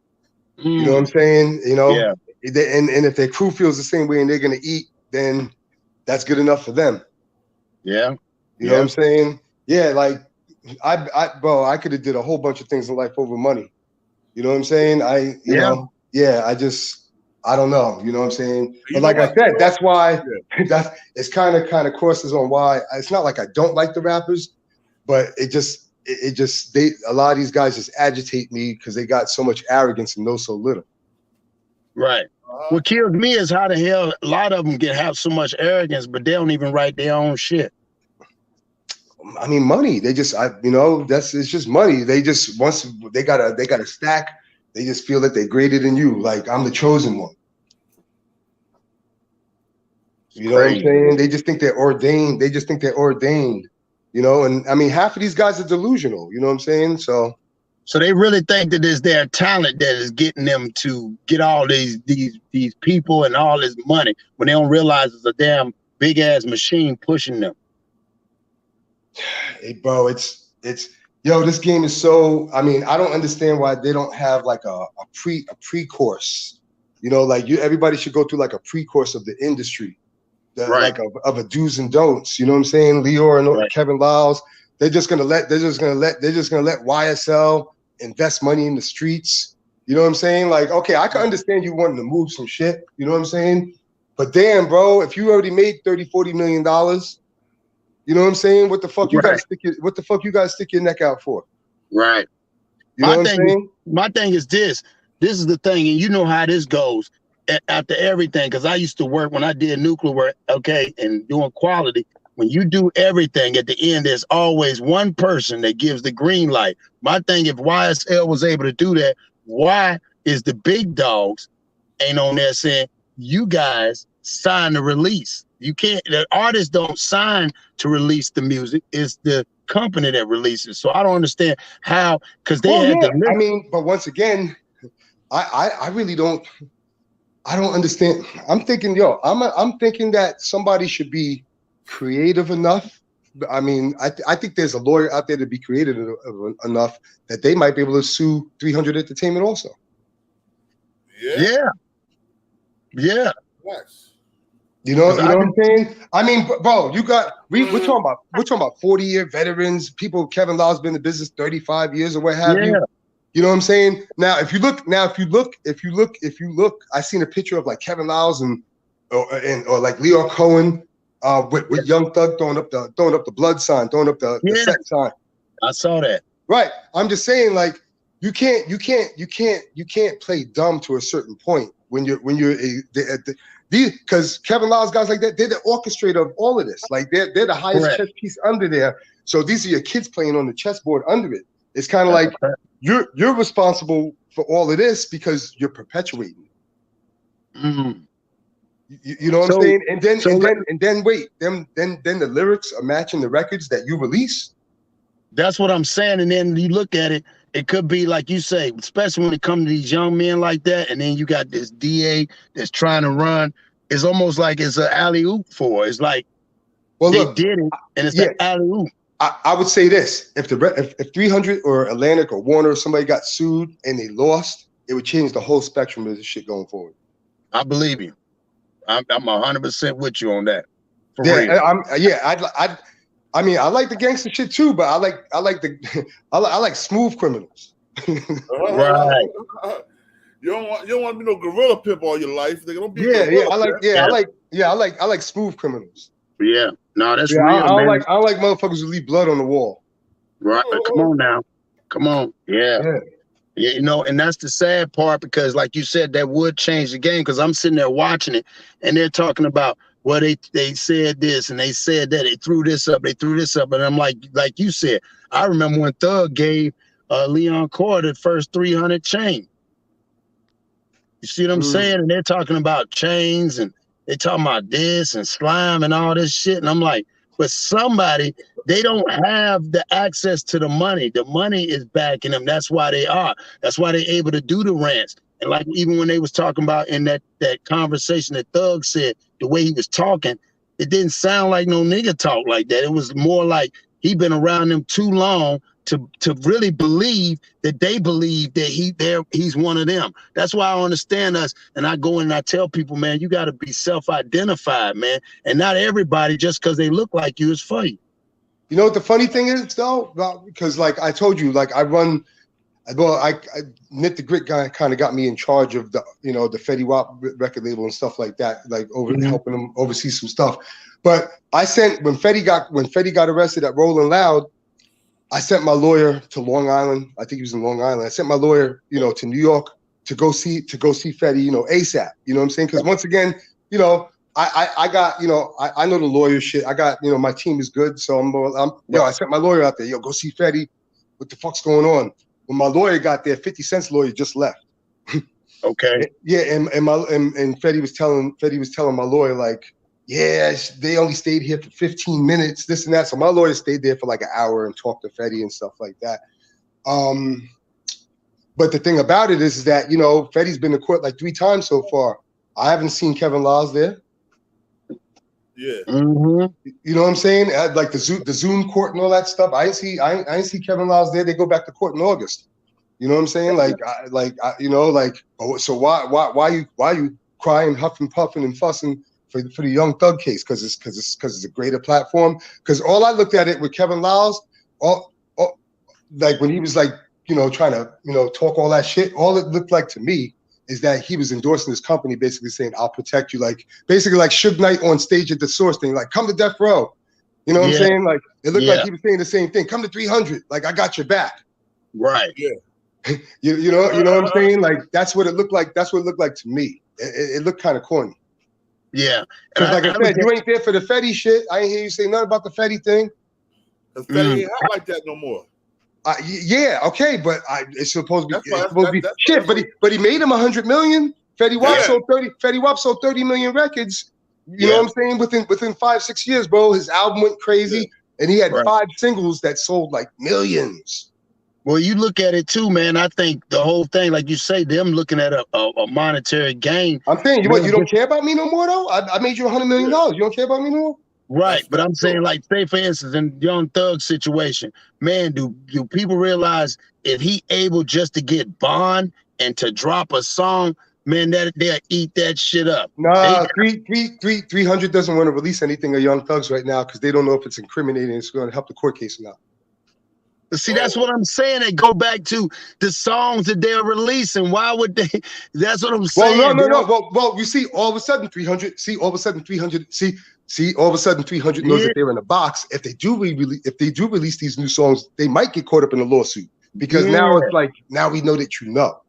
Speaker 6: You know what I'm saying? You know, and if their crew feels the same way and they're gonna eat, then that's good enough for them.
Speaker 3: Yeah.
Speaker 6: You know what I'm saying? Yeah, like bro, I could have did a whole bunch of things in life over money. You know what I'm saying? You know, I don't know. You know what I'm saying? But like I said, that's why it's kind of crosses on why it's not like I don't like the rappers, but a lot of these guys just agitate me because they got so much arrogance and know so little.
Speaker 3: Right. What kills me is how the hell a lot of them have so much arrogance, but they don't even write their own shit.
Speaker 6: I mean, money. They just, you know, it's just money. They just once they got a stack, they just feel that they're greater than you. Like I'm the chosen one. You know what I'm saying? They just think they're ordained. You know, and I mean, half of these guys are delusional. You know what I'm saying? So
Speaker 3: they really think that it's their talent that is getting them to get all these people and all this money when they don't realize it's a damn big ass machine pushing them.
Speaker 6: Hey, bro, it's yo, this game is so, I mean, I don't understand why they don't have like a pre-course. You know, like everybody should go through like a pre-course of the industry. Like of a do's and don'ts. You know what I'm saying? Leor and Kevin Lyles, they're just gonna let YSL invest money in the streets. You know what I'm saying? Like, okay, I can understand you wanting to move some shit, you know what I'm saying? But damn, bro, if you already made $30-40 million, you know what I'm saying? What the fuck you guys stick your neck out for?
Speaker 3: Right.
Speaker 6: You know what I'm saying?
Speaker 3: My thing is this is the thing, and you know how this goes after everything, because I used to work when I did nuclear work, okay, and doing quality. When you do everything, at the end, there's always one person that gives the green light. My thing, if YSL was able to do that, why is the big dogs ain't on there saying, you guys sign the release? You can't, the artists don't sign to release the music. It's the company that releases. So I don't understand how, because they had to.
Speaker 6: I mean, but once again, I really don't. I don't understand. I'm thinking, I'm thinking that somebody should be creative enough. I mean, I think there's a lawyer out there to be creative enough that they might be able to sue 300 Entertainment also.
Speaker 3: Yeah.
Speaker 2: Yes.
Speaker 6: You know what I'm saying? I mean, bro, we're talking about 40-year veterans, people. Kevin Lyle's been in the business 35 years or what have you. You know what I'm saying? Now, if you look, I seen a picture of like Kevin Lyles or like Leo Cohen with Young Thug throwing up the blood sign, throwing up the sex sign.
Speaker 3: I saw that.
Speaker 6: Right. I'm just saying, like, you can't play dumb to a certain point when you're because Kevin Lyle's guys like that, they're the orchestrator of all of this. Like they're the highest chess piece under there. So these are your kids playing on the chessboard under it. It's kind of like you're responsible for all of this because you're perpetuating it. You know what I'm saying? And then the lyrics are matching the records that you release.
Speaker 3: That's what I'm saying. And then you look at it, it could be like you say, especially when it comes to these young men like that, and then you got this DA that's trying to run. It's almost like it's an alley-oop for it. It's like they did it, and it's an alley-oop.
Speaker 6: I would say this: if 300 or Atlantic or Warner or somebody got sued and they lost, it would change the whole spectrum of this shit going forward.
Speaker 3: I believe you. I'm 100% with you on that. For
Speaker 6: yeah,
Speaker 3: real.
Speaker 6: I mean, I like the gangster shit too, but I like I like smooth criminals.
Speaker 3: Right.
Speaker 2: You don't want to be no gorilla pimp all your life. They don't be
Speaker 6: I like smooth criminals.
Speaker 3: Yeah, no, that's real.
Speaker 6: I don't like motherfuckers who leave blood on the wall.
Speaker 3: Right, come on now, come on, yeah, you know, and that's the sad part because, like you said, that would change the game. Because I'm sitting there watching it, and they're talking about, well, they said this and they said that, they threw this up, and I'm like you said, I remember when Thug gave Leon Core the first 300 chain. You see what I'm saying? And they're talking about chains and they talking about this and slime and all this shit. And I'm like, but somebody, they don't have the access to the money. The money is backing them. That's why they are. That's why they're able to do the rants. And like even when they was talking about in that conversation that Thug said, the way he was talking, it didn't sound like no nigga talk like that. It was more like he been around them too long to really believe that they believe that he's one of them. That's why I understand us, and I go in and I tell people, man, you got to be self-identified, man, and not everybody just because they look like you is for you.
Speaker 6: You know what the funny thing is though, because like I told you, like I Nick the Grit guy kind of got me in charge of the the Fetty Wap record label and stuff like that, like helping him oversee some stuff. But I sent when Fetty got arrested at Rolling Loud, I sent my lawyer to Long Island. I think he was in Long Island. I sent my lawyer, to New York to go see Fetty, ASAP. You know what I'm saying? Because once again, I got, I know the lawyer shit. I got, my team is good. So I sent my lawyer out there. Yo, go see Fetty. What the fuck's going on? When my lawyer got there, 50 Cent's lawyer just left.
Speaker 3: Okay.
Speaker 6: Yeah, and Fetty was telling my lawyer, like, yeah, they only stayed here for 15 minutes, this and that. So my lawyer stayed there for like an hour and talked to Fetty and stuff like that. But the thing about it is that, Fetty's been to court like 3 times so far. I haven't seen Kevin Lyles there.
Speaker 2: Yeah.
Speaker 6: You know what I'm saying? Like the Zoom court and all that stuff. I ain't see Kevin Lyles there. They go back to court in August. You know what I'm saying? So why you crying, huffing, puffing, and fussing for the Young Thug case? Because it's a greater platform. Because all I looked at it with Kevin Lyles, like when he was like trying to talk all that shit, all it looked like to me is that he was endorsing his company, basically saying, I'll protect you, like basically like Suge Knight on stage at the Source thing, like come to Death Row. You know what I'm saying? Like it looked like he was saying the same thing. Come to 300, like I got your back.
Speaker 3: Right.
Speaker 6: Yeah. you know what I'm saying? Like that's what it looked like. That's what it looked like to me. It looked kind of corny.
Speaker 3: Yeah.
Speaker 6: Because like I said, you ain't there for the Fetty shit. I ain't hear you say nothing about the Fetty thing.
Speaker 2: The Fetty ain't like that no more.
Speaker 6: Yeah, okay, but it's supposed to be shit. But he made him 100 million. Fetty Wap sold 30 million records. You know what I'm saying? Within 5-6 years, bro, his album went crazy, and he had 5 singles that sold like millions.
Speaker 3: Well, you look at it too, man. I think the whole thing, like you say, them looking at a monetary gain.
Speaker 6: I'm saying, you don't care about me no more, though? I made you $100 million. You don't care about me no more?
Speaker 3: Right, but I'm saying, like, say for instance, in Young Thug situation, man, do people realize if he able just to get bond and to drop a song, man, that they'll eat that shit up.
Speaker 6: Nah, 300 doesn't want to release anything of Young Thugs right now because they don't know if it's incriminating. It's going to help the court case or not.
Speaker 3: See, that's what I'm saying. They go back to the songs that they're releasing. Why would they? That's what I'm saying.
Speaker 6: Well, no. Well, you see, all of a sudden 300. See, all of a sudden 300. See, all of a sudden 300 knows that they're in a box. If they do release these new songs, they might get caught up in a lawsuit because now it's like we know that you know.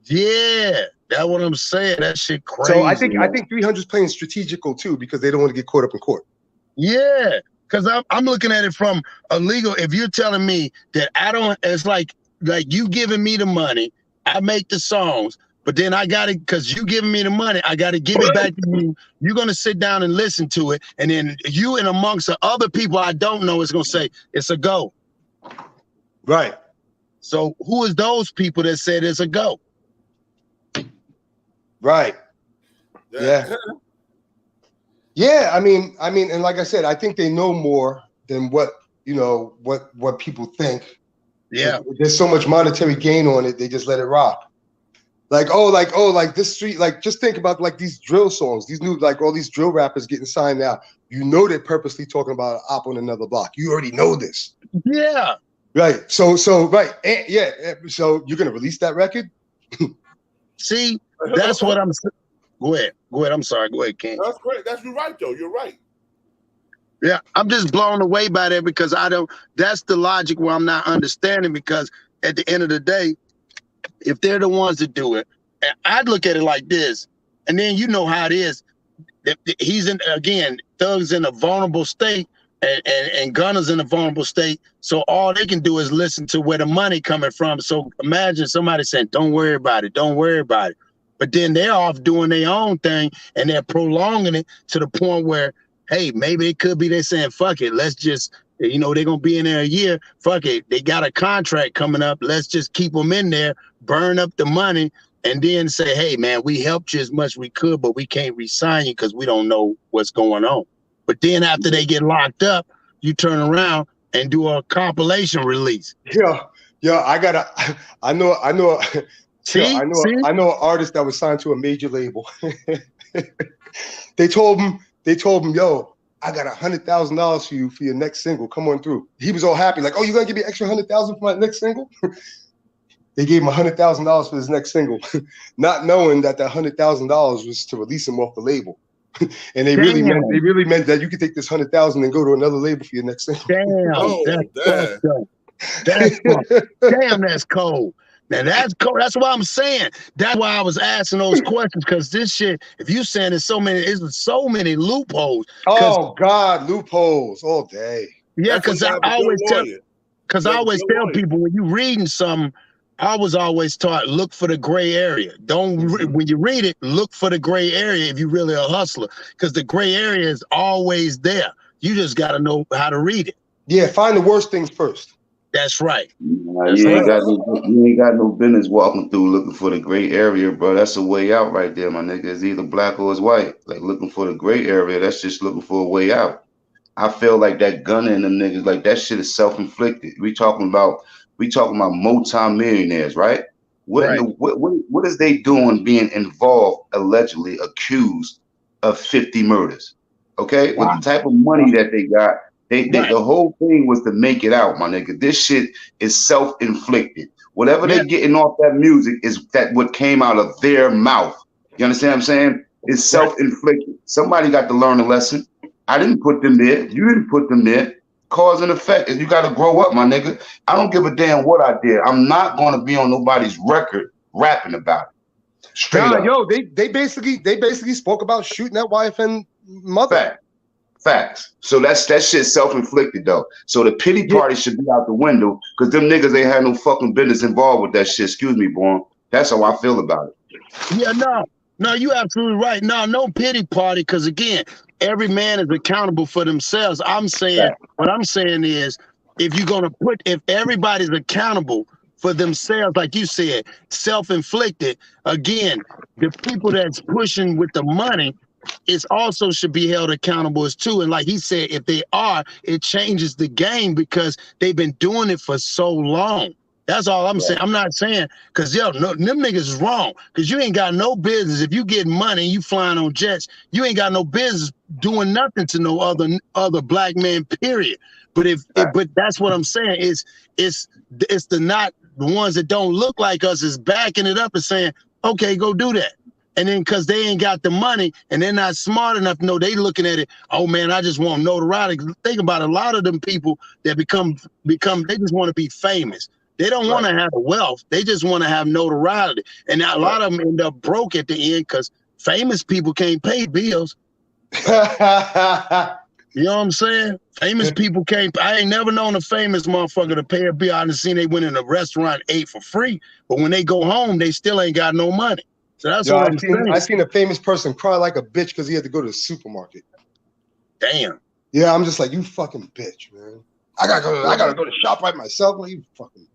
Speaker 3: Yeah, that's what I'm saying. That shit crazy.
Speaker 6: So I think 300's playing strategical too because they don't want to get caught up in court.
Speaker 3: Yeah. Because I'm looking at it from a legal, if you're telling me that it's like you giving me the money, I make the songs, but then I got to, because you giving me the money, I got to give it back to you. You're going to sit down and listen to it. And then you and amongst the other people I don't know is going to say, it's a go.
Speaker 6: Right.
Speaker 3: So who is those people that said it's a go?
Speaker 6: Right. Yeah. Yeah, I mean, and like I said, I think they know more than what people think.
Speaker 3: Yeah,
Speaker 6: there's so much monetary gain on it, they just let it rock. Like this street, like just think about like these drill songs, these new, like all these drill rappers getting signed now. You know they're purposely talking about an op on another block. You already know this.
Speaker 3: Yeah.
Speaker 6: Right. So right. Yeah. So you're gonna release that record?
Speaker 3: See, that's what I'm saying. Go ahead. I'm sorry. Go ahead, Ken.
Speaker 2: That's great. You're right, though. You're right.
Speaker 3: Yeah, I'm just blown away by that because that's the logic where I'm not understanding, because at the end of the day, if they're the ones that do it, and I'd look at it like this, and then you know how it is. He's Thug's in a vulnerable state, and Gunna's in a vulnerable state. So all they can do is listen to where the money coming from. So imagine somebody saying, "Don't worry about it, don't worry about it," but then they're off doing their own thing, and they're prolonging it to the point where, hey, maybe it could be they're saying, "Fuck it, let's just." You know, they're going to be in there a year. Fuck it. They got a contract coming up. Let's just keep them in there, burn up the money, and then say, hey, man, we helped you as much as we could, but we can't re-sign you because we don't know what's going on. But then after they get locked up, you turn around and do a compilation release.
Speaker 6: Yeah. I know an artist that was signed to a major label. They told him, yo, I got $100,000 for you for your next single. Come on through. He was all happy, like, oh, you're gonna give me extra $100,000 for my next single? They gave him $100,000 for his next single, not knowing that that $100,000 was to release him off the label. And they really meant that you could take this $100,000 and go to another label for your next single.
Speaker 3: Damn, that's cold. Now that's cold. That's what I'm saying. That's why I was asking those questions, because this shit, if you saying there's so many loopholes.
Speaker 6: Oh God, loopholes all day.
Speaker 3: Yeah, because I always tell people, when you reading something, I was always taught, look for the gray area. When you read it, look for the gray area if you're really a hustler, because the gray area is always there. You just got to know how to read it.
Speaker 6: Yeah, find the worst things first.
Speaker 3: That's right.
Speaker 8: You ain't got no business walking through looking for the gray area, bro. That's a way out right there, my nigga. It's either black or it's white. Like looking for the gray area, that's just looking for a way out. I feel like that gun in them niggas, like that shit is self-inflicted. We talking about multi-millionaires, right? What is they doing being involved, allegedly accused of 50 murders? Okay, with the type of money that they got. The whole thing was to make it out, my nigga. This shit is self-inflicted. Whatever they're getting off that music is that what came out of their mouth. You understand what I'm saying? It's self-inflicted. Somebody got to learn a lesson. I didn't put them there. You didn't put them there. Cause and effect. You got to grow up, my nigga. I don't give a damn what I did. I'm not going to be on nobody's record rapping about it. Straight up.
Speaker 6: Yo, they basically spoke about shooting that wife and mother.
Speaker 8: Facts. So that shit's self-inflicted though. So the pity party should be out the window, because them niggas ain't had no fucking business involved with that shit. Excuse me, Born. That's how I feel about it.
Speaker 3: Yeah, no, you absolutely right. No pity party, because again, every man is accountable for themselves. What I'm saying is, if everybody's accountable for themselves, like you said, self-inflicted, again, the people that's pushing with the money, it also should be held accountable as too. And like he said, if they are, it changes the game, because they've been doing it for so long. That's all I'm saying. I'm not saying, because them niggas is wrong, because you ain't got no business. If you get money and you flying on jets, you ain't got no business doing nothing to no other black man, period. But but that's what I'm saying, is it's the ones that don't look like us is backing it up and saying, okay, go do that. And then because they ain't got the money and they're not smart enough, no, they looking at it, oh man, I just want notoriety. Think about a lot of them people that become, they just want to be famous. They don't want to have wealth. They just want to have notoriety. And a lot of them end up broke at the end, because famous people can't pay bills. You know what I'm saying? Famous people can't. I ain't never known a famous motherfucker to pay a bill. I done seen they went in a restaurant, ate for free, but when they go home, they still ain't got no money. So that's what I'm saying.
Speaker 6: I seen a famous person cry like a bitch because he had to go to the supermarket.
Speaker 3: Damn.
Speaker 6: Yeah, I'm just like, you fucking bitch, man. I gotta go to shop right myself. Like, you fucking.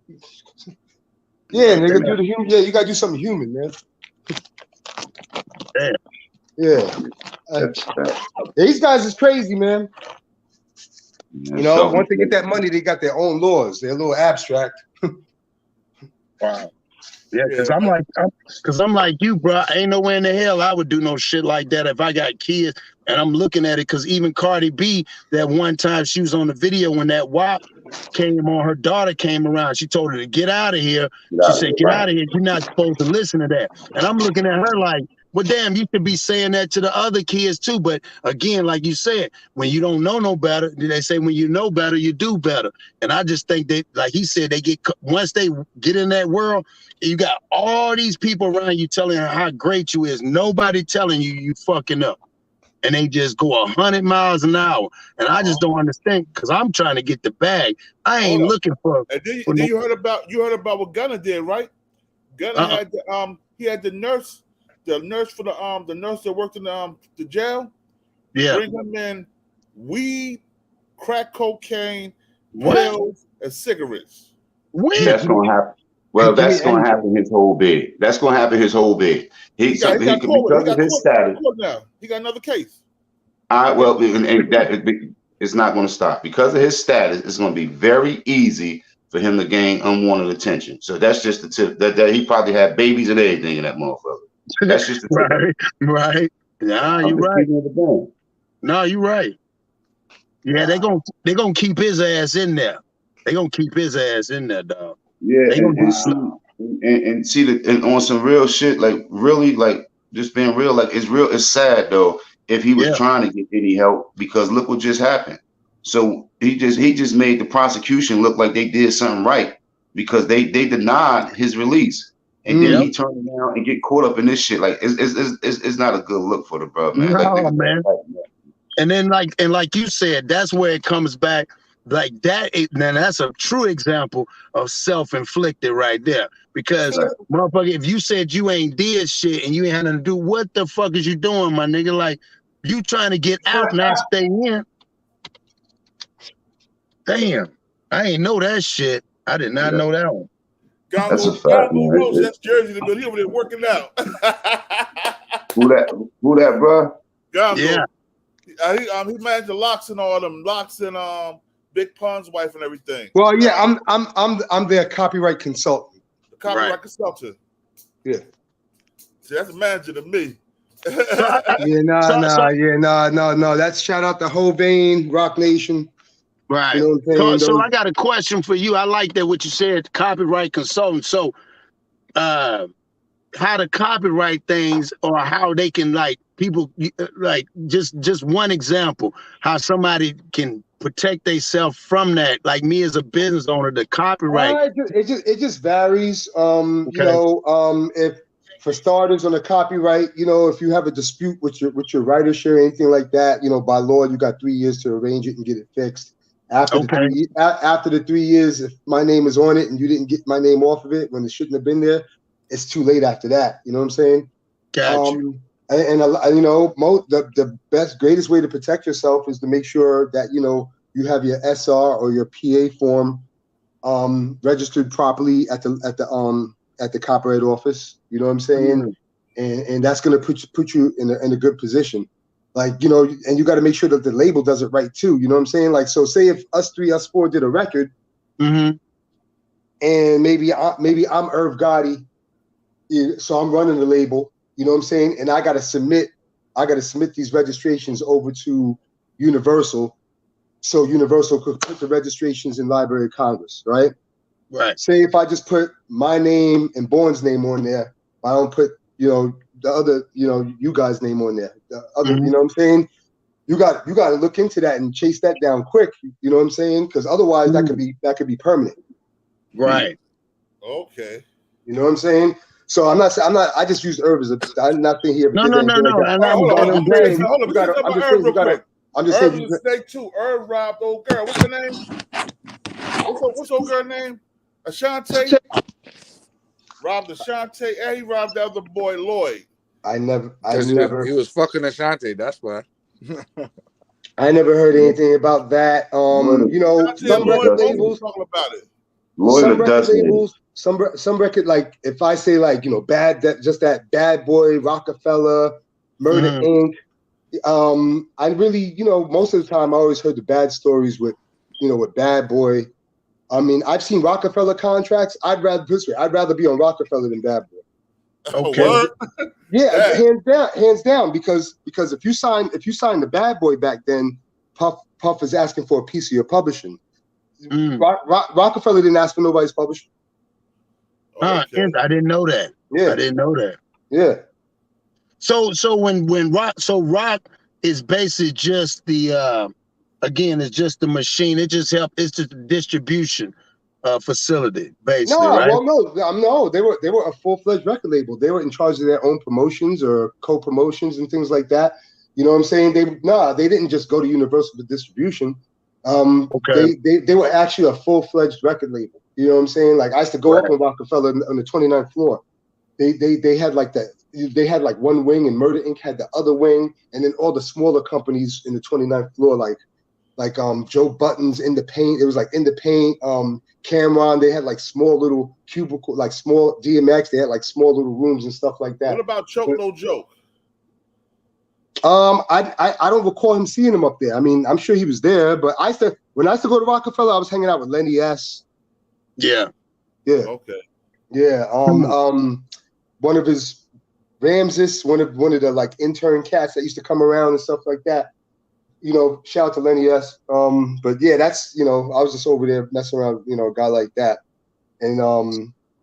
Speaker 6: Yeah, nigga, do the human. Yeah, you gotta do something human, man.
Speaker 3: Damn.
Speaker 6: Yeah. These guys is crazy, man. You know, once they get that money, they got their own laws. They're a little abstract.
Speaker 3: Wow. Yeah, because I'm like you, bro. Ain't nowhere in the hell I would do no shit like that if I got kids. And I'm looking at it because even Cardi B, that one time she was on the video when that WAP came on, her daughter came around. She told her to get out of here. She said, get out of here. You're not supposed to listen to that. And I'm looking at her like, well, damn, you should be saying that to the other kids too. But again, like you said, when you don't know no better, they say when you know better, you do better. And I just think that, like he said, they get once they get in that world, you got all these people around you telling her how great you is. Nobody telling you you fucking up. And they just go 100 miles an hour. And I just don't understand because I'm trying to get the bag. I ain't looking for.
Speaker 2: And then you heard about what Gunna did, right? Gunna had he had the nurse for the nurse that worked in the jail.
Speaker 3: Yeah.
Speaker 2: Bring him in weed, crack cocaine, pills, and cigarettes.
Speaker 3: Weed.
Speaker 8: That's gonna happen. Well, that's gonna happen his whole bid. That's gonna happen his whole bid. Because of his status.
Speaker 2: He got another case.
Speaker 8: Well, and that it's not going to stop because of his status. It's going to be very easy for him to gain unwanted attention. So that's just the tip. That he probably had babies and everything in that motherfucker. That's just the tip.
Speaker 3: Right. Nah, you're right. No, you're right. Yeah, they gonna keep his ass in there. They gonna keep his ass in there, dog.
Speaker 8: Yeah, and see that, and on some real shit, like really, like just being real, like it's sad though if he was trying to get any help, because look what just happened. So he just made the prosecution look like they did something right because they denied his release, and then he turned around and get caught up in this shit. Like it's not a good look for the bro, man.
Speaker 3: No, man. And then like you said, that's where it comes back. Like that, now that's a true example of self-inflicted right there. Because motherfucker, if you said you ain't did shit and you ain't had nothing to do, what the fuck is you doing, my nigga? Like you trying to get out, not stay in. Damn, I ain't know that shit. I did not know that one.
Speaker 2: Gongu Roach, that's Jersey, but he over there working out.
Speaker 8: Who that, bro?
Speaker 2: Gongu.
Speaker 3: Yeah.
Speaker 2: He managed the Locks and all them Locks and Big Pun's wife and everything.
Speaker 6: Well, yeah, I'm their copyright consultant.
Speaker 2: The copyright consultant.
Speaker 6: Yeah.
Speaker 2: See, that's a manager to me.
Speaker 6: No. That's shout out to Hovain, Rock Nation.
Speaker 3: Right.
Speaker 6: You know what I'm saying?
Speaker 3: So I got a question for you. I like that what you said, copyright consultant. So how to copyright things or how they can like people like just one example, how somebody can protect themselves from that, like me as a business owner, the copyright.
Speaker 6: It just varies. You know, if for starters on the copyright, you know, if you have a dispute with your writer share, anything like that, you know, by law you got 3 years to arrange it and get it fixed. After the 3 years, if my name is on it and you didn't get my name off of it when it shouldn't have been there, it's too late after that. You know what I'm saying?
Speaker 3: Gotcha.
Speaker 6: And you know, the greatest way to protect yourself is to make sure that, you know, you have your SR or your PA form registered properly at the copyright office. You know what I'm saying? And that's gonna put you in a good position. Like, you know, and you got to make sure that the label does it right too. You know what I'm saying? Like, so say if us four did a record, and maybe I'm Irv Gotti, so I'm running the label. You know what I'm saying? And I got to submit these registrations over to Universal, so Universal could put the registrations in Library of Congress, right?
Speaker 3: Right.
Speaker 6: Say if I just put my name and Bourne's name on there, I don't put, you know, the other, you know, you guys' name on there. The other, you know what I'm saying? You got to look into that and chase that down quick. You know what I'm saying? Because otherwise, that could be permanent.
Speaker 3: Right.
Speaker 2: Okay.
Speaker 6: You know what I'm saying? So I'm not. I just use Irv as I'm not saying here.
Speaker 3: No.
Speaker 6: I'm just saying.
Speaker 2: Snake too. Irv robbed old girl. What's her name? What's old girl name? Ashante. Robbed Ashante, and he robbed the other boy Lloyd.
Speaker 7: He was fucking Ashante. That's why.
Speaker 6: I never heard anything about that. You know, some record labels
Speaker 2: talking about it.
Speaker 6: Some record, like if I say like, you know, that Bad Boy, Rockefeller, Murder Inc. I really, you know, most of the time I always heard the bad stories with, you know, with Bad Boy, I mean, I've seen Rockefeller contracts. I'd rather be on Rockefeller than Bad Boy.
Speaker 2: Okay.
Speaker 6: Yeah, hands down. Because if you sign the Bad Boy back then, Puff is asking for a piece of your publishing. Rockefeller didn't ask for nobody's publishing.
Speaker 9: Okay. I didn't know that.
Speaker 6: Yeah,
Speaker 9: I didn't know that.
Speaker 6: Yeah.
Speaker 9: So when Rock is basically just the again, it's just the machine. It just helps. It's just the distribution facility, basically.
Speaker 6: No,
Speaker 9: right?
Speaker 6: well, no. They were a full-fledged record label. They were in charge of their own promotions or co-promotions and things like that. You know what I'm saying? They didn't just go to Universal for distribution.
Speaker 9: Okay.
Speaker 6: They were actually a full-fledged record label. You know what I'm saying? Like I used to go up on Rockefeller on the 29th floor. They had like that. They had like one wing, and Murder Inc. had the other wing, and then all the smaller companies in the 29th floor, like Joe Buttons, In the Paint. It was like In the Paint, Cameron. They had like small little cubicle, like small DMX. They had like small little rooms and stuff like that.
Speaker 2: What about Choke No Joke?
Speaker 6: I don't recall him seeing him up there. I mean, I'm sure he was there, but when I used to go to Rockefeller, I was hanging out with Lenny S.
Speaker 9: Yeah.
Speaker 6: Yeah.
Speaker 2: Okay.
Speaker 6: Yeah. One of his Ramses, one of the like intern cats that used to come around and stuff like that. You know, shout out to Lenny S. But yeah, that's, you know, I was just over there messing around, you know, a guy like that. And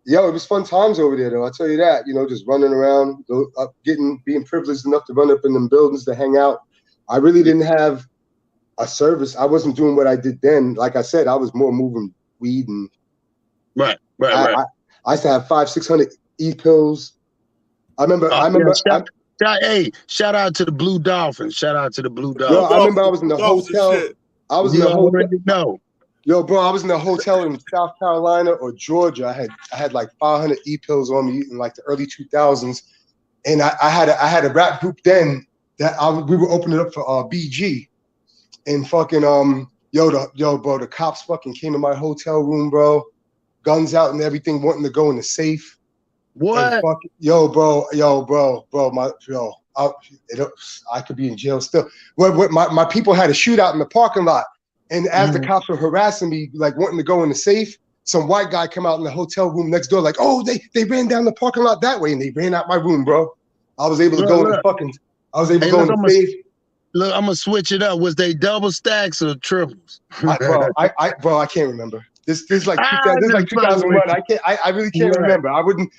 Speaker 6: yo, it was fun times over there though. I'll tell you that, you know, just running around, being privileged enough to run up in them buildings to hang out. I really didn't have a service. I wasn't doing what I did then. Like I said, I was more moving weed and
Speaker 9: right.
Speaker 6: I used to have 500-600 e-pills. I remember.
Speaker 9: Hey, shout out to the Blue Dolphins. Shout out to the Blue Dolphins.
Speaker 6: Yo, I remember I was in the hotel. I was in the hotel.
Speaker 9: No.
Speaker 6: Yo, bro, I was in the hotel in South Carolina or Georgia. I had like 500 e-pills on me in like the early 2000s, and I had a rap group then that we were opening up for BG, and fucking bro, the cops fucking came in my hotel room, bro, guns out and everything, wanting to go in the safe.
Speaker 9: What?
Speaker 6: I could be in jail still. My people had a shootout in the parking lot, and as the cops were harassing me, like wanting to go in the safe, some white guy come out in the hotel room next door, like, oh, they ran down the parking lot that way, and they ran out my room, bro. I was able to go in the fucking. I was able to go in the safe.
Speaker 9: Look, I'm gonna switch it up. Was they double stacks or triples?
Speaker 6: I can't remember. This is like 2001. I really can't remember. I wouldn't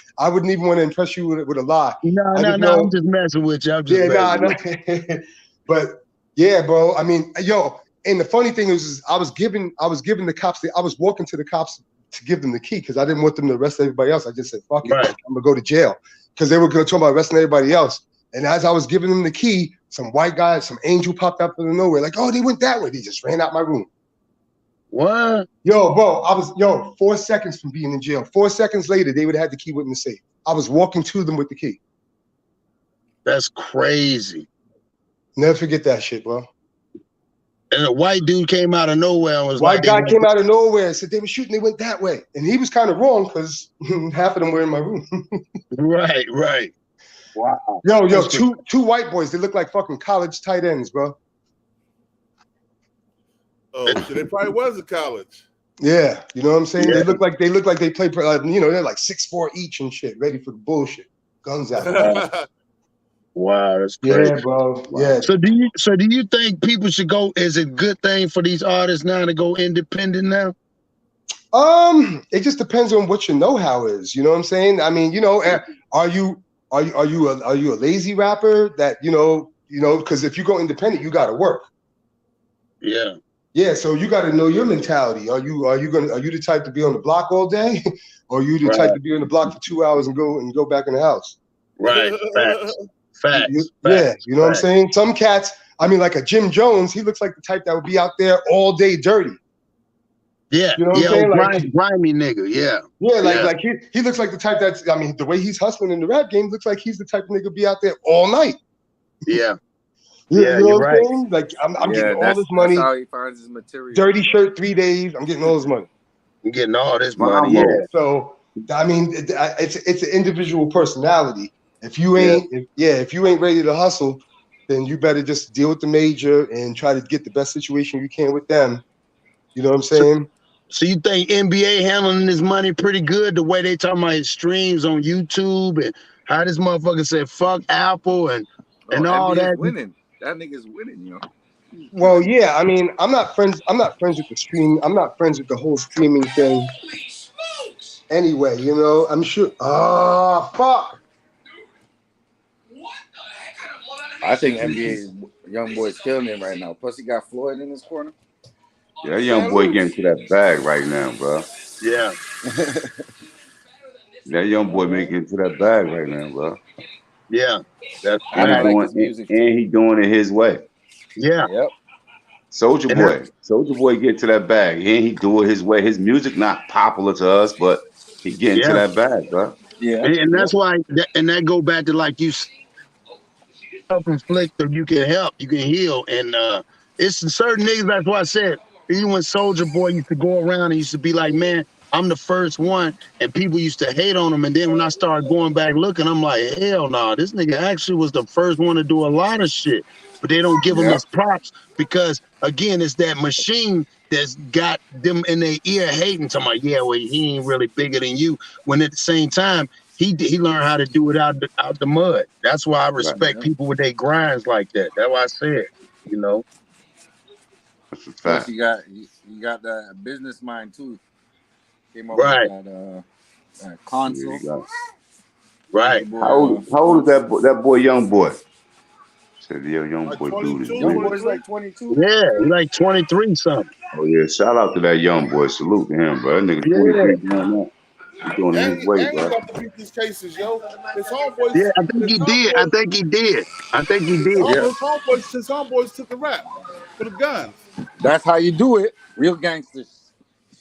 Speaker 6: even want to impress you with a lie.
Speaker 9: No. I'm just messing with you.
Speaker 6: But yeah, bro. I mean, yo, and the funny thing is I was giving the cops. I was walking to the cops to give them the key because I didn't want them to arrest everybody else. I just said, fuck it, I'm gonna go to jail because they were gonna talk about arresting everybody else. And as I was giving them the key, some white guy, some angel popped up out of nowhere, like, oh, they went that way. They just ran out my room.
Speaker 9: What?
Speaker 6: Yo, bro, I was 4 seconds from being in jail. 4 seconds later, they would have had the key with the safe. I was walking to them with the key.
Speaker 9: That's crazy.
Speaker 6: Never forget that shit, bro.
Speaker 9: And a white dude came out of nowhere and was
Speaker 6: white guy came out of nowhere and said they were shooting, they went that way. And he was kind of wrong because half of them were in my room.
Speaker 9: Right. Wow.
Speaker 6: Yo, two white boys, they look like fucking college tight ends, bro.
Speaker 2: Oh, so they probably was in college.
Speaker 6: Yeah, you know what I'm saying? Yeah. They look like they play, they're like 6'4" each and shit, ready for the bullshit. Guns out.
Speaker 9: Wow, that's crazy.
Speaker 6: Yeah, bro. Yeah.
Speaker 9: So do you think people should go? Is it a good thing for these artists now to go independent now?
Speaker 6: It just depends on what your know-how is. You know what I'm saying? I mean, are you a lazy rapper that you know? Because if you go independent, you got to work.
Speaker 9: Yeah.
Speaker 6: Yeah, so you got to know your mentality. Are you the type to be on the block all day, or are you the type to be on the block for 2 hours and go back in the house?
Speaker 9: Right. Facts.
Speaker 6: Yeah, you know what I'm saying? Some cats, I mean, like a Jim Jones, he looks like the type that would be out there all day dirty.
Speaker 9: Yeah,
Speaker 6: you know what I'm saying? Like,
Speaker 9: grimy nigga. Yeah.
Speaker 6: Yeah, like he looks like the type that's. I mean, the way he's hustling in the rap game looks like he's the type of nigga be out there all night.
Speaker 9: Yeah.
Speaker 6: Yeah, you know what I'm saying? Like I'm getting all this money.
Speaker 7: That's how he finds his material.
Speaker 6: Dirty shirt 3 days. I'm getting all this money.
Speaker 9: You're getting all this money. Yeah.
Speaker 6: So I mean, it's an individual personality. If you ain't if you ain't ready to hustle, then you better just deal with the major and try to get the best situation you can with them. You know what I'm saying?
Speaker 9: So you think NBA handling this money pretty good? The way they talking about his streams on YouTube and how this motherfucker said fuck Apple and all that.
Speaker 10: Winning. That nigga's winning, yo.
Speaker 6: Well, yeah, I mean, I'm not friends with the stream. I'm not friends with the whole streaming thing. Anyway, you know, I'm sure. Oh, fuck.
Speaker 10: I think NBA young boy's killing it right now. Plus, he got Floyd in his corner.
Speaker 8: Yeah, that young boy getting to that bag right now, bro.
Speaker 9: Yeah.
Speaker 8: That young boy making it to that bag right now, bro.
Speaker 9: Yeah. That's
Speaker 8: and he doing it his way.
Speaker 9: Yeah.
Speaker 10: Yep.
Speaker 8: Soldier Boy get to that bag. And he do it his way. His music not popular to us, but he getting to that bag, bro.
Speaker 10: Yeah.
Speaker 9: And that's why, and that go back to like you self-inflict, or you can help, you can heal. And it's certain niggas, that's why I said, even when Soldier Boy used to go around and used to be like, man, I'm the first one, and people used to hate on him. And then when I started going back looking, I'm like, hell no, this nigga actually was the first one to do a lot of shit. But they don't give him his props because, again, it's that machine that's got them in their ear hating, talking about, yeah, well, he ain't really bigger than you. When at the same time, he learned how to do it out the mud. That's why I respect people with their grinds like that. That's why I said, you know.
Speaker 8: That's a fact.
Speaker 10: Plus, you got that business mind too. Came up with that console.
Speaker 8: Yeah,
Speaker 9: right.
Speaker 8: How old is that boy, young boy? Said the young boy dude is
Speaker 10: young boy's like 22.
Speaker 9: Yeah, he's like 23 something.
Speaker 8: Oh yeah, shout out to that young boy. Salute to him, bro. That nigga 23 doing that. He's doing it his way, bro.
Speaker 2: Got to beat these cases, yo. His homeboys.
Speaker 9: Yeah, I think he did. I think he did.
Speaker 2: His homeboys took the rap for the guns.
Speaker 10: That's how you do it. Real gangsters.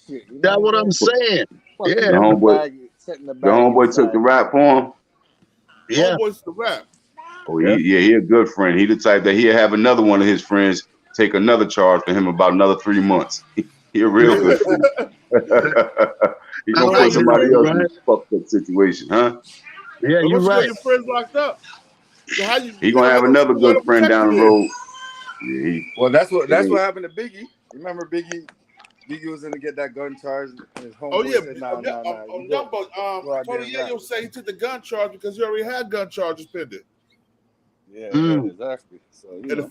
Speaker 10: Shit,
Speaker 9: that's what I'm saying. Yeah.
Speaker 8: The homeboy took the rap for him.
Speaker 9: Yeah.
Speaker 2: Homeboys took the rap.
Speaker 8: Oh, he a good friend. He the type that he'll have another one of his friends take another charge for him about another 3 months. He a real good friend. He gonna put somebody else in this fucked up situation, huh?
Speaker 9: Yeah, you're right.
Speaker 2: Your friends locked up. So
Speaker 8: he gonna have another good friend down the road. Yeah,
Speaker 10: well, that's what happened to Biggie. Remember Biggie was in to get that gun charge. And his homeboy said, nah.
Speaker 2: Tony Yayo said he took the gun charge because he already had gun charges pending.
Speaker 10: Yeah, exactly. So,
Speaker 2: and the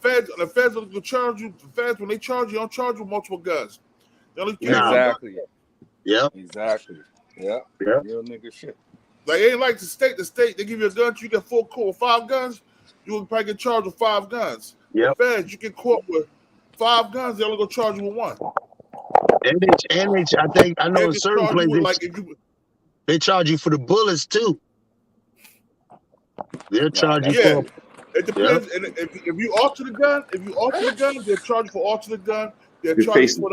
Speaker 2: feds will charge you. The feds, when they charge you, don't charge you with multiple guns. They only
Speaker 10: exactly.
Speaker 9: Yep.
Speaker 10: Exactly. Yep. Real nigga shit.
Speaker 2: Like, it ain't like the state. The state, they give you a gun, you get full court with 5 guns, you will probably get charged with 5 guns.
Speaker 9: Yep.
Speaker 2: The feds, you get caught with 5 guns, they only gonna charge you with 1.
Speaker 9: I know in certain places they charge you for the bullets too. They'll charge you for.
Speaker 2: It depends. And if you alter the gun, they'll charge you for alter the gun. They'll charge you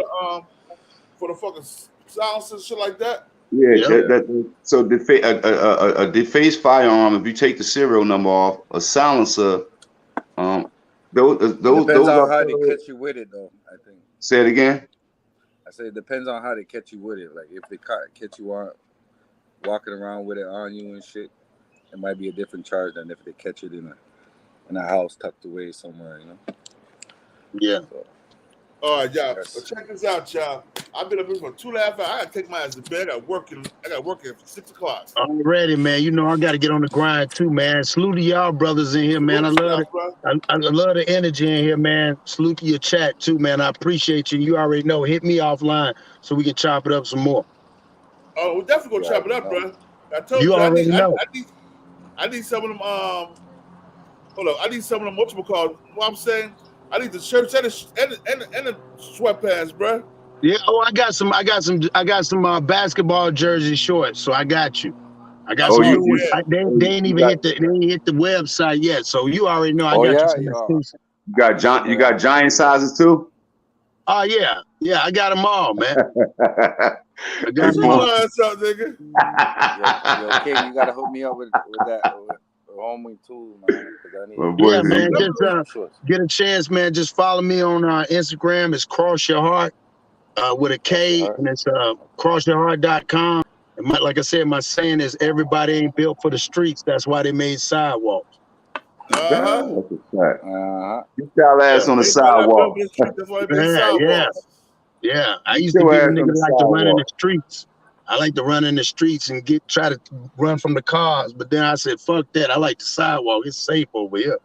Speaker 2: for the fucking silencer and shit like that.
Speaker 8: Yeah, so a defaced firearm, if you take the serial number off, a silencer, those
Speaker 10: depends on how they catch you with it, though. I think.
Speaker 8: Say it again.
Speaker 10: I say it depends on how they catch you with it. Like if they catch you on walking around with it on you and shit, it might be a different charge than if they catch it in a house tucked away somewhere, you know.
Speaker 9: Yeah.
Speaker 10: So,
Speaker 2: all right, y'all. But check this out, y'all. I've been up here for 2.5 hours. I gotta take my ass to bed. I got work at 6 o'clock.
Speaker 9: Already, man. You know I gotta get on the grind too, man. Salute to y'all brothers in here, man. I love the energy in here, man. Salute to your chat too, man. I appreciate you. You already know. Hit me offline so we can chop it up some more.
Speaker 2: Oh, we're definitely gonna chop it up, bro. I told
Speaker 9: you already know.
Speaker 2: I need some of them. Hold on. I need some of them. What's it called? What I'm saying. I need the shirts and the sweatpants, bro.
Speaker 9: Yeah. Oh, I got some basketball jersey shorts. So I got you. I got some. They ain't even hit the website yet. So you already know. I got you.
Speaker 8: You got giant sizes too.
Speaker 9: Oh yeah. I got them all, man. I got them all.
Speaker 2: Nigga.
Speaker 10: Yo, King, you gotta hook me up with that. Homie too, man.
Speaker 9: Yeah, man. Just get a chance, man. Just follow me on Instagram. It's Cross Your Heart with a K, and it's crossyourheart.com. And like I said, my saying is everybody ain't built for the streets. That's why they made sidewalks.
Speaker 8: Get y'all ass on the sidewalk.
Speaker 9: Yeah, I used to be the nigga that like to run in the streets. I like to run in the streets and try to run from the cars, but then I said, fuck that. I like the sidewalk. It's safe over here.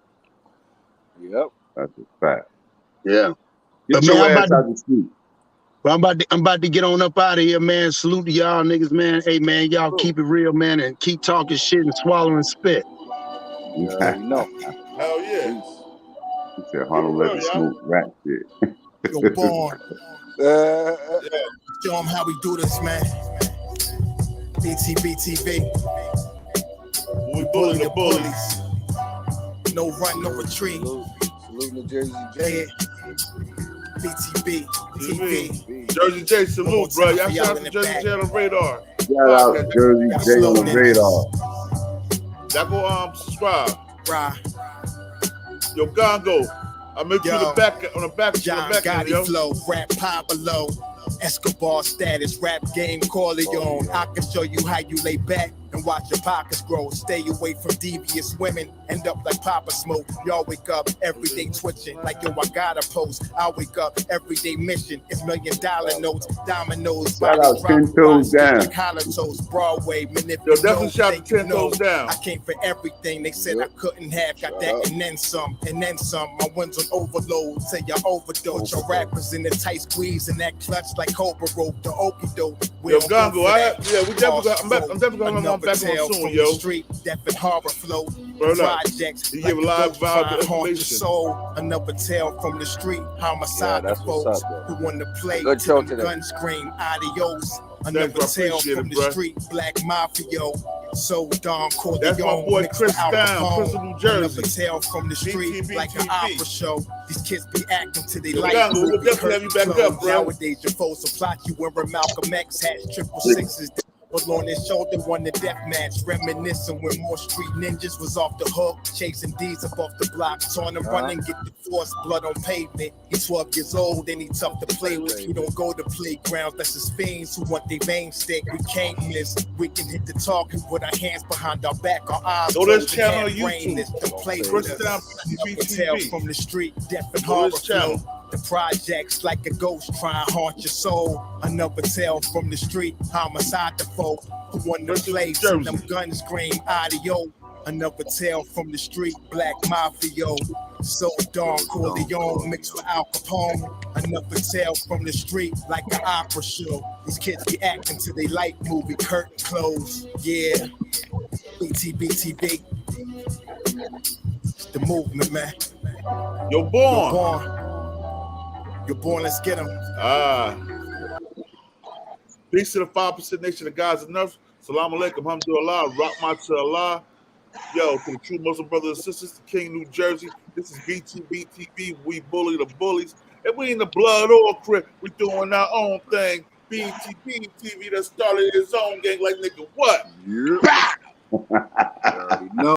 Speaker 11: Yep. That's a fact.
Speaker 9: Yeah.
Speaker 11: Get your ass out the street.
Speaker 9: But I'm about to get on up out of here, man. Salute to y'all niggas, man. Hey, man, y'all keep it real, man, and keep talking shit and swallowing spit.
Speaker 11: Yeah, you know.
Speaker 2: Hell yeah.
Speaker 11: He said Harlem Legend smoke rap shit.
Speaker 1: Yo, born. Show them how we do this, man. BTV.
Speaker 2: We bully the bullies.
Speaker 1: No run, no retreat.
Speaker 10: Salute New Jersey J.
Speaker 1: BTV TV.
Speaker 2: Jersey J, salute, bro. Y'all shout out to Jersey J on the radar.
Speaker 11: Shout out Jersey J on the radar.
Speaker 2: Y'all go subscribe.
Speaker 1: Right.
Speaker 2: Yo, Gongo. I make you on the back
Speaker 1: John Gotti flow, rap Pablo, Escobar status, rap game Corleone. I can show you how you lay back and watch your pockets grow. Stay away from devious women, end up like Papa Smoke. Y'all wake up every day twitching, like yo, I gotta post. I wake up every day mission. It's $1 million notes, dominoes.
Speaker 11: Shout out 10 Toes Down.
Speaker 1: Like Hollow Toes, Broadway,
Speaker 2: Yo, definitely shout out to 10 Toes Down.
Speaker 1: I came for everything they said I couldn't have. Got that and then some, and then some. My ones on overload, say y'all overdose. Your rappers in the tight squeeze and that clutch like Cobra rope, the okie doke.
Speaker 2: Yo, Gongo, we definitely gonna have back on soon, yo.
Speaker 1: Street, death and horror flow.
Speaker 2: Projects. You give a live vibe information.
Speaker 1: Soul, another tale from the street. Homicide the folks who want to play.
Speaker 10: Good show today.
Speaker 1: Gun scream, adios. Another tale from the street. Black Mafia. So Don Corleone.
Speaker 2: That's my boy Chris down, Crystal, New Jersey.
Speaker 1: Another tale from the street, like an opera show. These kids be acting till they like
Speaker 2: you. We'll definitely have you back up, bro.
Speaker 1: Nowadays, your foes will plot you where Malcolm X has 666s. But on his shoulder won the death match, reminiscing when more street ninjas was off the hook, chasing D's up off the block, trying to run and get the force, blood on pavement. He's 12 years old and he tough to play with. He don't go to playgrounds, that's his fiends who want their veins stick. We can't miss, we can hit the target with our hands behind our back, our eyes.
Speaker 2: Go to this channel on YouTube.
Speaker 1: Tell from the street, death and horror flow. The projects like a ghost try and haunt your soul. Another tale from the street, homicide the folk who want to play. Them guns scream audio. Another tale from the street, Black Mafia. So Don Corleone mixed with Al Capone. Another tale from the street, like an opera show. These kids be acting till they like movie curtain close. Yeah, BTV. The movement, man.
Speaker 2: You're born.
Speaker 1: You're born, let's get him.
Speaker 2: Peace to the 5% nation of God's enough. Salam alaikum, alhamdulillah, rahmat to Allah. Yo, to the true Muslim brothers and sisters, the King, New Jersey. This is BTV. We bully the bullies. And we in the blood or crib. We doing our own thing. BTV TV that started his own gang like nigga what?
Speaker 11: Yeah.